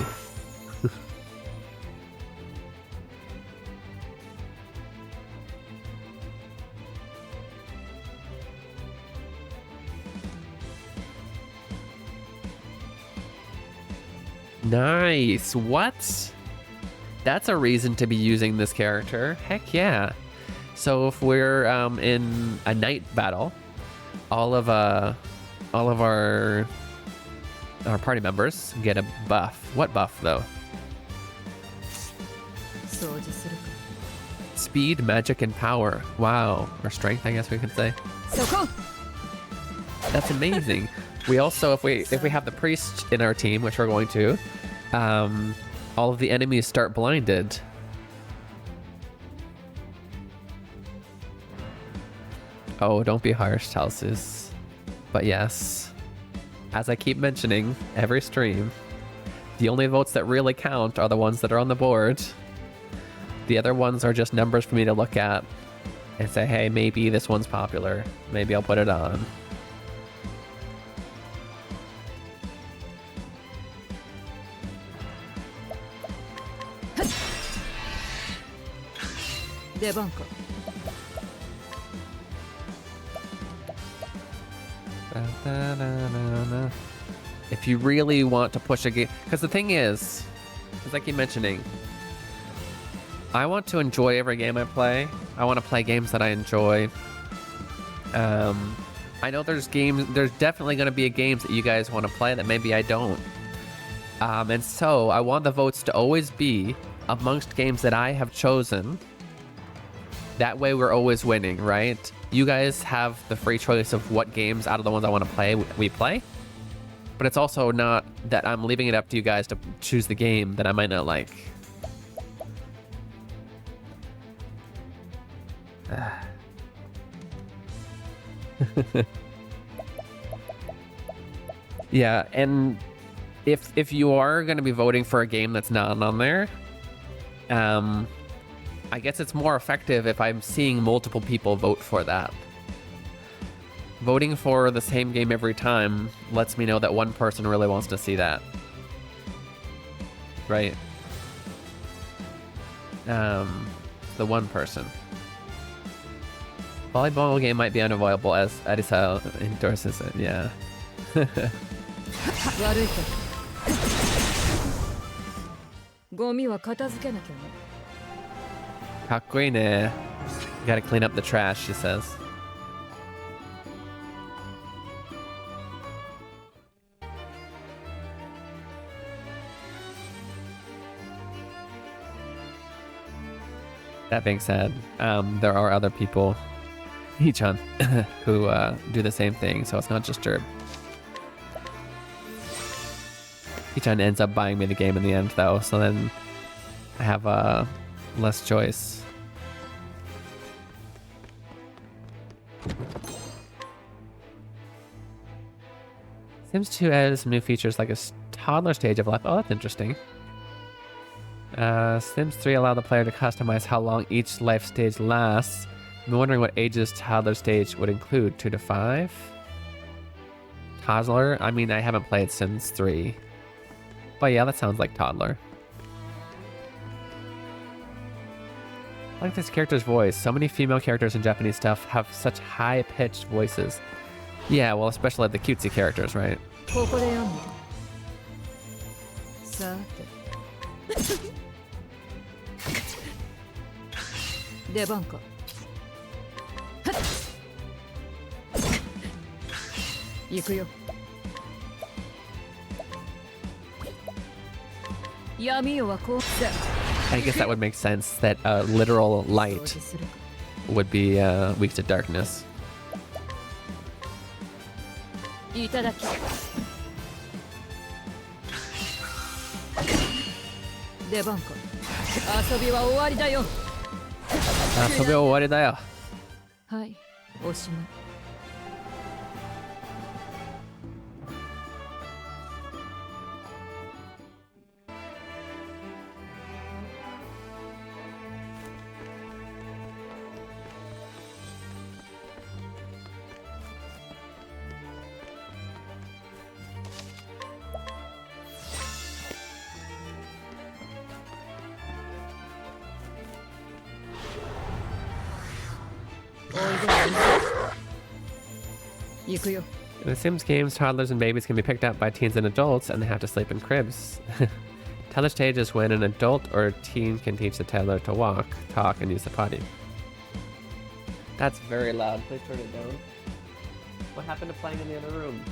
Nice. What? That's a reason to be using this character. Heck yeah. So if we're in a night battle, all of our party members get a buff. What buff though? 掃除するか Speed, magic, and power. Wow. Or strength, I guess we could say. そこ That's amazing. We also, if we have the priest in our team, which we're going to, all of the enemies start blinded. Oh, don't be harsh, Talsus. But yes, as I keep mentioning every stream, the only votes that really count are the ones that are on the board. The other ones are just numbers for me to look at and say, hey, maybe this one's popular. Maybe I'll put it on. Debanko. If you really want to push a game, because the thing is, as I keep mentioning, I want to enjoy every game I play. I want to play games that I enjoy. I know there's definitely going to be games that you guys want to play that maybe I don't. And so I want the votes to always be amongst games that I have chosen. That way we're always winning, right? You guys have the free choice of what games out of the ones I want to play, we play. But it's also not that I'm leaving it up to you guys to choose the game that I might not like. Yeah, and if you are going to be voting for a game that's not on there, I guess it's more effective if I'm seeing multiple people vote for that. Voting for the same game every time lets me know that one person really wants to see that. Right? The one person. Volleyball game might be unavoidable as Arisa endorses it, yeah. 悪いけどゴミは片付けなきゃね かっこいいね. Gotta clean up the trash, she says. That being said, there are other people, Hee-chan, who do the same thing, so it's not just Derb. Hee-chan ends up buying me the game in the end, though, so then I have less choice. Sims 2 adds some new features like a toddler stage of life. Oh, that's interesting. Sims 3 allow the player to customize how long each life stage lasts. I'm wondering what ages toddler stage would include. 2 to 5? Toddler? I mean, I haven't played Sims 3. But yeah, that sounds like toddler. I like this character's voice. So many female characters in Japanese stuff have such high-pitched voices. Yeah, well, especially the cutesy characters, right? ここでやんのさて出番か行くよ闇夜はこう I guess that would make sense that literal light would be weak to darkness. いただき出番か遊びは終わりだよ遊びは終わりだよ。はいおしまい行くよ。 In the Sims games, toddlers and babies can be picked up by teens and adults, and they have to sleep in cribs. Toddler stage is when an adult or a teen can teach the toddler to walk, talk, and use the potty. That's very loud. Please turn it down. What happened to playing in the other room?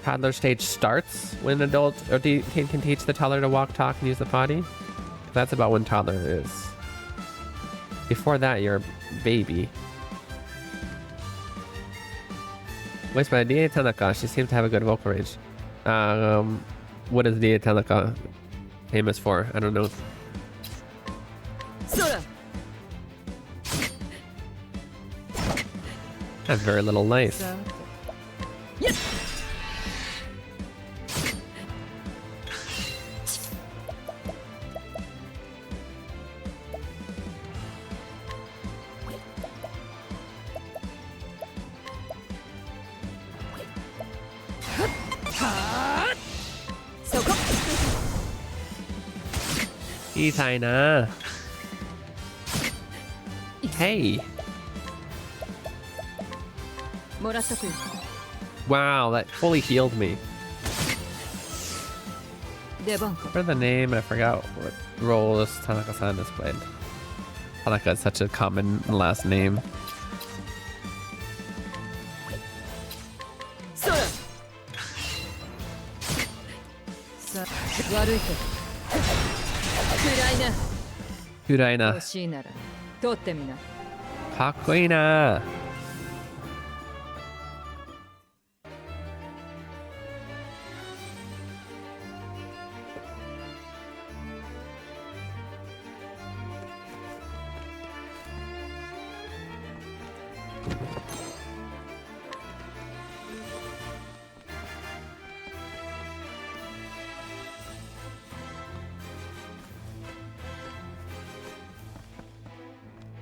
Toddler stage starts when an adult or teen can teach the toddler to walk, talk, and use the potty. That's about when toddler is. Before that, you're a baby. Voiced by Rie Tanaka, she seems to have a good vocal range. What is Rie Tanaka famous for? I don't know. Has very little life. Itaina. Hey. Wow, that fully healed me. For the name, I forgot what role this Tanaka-san has played. Tanaka is such a common last name. Kuraina. 欲しいなら取ってみな。かっこいいな。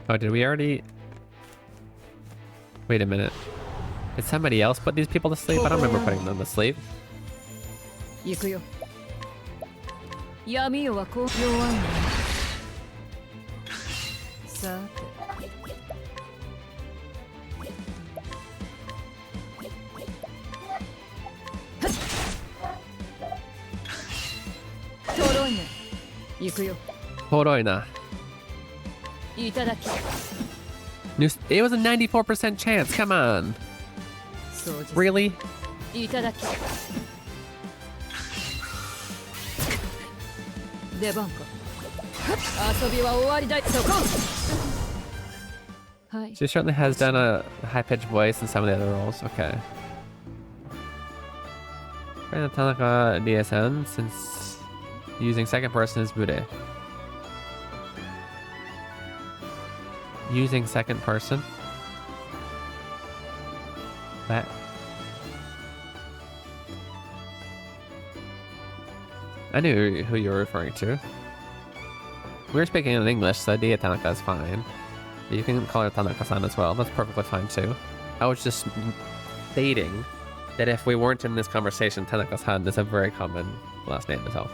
Oh, did we already... Wait a minute. Did somebody else put these people to sleep? I don't remember putting them to sleep. 行くよ。闇夜はこう弱いの。さて。とろいね。行くよ。とろいな。いただき。It was a 94% chance. Come on. Really? いただき。出番か。遊びは終わりだ。そこ。はい。 She certainly has done a high-pitched voice in some of the other roles. Okay. Friend of Tanaka DSN since using second person is Bude. Using second person. That. I knew who you were referring to. We were speaking in English, so Dia Tanaka is fine. But you can call her Tanaka-san as well. That's perfectly fine too. I was just stating that if we weren't in this conversation, Tanaka-san is a very common last name as well.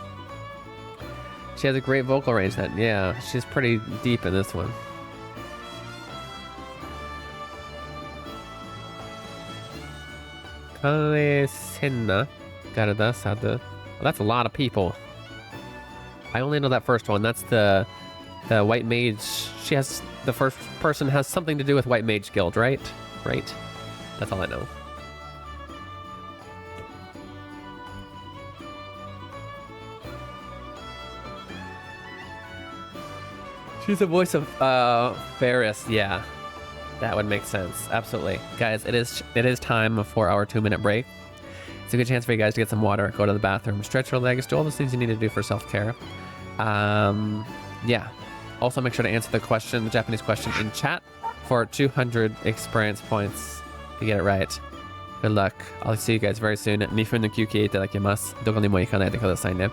She has a great vocal range then. Yeah, she's pretty deep in this one. Kale Senna, Garada Sada. Well, that's a lot of people. I only know that first one. That's the White Mage. She has the first person has something to do with White Mage Guild, right? Right. That's all I know. She's the voice of Ferris. Yeah. That would make sense. Absolutely. Guys, it is time for our 2-minute break. It's a good chance for you guys to get some water, go to the bathroom, stretch your legs, do all those things you need to do for self-care. Yeah. Also, make sure to answer the question, the Japanese question in chat for 200 experience points to get it right. Good luck. I'll see you guys very soon. 2分の休憩いただきます。どこにも行かないでくださいね。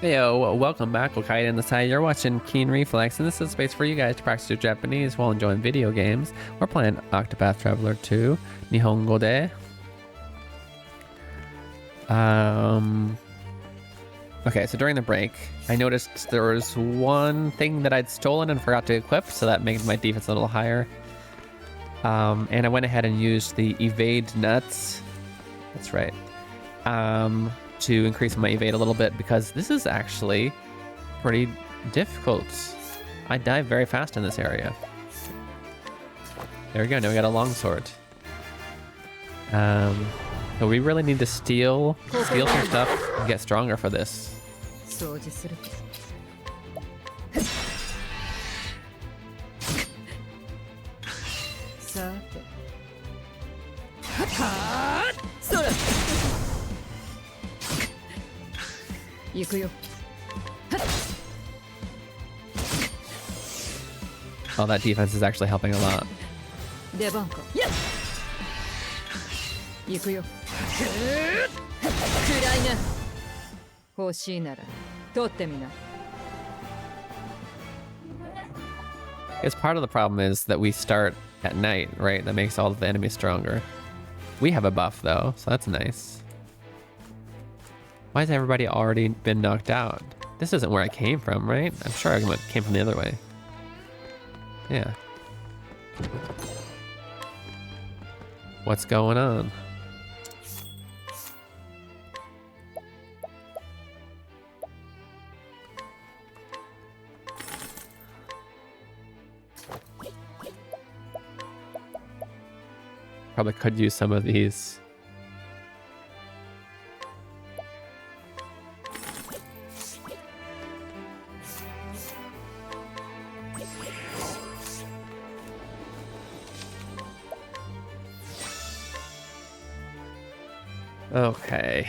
Heyo, welcome back, Okaide in the side. You're watching Keen Reflex, and this is a space for you guys to practice your Japanese while enjoying video games. We're playing Octopath Traveler 2, Nihongo de. Okay, so during the break, I noticed there was one thing that I'd stolen and forgot to equip, so that made my defense a little higher. And I went ahead and used the evade nuts. That's right. To increase my evade a little bit, because this is actually pretty difficult. I dive very fast in this area. There we go, now we got a longsword. So we really need to steal some stuff and get stronger for this. 掃除するさてそら行くよ Oh, that defense is actually helping a lot. 出番か行くよ暗いな欲しいなら取ってみな I guess part of the problem is that we start at night, right? That makes all of the enemies stronger. We have a buff though, so that's nice. Why has everybody already been knocked out? This isn't where I came from, right? I'm sure I came from the other way. Yeah. What's going on? Probably could use some of these. Okay.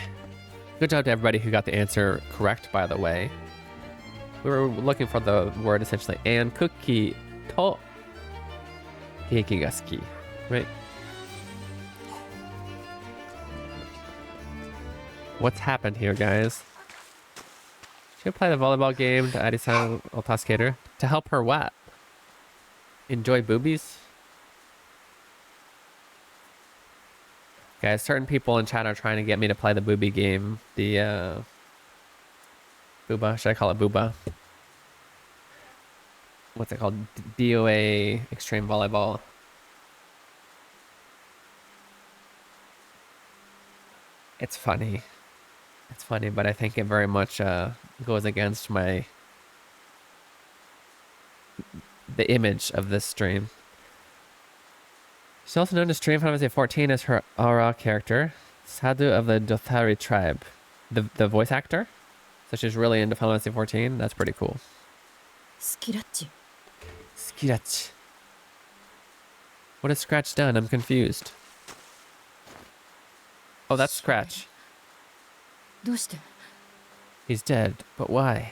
Good job to everybody who got the answer correct, by the way. We were looking for the word essentially, and cookie to keiki ga suki, right? What's happened here, guys? She'll play the volleyball game to Ari-san Otaskater to help her what? Enjoy boobies? Guys, certain people in chat are trying to get me to play the booby game. The, Booba. Should I call it Booba? What's it called? DOA Extreme Volleyball. It's funny. It's funny, but I think it very much goes against the image of this stream. She's also known to stream Final Fantasy 14 as her aura character, Sadhu of the Dothari tribe. The voice actor? So she's really into Final Fantasy 14? That's pretty cool. スキラッチ Skirach. What has Scratch done? I'm confused. Oh, that's Scratch. どうして He's dead, but why?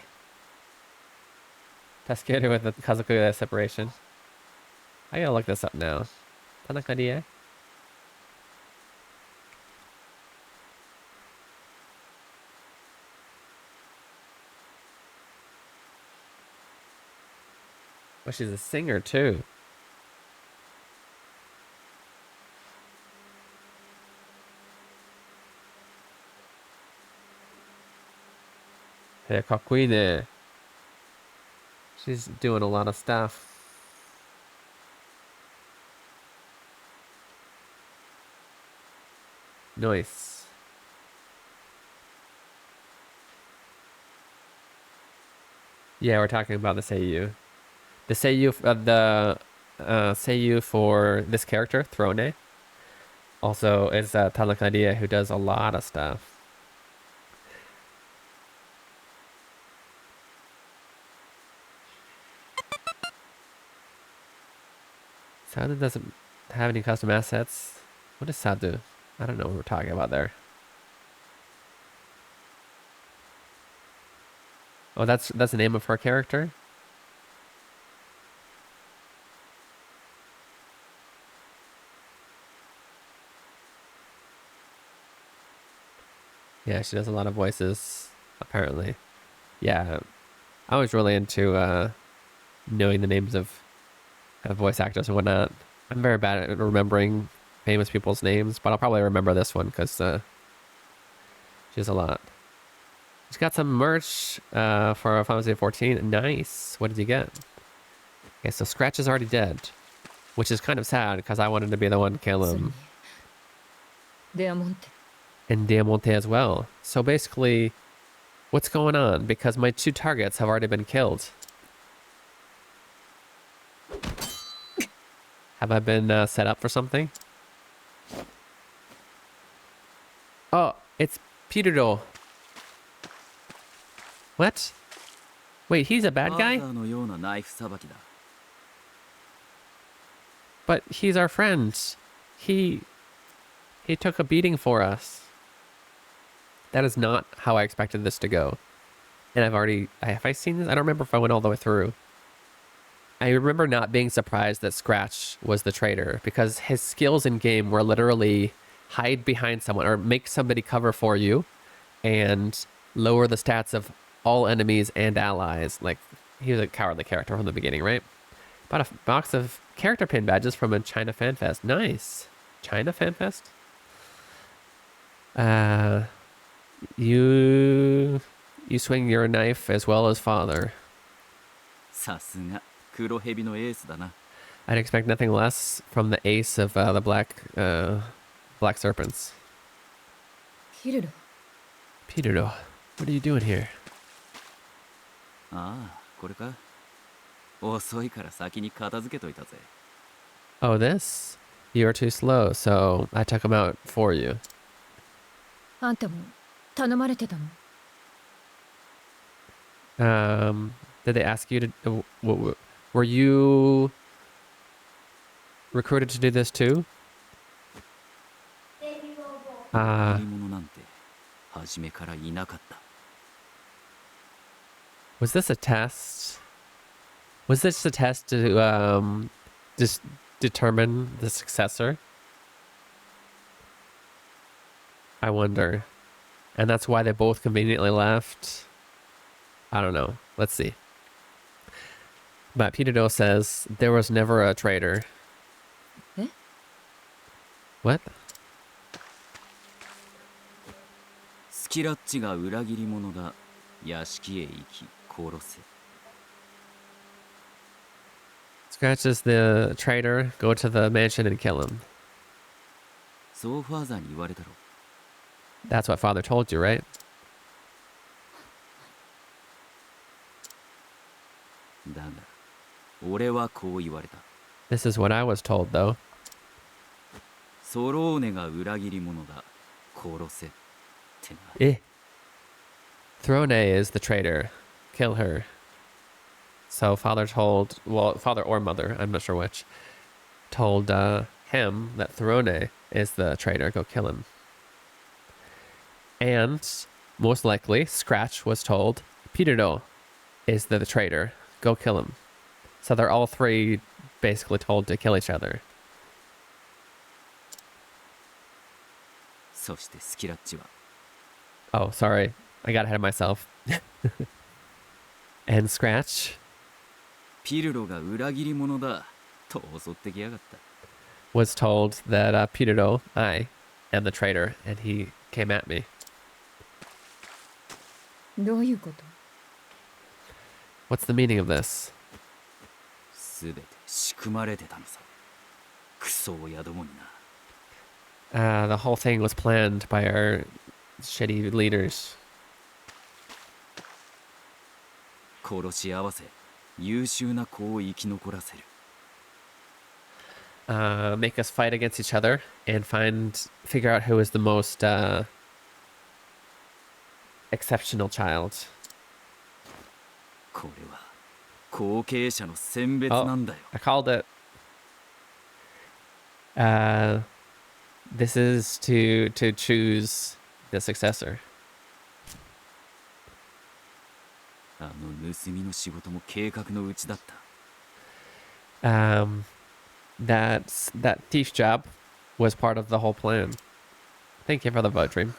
Taskeru with the Kazoku separation. I gotta look this up now. Tanaka Die? Well, she's a singer too. Hey, かっこいいね. She's doing a lot of stuff. Nice. Yeah, we're talking about the Seiyu. The Seiyu, Seiyu for this character, Throne, also is Tanaka Die, who does a lot of stuff. Sadhu doesn't have any custom assets. What is Sadhu? I don't know what we're talking about there. Oh, that's the name of her character? Yeah, she does a lot of voices, apparently. Yeah, I was really into knowing the names of voice actors and whatnot. I'm very bad at remembering famous people's names, but I'll probably remember this one because she has a lot. She's got some merch for Final Fantasy 14. Nice. What did you get? Okay, so Scratch is already dead, which is kind of sad because I wanted to be the one to kill それに him. デアモンテ And Diamante as well. So basically, what's going on? Because my 2 targets have already been killed. Have I been set up for something? Oh, it's Peter. What? Wait, he's a bad guy? ファーザーのようなナイフさばきだ。 But he's our friend. He took a beating for us. That is not how I expected this to go. And have I seen this? I don't remember if I went all the way through. I remember not being surprised that Scratch was the traitor because his skills in game were literally hide behind someone or make somebody cover for you and lower the stats of all enemies and allies. Like, he was a cowardly character from the beginning, right? Bought a box of character pin badges from a China Fan Fest. Nice. China Fan Fest? You swing your knife as well as father. さすが黒蛇のエースだな。 I'd expect nothing less from the ace of the black serpents. ヒルロ Peter, what are you doing here? ああ、これか。遅いから先に片付けといたぜ。 Oh, this? You are too slow, so I took him out for you. あんたも頼まれてたの Did they ask you to... were you recruited to do this too? 何者なんて初めからいなかった。 Was this a test? Was this a test to just determine the successor? I wonder. And that's why they both conveniently left. I don't know. Let's see. But Peter Do says there was never a traitor. Eh? What? スキラッチが裏切り者だ。屋敷へ行き殺せ。 Scratch is the traitor. Go to the mansion and kill him. そうファーザーに言われたろ。 That's what father told you, right? だが俺はこう言われた。 This is what I was told, though. ソローネが裏切り者だ。殺せってな。 Eh. Throne is the traitor. Kill her. So father told, well, father or mother, I'm not sure which, told him that Throne is the traitor. Go kill him. And most likely, Scratch was told Peter is the traitor. Go kill him. So they're all three basically told to kill each other. そしてスキラッチは Oh, sorry. I got ahead of myself. And Scratch ピルロが裏切り者だと襲ってきやがった。 was told that Peter, I am the traitor, and he came at me. どういうこと What's the meaning of this? すべて仕組まれてたのさ。クソ親どもにな。 The whole thing was planned by our shitty leaders. 殺し合わせ優秀な子を生き残らせる。 Make us fight against each other and figure out who is the most exceptional child. これは後継者の選別なんだよ。 I called it. This is to choose the successor. あの盗みの仕事も計画のうちだった。 That thief job was part of the whole plan. Thank you for the vote, Dream.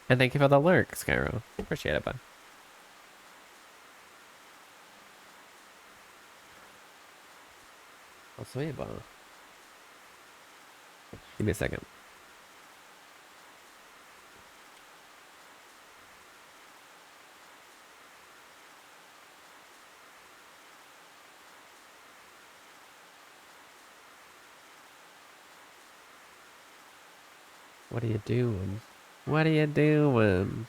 And thank you for the lurk, Skyro. Appreciate it, bud. Oh, sweet, bud. Give me a second. What are you doing? What are you doing?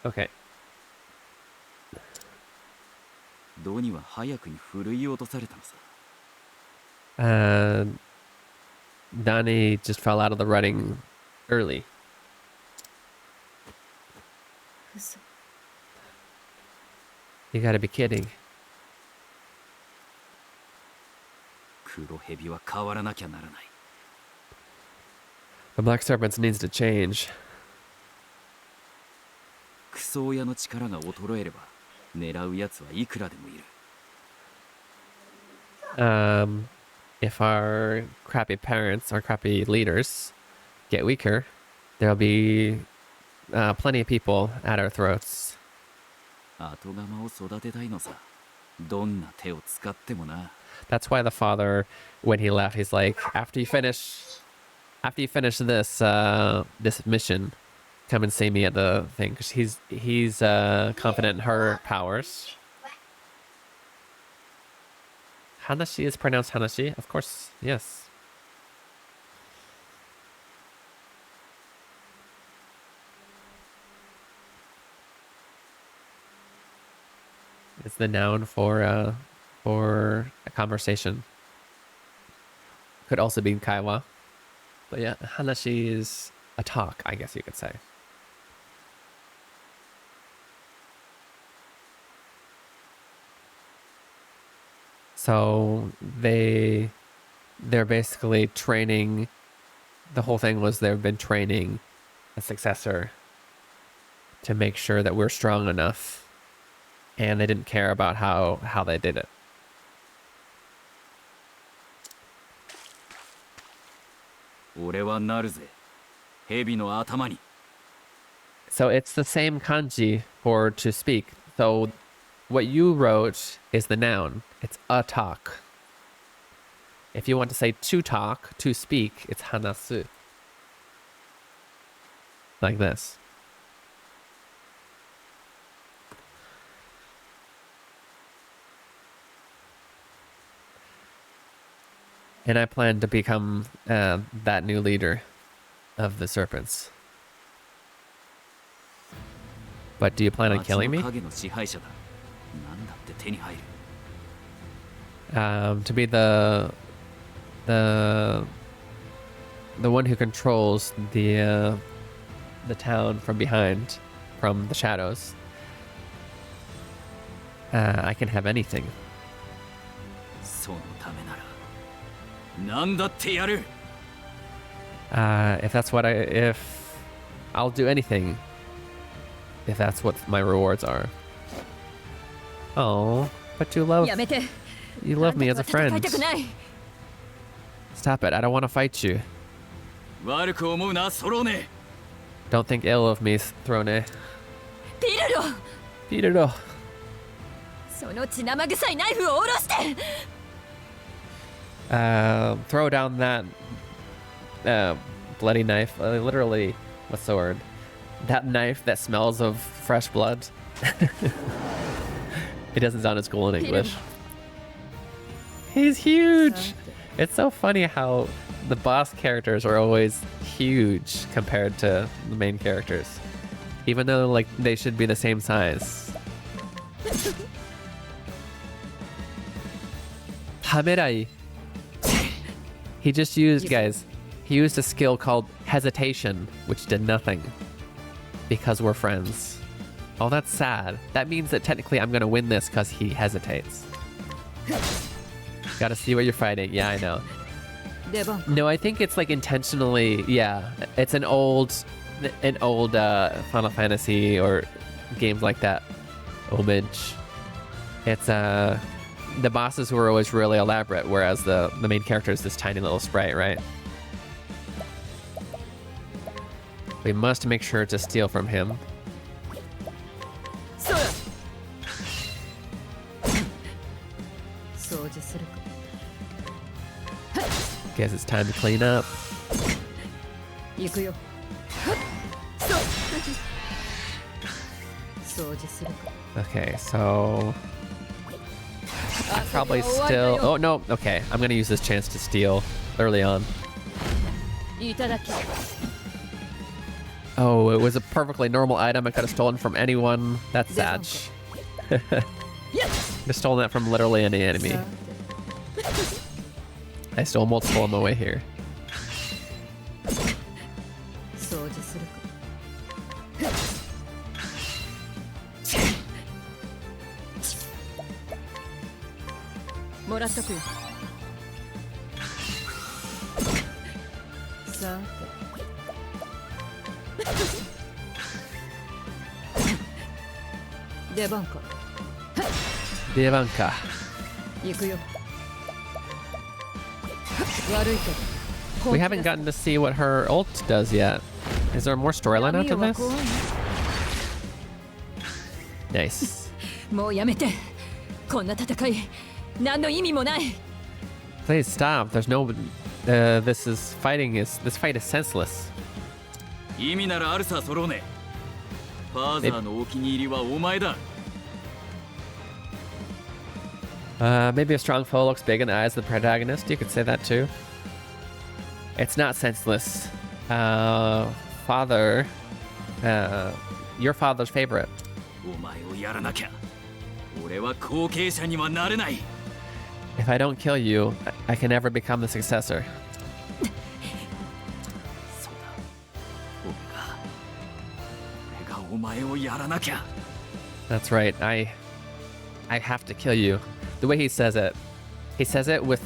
Okay. どうには早くにふるい落とされたのさ。Donnie just fell out of the running early. 嘘。 You gotta be kidding. 黒蛇は変わらなきゃならない。The Black Serpent needs to change. クソ親の力が衰えれば狙うやつはいくらでもいる。If our crappy parents or crappy leaders get weaker, there'll be plenty of people at our throats. 後釜を育てたいのさ。どんな手を使ってもな。That's why the father, when he left, he's like, after you finish this this mission, come and see me at the thing, because he's confident in her powers. Hanashi is pronounced Hanashi, of course, yes. It's the noun for a conversation. Could also be kaiwa. But yeah, hanashi is a talk, I guess you could say. So they're basically training. The whole thing was they've been training a successor to make sure that we're strong enough. And they didn't care about how they did it. So it's the same kanji for to speak. So what you wrote is the noun. It's a talk. If you want to say to talk, to speak, it's hanasu. Like this. And I plan to become that new leader of the serpents. But do you plan on killing me? To be the one who controls the town from behind, from the shadows. I can have anything. If I'll do anything, if that's what my rewards are. Oh, but you love me as a friend. Stop it, I don't want to fight you. Don't think ill of me, Throne. Piruro! Throw down that bloody knife. Literally, what's the word? That knife that smells of fresh blood. It doesn't sound as cool in English. He's huge! It's so funny how the boss characters are always huge compared to the main characters. Even though, like, they should be the same size. Hamerai. He just used, guys, he used a skill called hesitation, which did nothing. Because we're friends. Oh, that's sad. That means that technically I'm gonna win this because he hesitates. Gotta see what you're fighting. Yeah, I know. No, I think it's like intentionally, yeah. It's an old Final Fantasy or games like that homage. It's the bosses were always really elaborate, whereas the main character is this tiny little sprite, right? We must make sure to steal from him. Guess it's time to clean up. Okay, so I probably still. Oh no, okay. I'm gonna use this chance to steal early on. Oh, it was a perfectly normal item I could have stolen from anyone. That's sad. Just stolen that from literally any enemy. I stole multiple on my way here. Devanka. We haven't gotten to see what her ult does yet. Is there more storyline after this? Nice. Please stop. There's no. This fight is senseless. 意味ならあるさソローネ。ファーザーのお気に入りはお前だ。 Maybe a strong foe looks big in the eyes of the protagonist. You could say that too. It's not senseless. Father, your father's favorite. お前をやらなきゃ。俺は後継者にはなれない。 If I don't kill you, I can never become the successor. そうだ。俺がお前をやらなきゃ。 That's right. I have to kill you. The way he says it with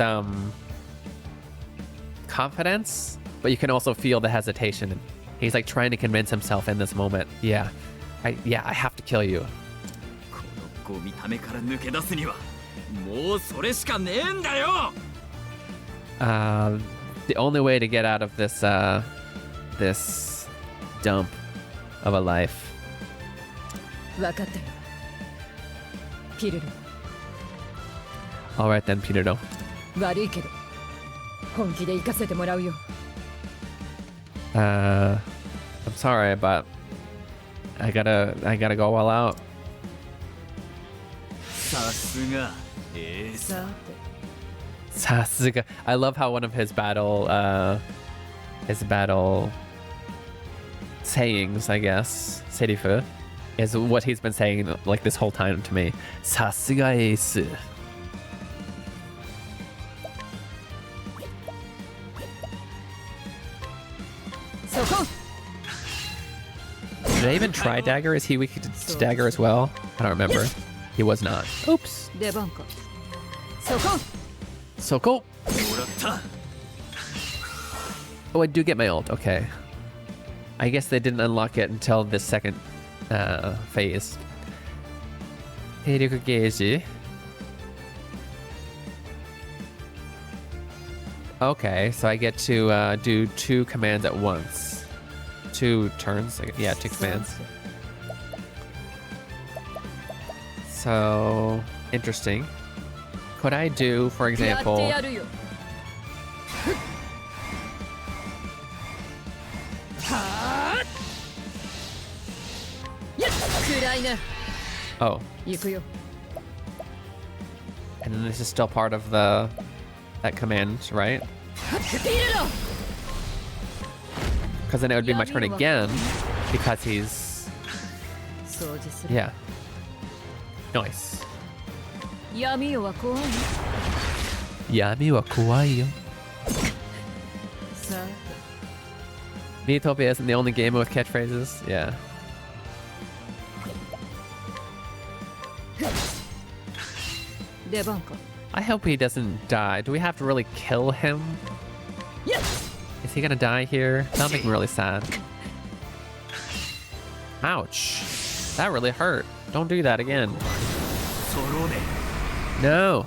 confidence, but you can also feel the hesitation. He's like trying to convince himself in this moment. Yeah, I have to kill you. このゴミためから抜け出すにはもうそれしかねえんだよ。 The only way to get out of this this dump of a life. 分かったよ。ピルル。 All right then, Peter. 悪いけど本気で行かせてもらうよ。I'm sorry, but I gotta go all out. さすがエース。 Sasuga. I love how one of his battle sayings, I guess, Serifu, is what he's been saying like this whole time to me. Sasuga ace. Did I even try dagger? Is he weak to dagger as well? I don't remember. He was not. Oops. Soko. Oh, I do get my ult. Okay. I guess they didn't unlock it until this second phase. Heiryuku Geiji. Okay, so I get to do 2 commands at once. 2 turns. Yeah, 2 commands. So, interesting. Could I do, for example... Oh. And then this is still part of that command, right? Because then it would be my turn again, because he's... Yeah. Nice. Yami wa kawaii yo. Miitopia isn't the only gamer with catchphrases. Yeah. I hope he doesn't die. Do we have to really kill him? Is he gonna die here? That'll make me really sad. Ouch. That really hurt. Don't do that again. No.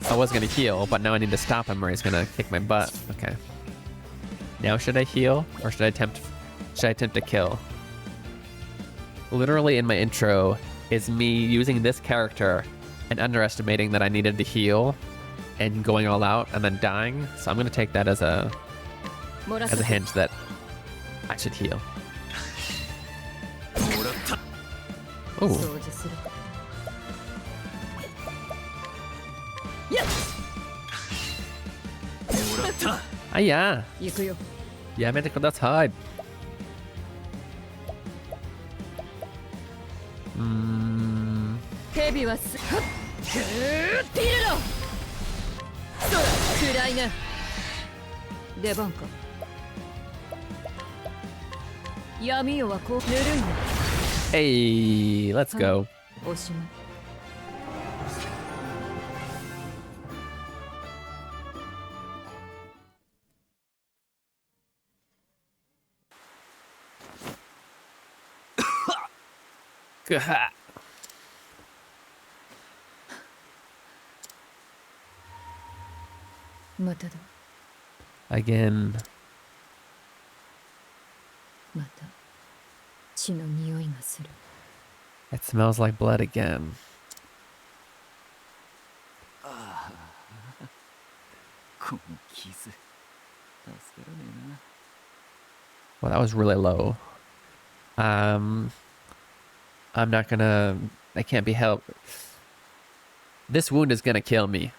I was gonna heal, but now I need to stop him or he's gonna kick my butt. Okay. Now should I heal or should I attempt to kill? Literally in my intro is me using this character and underestimating that I needed to heal and going all out and then dying. So I'm gonna take that as a hint that I should heal. Oh. Ah yeah. 行くよ。やめてください。蛇はす。はっ。ピルロ。空暗いな。出番か。闇夜はこうぬるいな。Hey, let's go. おしまい。Gah. まただ。 Again. また血の匂いがする。 It smells like blood again. この傷助からねえな。 Well, that was really low. I'm not gonna. I can't be helped. This wound is gonna kill me.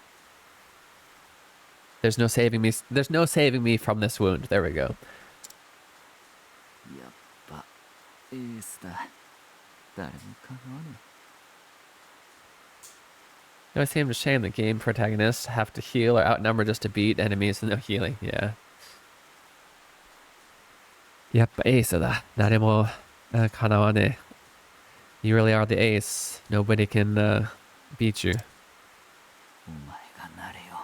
There's no saving me. There's no saving me from this wound. There we go. やっぱエースだ。誰もかなわね It always seems a shame that game protagonists have to heal or outnumber just to beat enemies with no healing. Yeah. やっぱエースだ。誰もかなわねえ。You really are the ace. Nobody can beat you. え。お前がなれよ。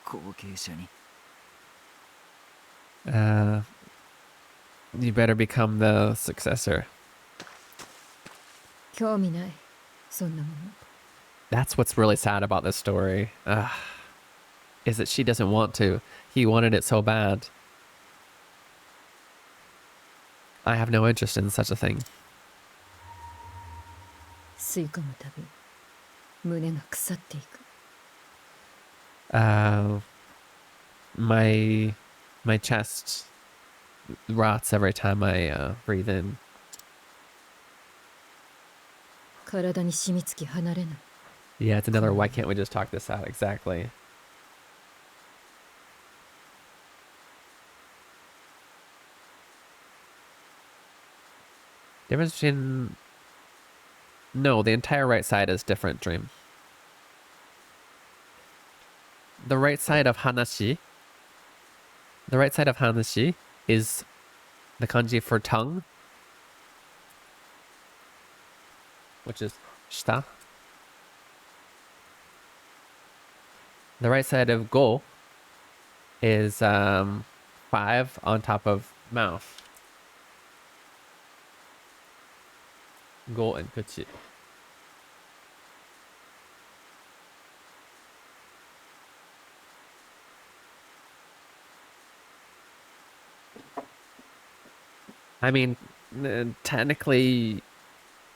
後継者に。You better become the successor. 興味ない。そんなもの。 That's what's really sad about this story. Is that she doesn't want to. He wanted it so bad. I have no interest in such a thing. 吸い込むたび胸が腐っていく。 My chest rots every time I breathe in. 体に染みつき離れない。 Yeah, it's another why can't we just talk this out? Exactly. Difference between... No, the entire right side is different, Dream. The right side of Hanashi... The right side of Hanashi is the kanji for tongue, which is shita. The right side of go is 5 on top of mouth. Go and kuchi. I mean, technically,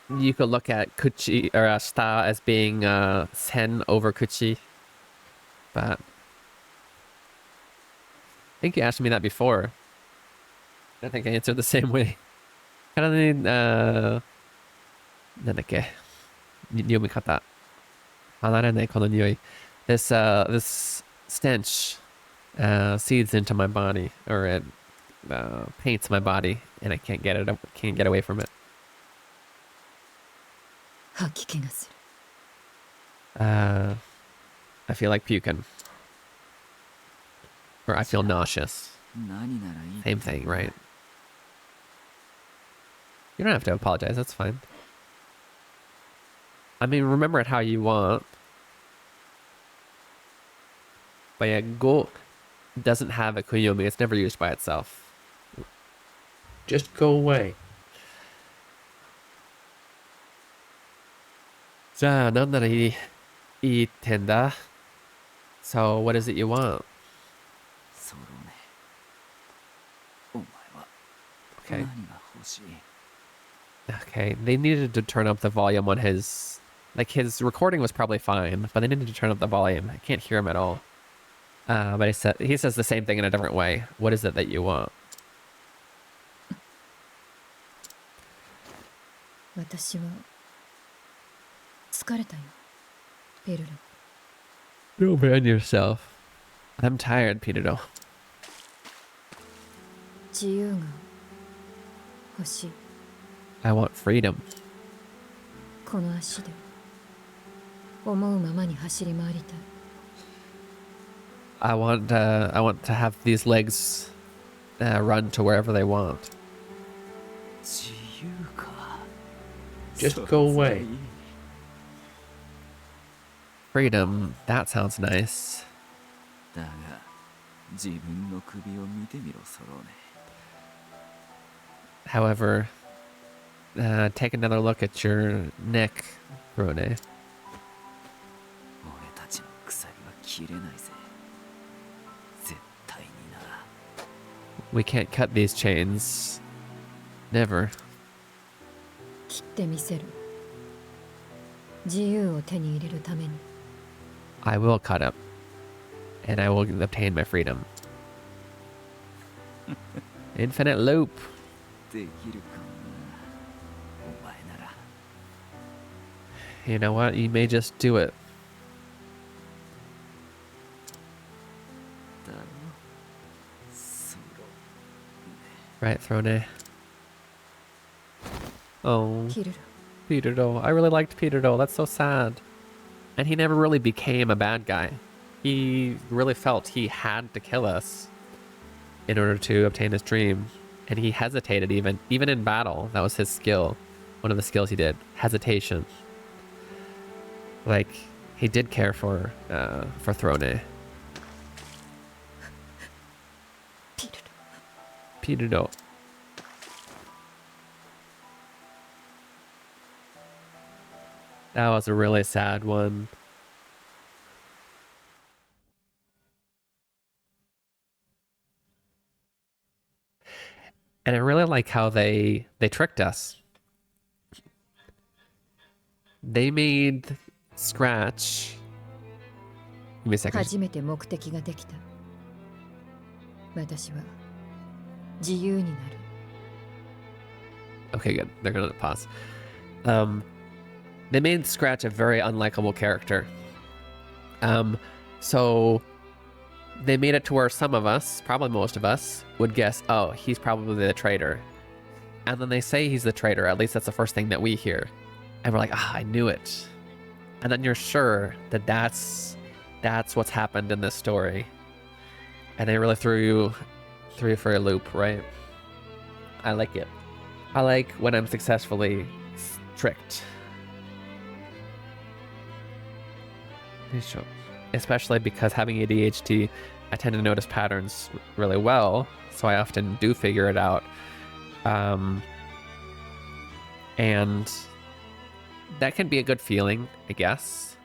you could look at kuchi or shita as being sen over kuchi, but I think you asked me that before. I think I answered the same way. 体になんだっけ読み方離れないこの匂い this stench seeds into my body, or it paints my body, and I can't get away from it. 吐き気がする。 I feel like puking, or I feel nauseous. 何ならいい。 Same thing, right? You don't have to apologize, that's fine. I mean, remember it how you want. But yeah, go doesn't have a kuyomi. It's never used by itself. Just go away. じゃあ、なんならいい点だ. So, what is it you want? ソロネ、お前は Okay. 何が欲しい？ Okay, they needed to turn up the volume on his... Like, his recording was probably fine, but they needed to turn up the volume. I can't hear him at all. But he says the same thing in a different way. What is it that you want? 私は疲れたよ、ペルロ。 Don't ban yourself. I'm tired, Peter. 自由が欲しい。 I want freedom. この足で思うままに走り回りたい。 I want to have these legs run to wherever they want. 自由か。 Just go away. Freedom, that sounds nice. だが自分の首を見てみろ、ソロネ。 However, take another look at your neck, Rone. 俺たちの鎖は切れないぜ。絶対にな。 We can't cut these chains. Never. 切ってみせる。自由を手に入れるために。 I will cut up. And I will obtain my freedom. Infinite loop. できるかな、お前なら。 You know what? You may just do it. だろ、ソロ。 Right, Throne? Oh, キルル、 Peter Doe. I really liked Peter Doe. That's so sad. And he never really became a bad guy. He really felt he had to kill us in order to obtain his dream. And he hesitated even in battle. That was his skill. One of the skills he did. Hesitation. Like, he did care for Throne. ピルル。 Peter Doe. That was a really sad one. And I really like how they tricked us. They made Scratch. Give me a second. 初めて目的ができた。私は自由になる。 Okay, good. They're gonna pause. They made Scratch a very unlikable character. So they made it to where some of us, probably most of us, would guess, oh, he's probably the traitor. And then they say he's the traitor. At least that's the first thing that we hear. And we're like, ah, I knew it. And then you're sure that that's what's happened in this story. And they really threw you for a loop, right? I like it. I like when I'm successfully tricked. Especially because having ADHD, I tend to notice patterns really well, so I often do figure it out. And that can be a good feeling, I guess.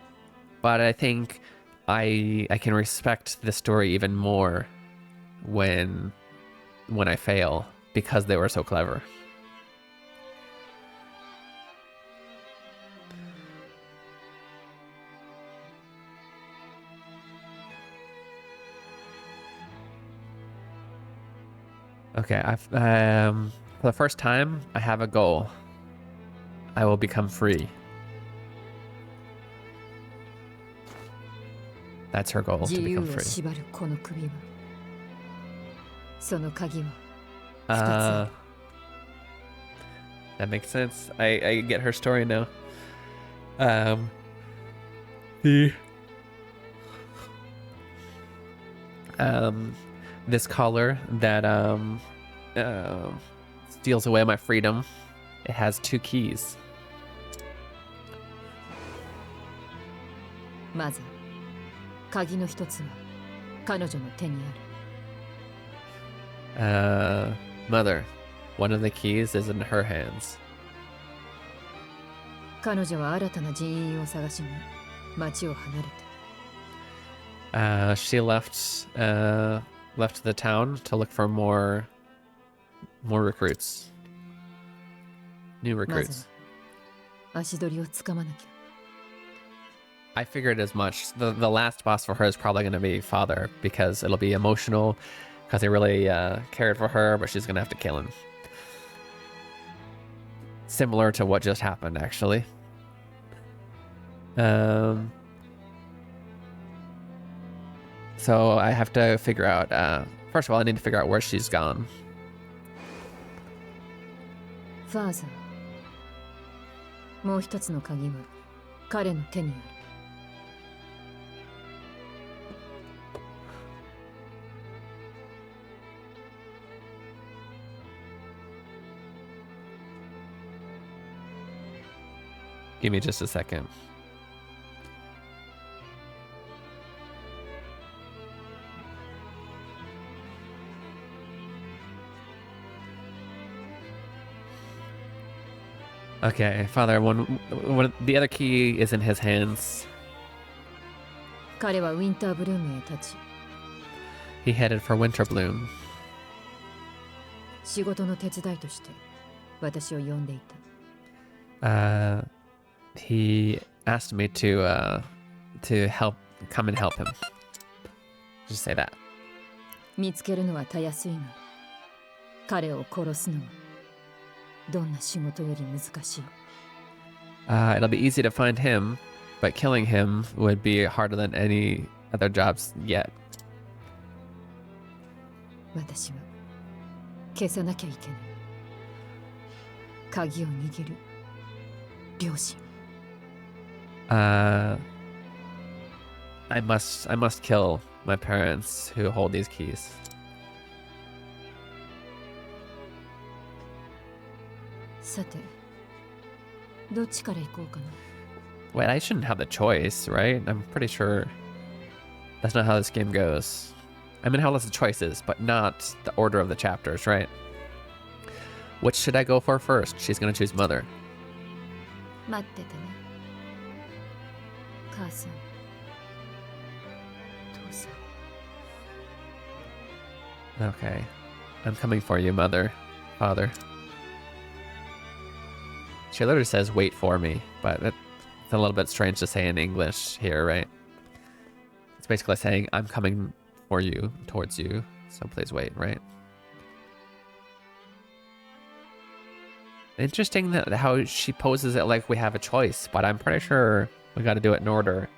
But I think I can respect the story even more when I fail, because they were so clever. Okay, for the first time, I have a goal. I will become free. That's her goal, to 自由 become を free. 縛るこの首は。その鍵は That makes sense. I get her story now. This collar that steals away my freedom. It has 2 keys. まず鍵の一つは彼女の手にある。 Mother, one of the keys is in her hands. 彼女は新たな人員を探しに町を離れた。 She left the town to look for more recruits. New ま recruits. ずは足取りをつかまなきゃ。 I figured as much. The last boss for her is probably going to be Father, because it'll be emotional, because he really cared for her, but she's going to have to kill him. Similar to what just happened, actually. So I have to figure out, first of all, I need to figure out where she's gone. ファーザー。もう一つの鍵は彼の手にある。 Give me just a second. Okay, Father, the other key is in his hands. 彼はウィンターブルームへ立ち、 He headed for Winterbloom. 仕事の手伝いとして私を呼んでいた。 He asked me to come and help him. Just say that. 見つけるのはたやすいが、彼を殺すのはどんな仕事より難しい。 It'll be easy to find him, but killing him would be harder than any other jobs yet. 私は消さなきゃいけない。鍵を握る両親。 I must kill my parents who hold these keys. さて、どっちから行こうかな。 Wait, I shouldn't have the choice, right? I'm pretty sure that's not how this game goes. I mean, how the choice is, but not the order of the chapters, right? Which should I go for first? She's gonna choose mother. 待っててね。母さん。父さん。 Okay. I'm coming for you, mother. Father. She literally says, wait for me, but it's a little bit strange to say in English here, right? It's basically saying, I'm coming for you, towards you, so please wait, right? Interesting that how she poses it like we have a choice, but I'm pretty sure we got to do it in order.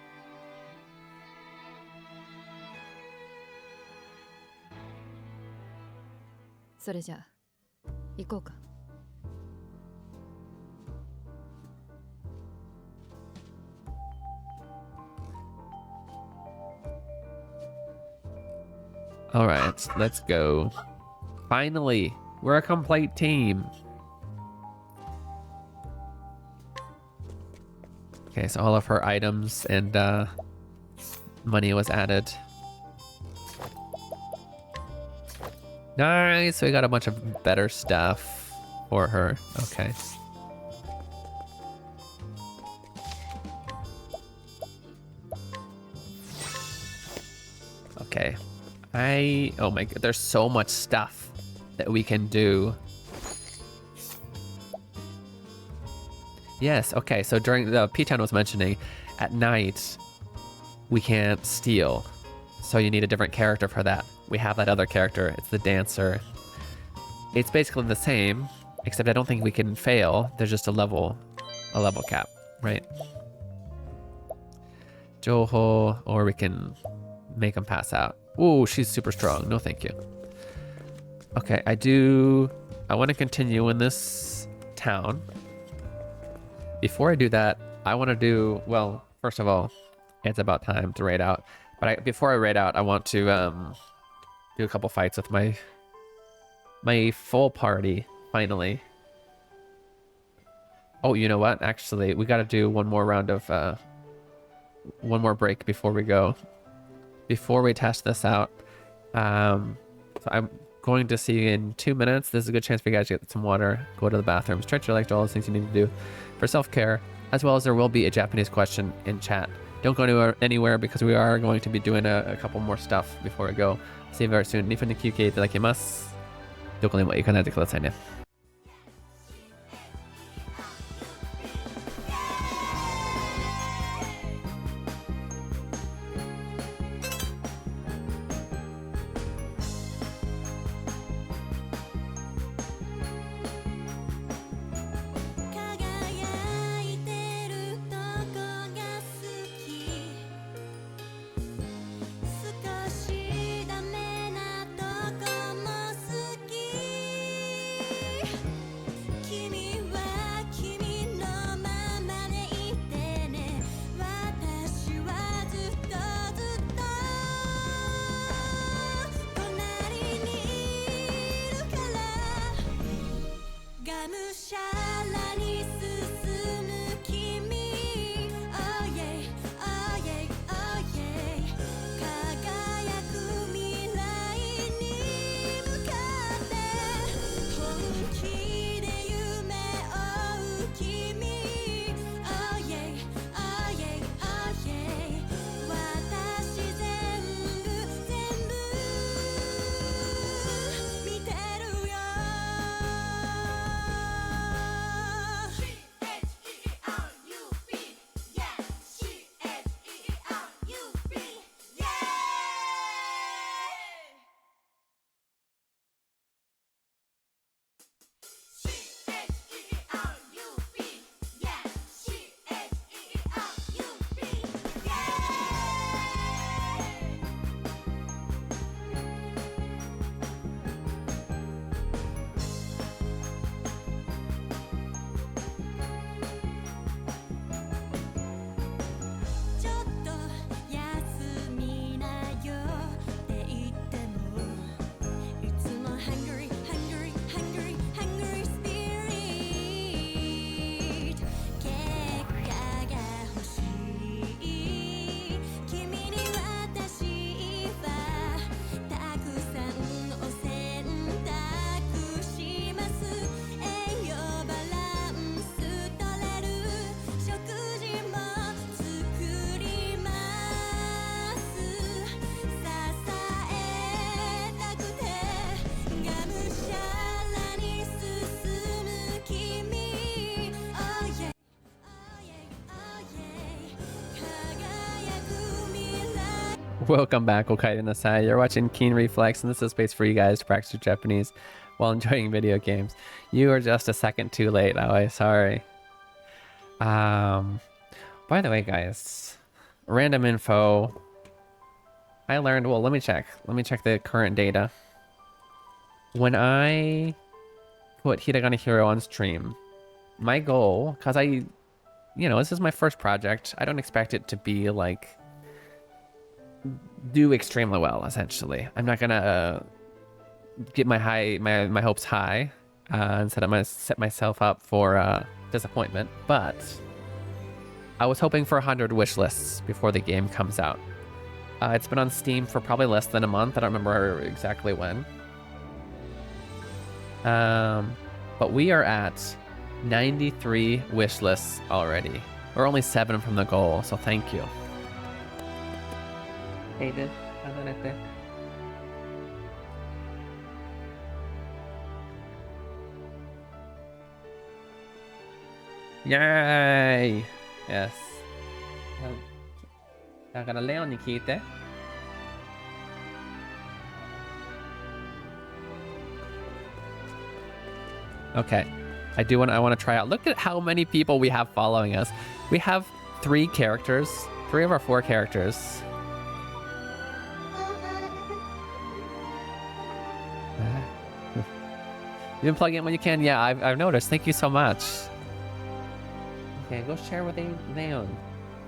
それじゃあ行こうか。 All right, let's go. Finally, we're a complete team. Okay, so all of her items and money was added. Nice, we got a bunch of better stuff for her. Okay. Okay. Oh my god, there's so much stuff that we can do. Yes, okay, so during the P-Town was mentioning, at night, we can't steal. So you need a different character for that. We have that other character, it's the dancer. It's basically the same, except I don't think we can fail. There's just a level cap, right? Joho, or we can make him pass out. Ooh, she's super strong. No, thank you. Okay, I want to continue in this town. Before I do that, I want to do, well, first of all, it's about time to raid out. But before I raid out, I want to do a couple fights with my full party, finally. Oh, you know what? Actually, we got to do one more round of, one more break before we go. Before we test this out. So I'm going to see you in 2 minutes. This is a good chance for you guys to get some water, go to the bathroom, stretch your legs, do all those things you need to do for self-care. as well as there will be a Japanese question in chat. Don't go anywhere because we are going to be doing a couple more stuff before we go. See you very soon. 2分の休憩いただきます。どこにも行かないでくださいね。輝いてるとこが好き少しダメなとこも好き君は君のままでいてね私はずっとずっと隣にいるからがむしゃらに進む君 Oh yeah, oh yeah, oh yeah 輝く未来に向かって本気で夢追う君 Oh yeah, oh yeah, oh yeah 私全部見てるよちょっと休みなよって言ってもいつも Hungry, hungry, hungry, hungry spirit 結果が欲しい君に私はたくさんを選択します栄養バランス取れる食事も作ります支えたくてがむしゃらに進む君 Oh yeah, oh yeah, oh yeah 輝く未来 Welcome back, Okaide Nasai. You're watching Keen Reflex, and this is a space for you guys to practice your Japanese while enjoying video games. You are just a second too late, Aoi. Sorry. By the way, guys, random info. I learned. Well, let me check. Let me check the current data. When I put Hiragana Hero on stream, my goal, because this is my first project. I don't expect it to be like do extremely well. Essentially, I'm not gonna get my hopes high and set myself up for disappointment. But I was hoping for 100 wish lists before the game comes out. It's been on Steam for probably less than a month. I don't remember exactly when. But we are at 93 wish lists already. We're only 7 from the goal, so thank you. Hayden, Yay! Yes. だからレオンに聞いて。Okay. I want to try out. Look at how many people we have following us. We have 3 characters. 3 of our 4 characters. You've been plugging in when you can. Yeah, I've noticed. Thank you so much. Okay, go share with Leon.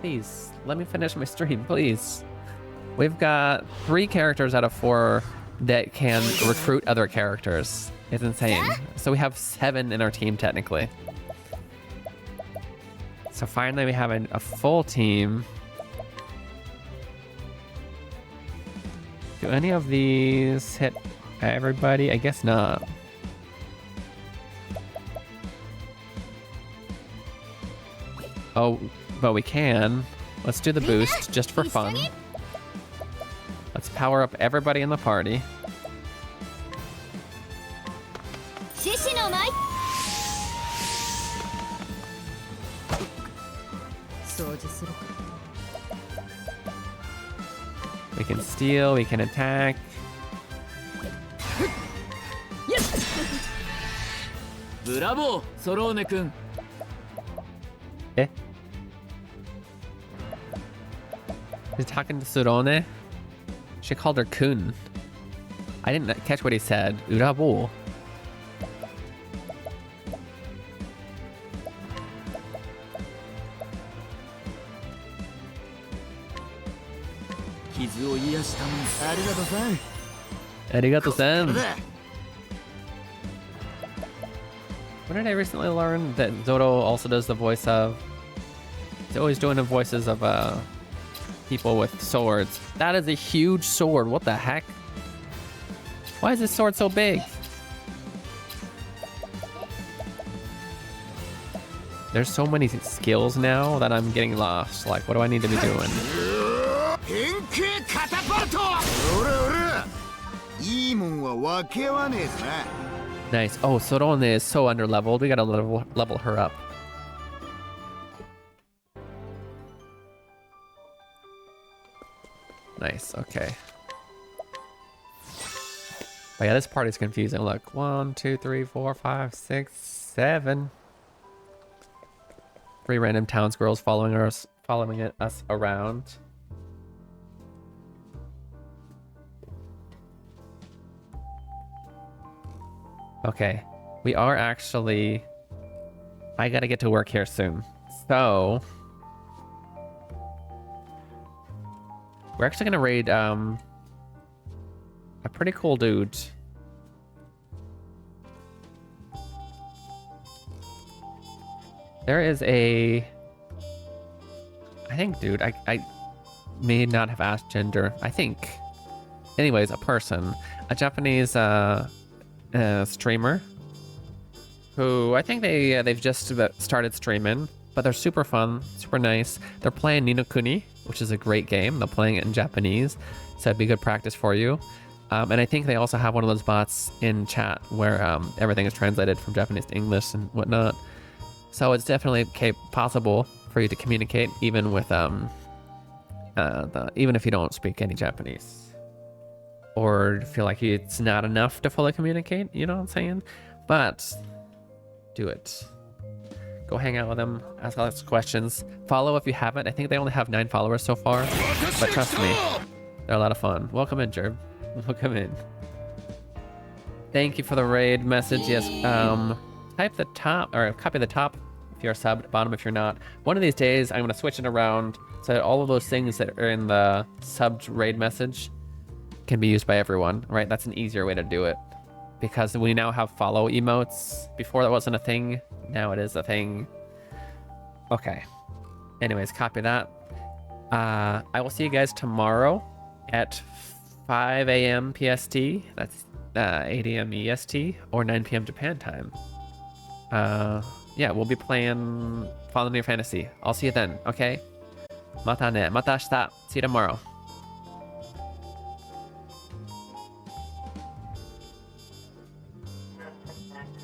Please, let me finish my stream, please. We've got 3 characters out of 4 that can recruit other characters. It's insane. So we have 7 in our team, technically. So finally we have a full team. Do any of these hit everybody? I guess not. Oh, but we can. Let's do the boost just for fun. Let's power up everybody in the party. 獅子の舞掃除するか。 We can steal, we can attack. ブラボーソローネ君。 Eh? He's talking to Surone? She called her Kun. I didn't catch what he said. Urabo. 傷を癒したもん。ありがとうさん。 Arigato-san. What did I recently learn that Zoro also does the voice of? He's always doing the voices of people with swords. That is a huge sword. What the heck? Why is this sword so big? There's so many skills now that I'm getting lost. Like, what do I need to be doing? 変形カタパルト。おらおら。いいもんは分け合わねえぜな。 Nice. Oh, Sorone is so underleveled. We gotta level her up. Nice. Okay. But yeah, this party's confusing. Look, 1, 2, 3, 4, 5, 6, 7. 3 random town squirrels following us around. Okay, we are actually... I gotta get to work here soon. So... we're actually gonna raid, a pretty cool dude. There is a... I think, dude, I may not have asked gender. I think. Anyways, a person. A Japanese, streamer who I think they've just started streaming, but they're super fun, super nice. They're playing Ni no Kuni, which is a great game. They're playing it in Japanese, so it'd be good practice for you. And I think they also have one of those bots in chat where everything is translated from Japanese to English and whatnot. So it's definitely possible for you to communicate even with even if you don't speak any Japanese. Or feel like it's not enough to fully communicate, you know what I'm saying? But do it. Go hang out with them, ask lots of questions. Follow if you haven't. I think they only have 9 followers so far, but trust me, they're a lot of fun. Welcome in, Jerb. Welcome in. Thank you for the raid message. Yes, type the top, or copy the top if you're subbed, bottom if you're not. One of these days, I'm gonna switch it around so that all of those things that are in the subbed raid message can be used by everyone, right? That's an easier way to do it because we now have follow emotes. Before that wasn't a thing, now it is a thing. Okay, anyways, copy that. I will see you guys tomorrow at 5 a.m. PST, that's 8 a.m. EST, or 9 p.m. Japan time. Yeah, we'll be playing Fallen Near Fantasy. I'll see you then, okay? Mata ne, mata ashita. See you tomorrow.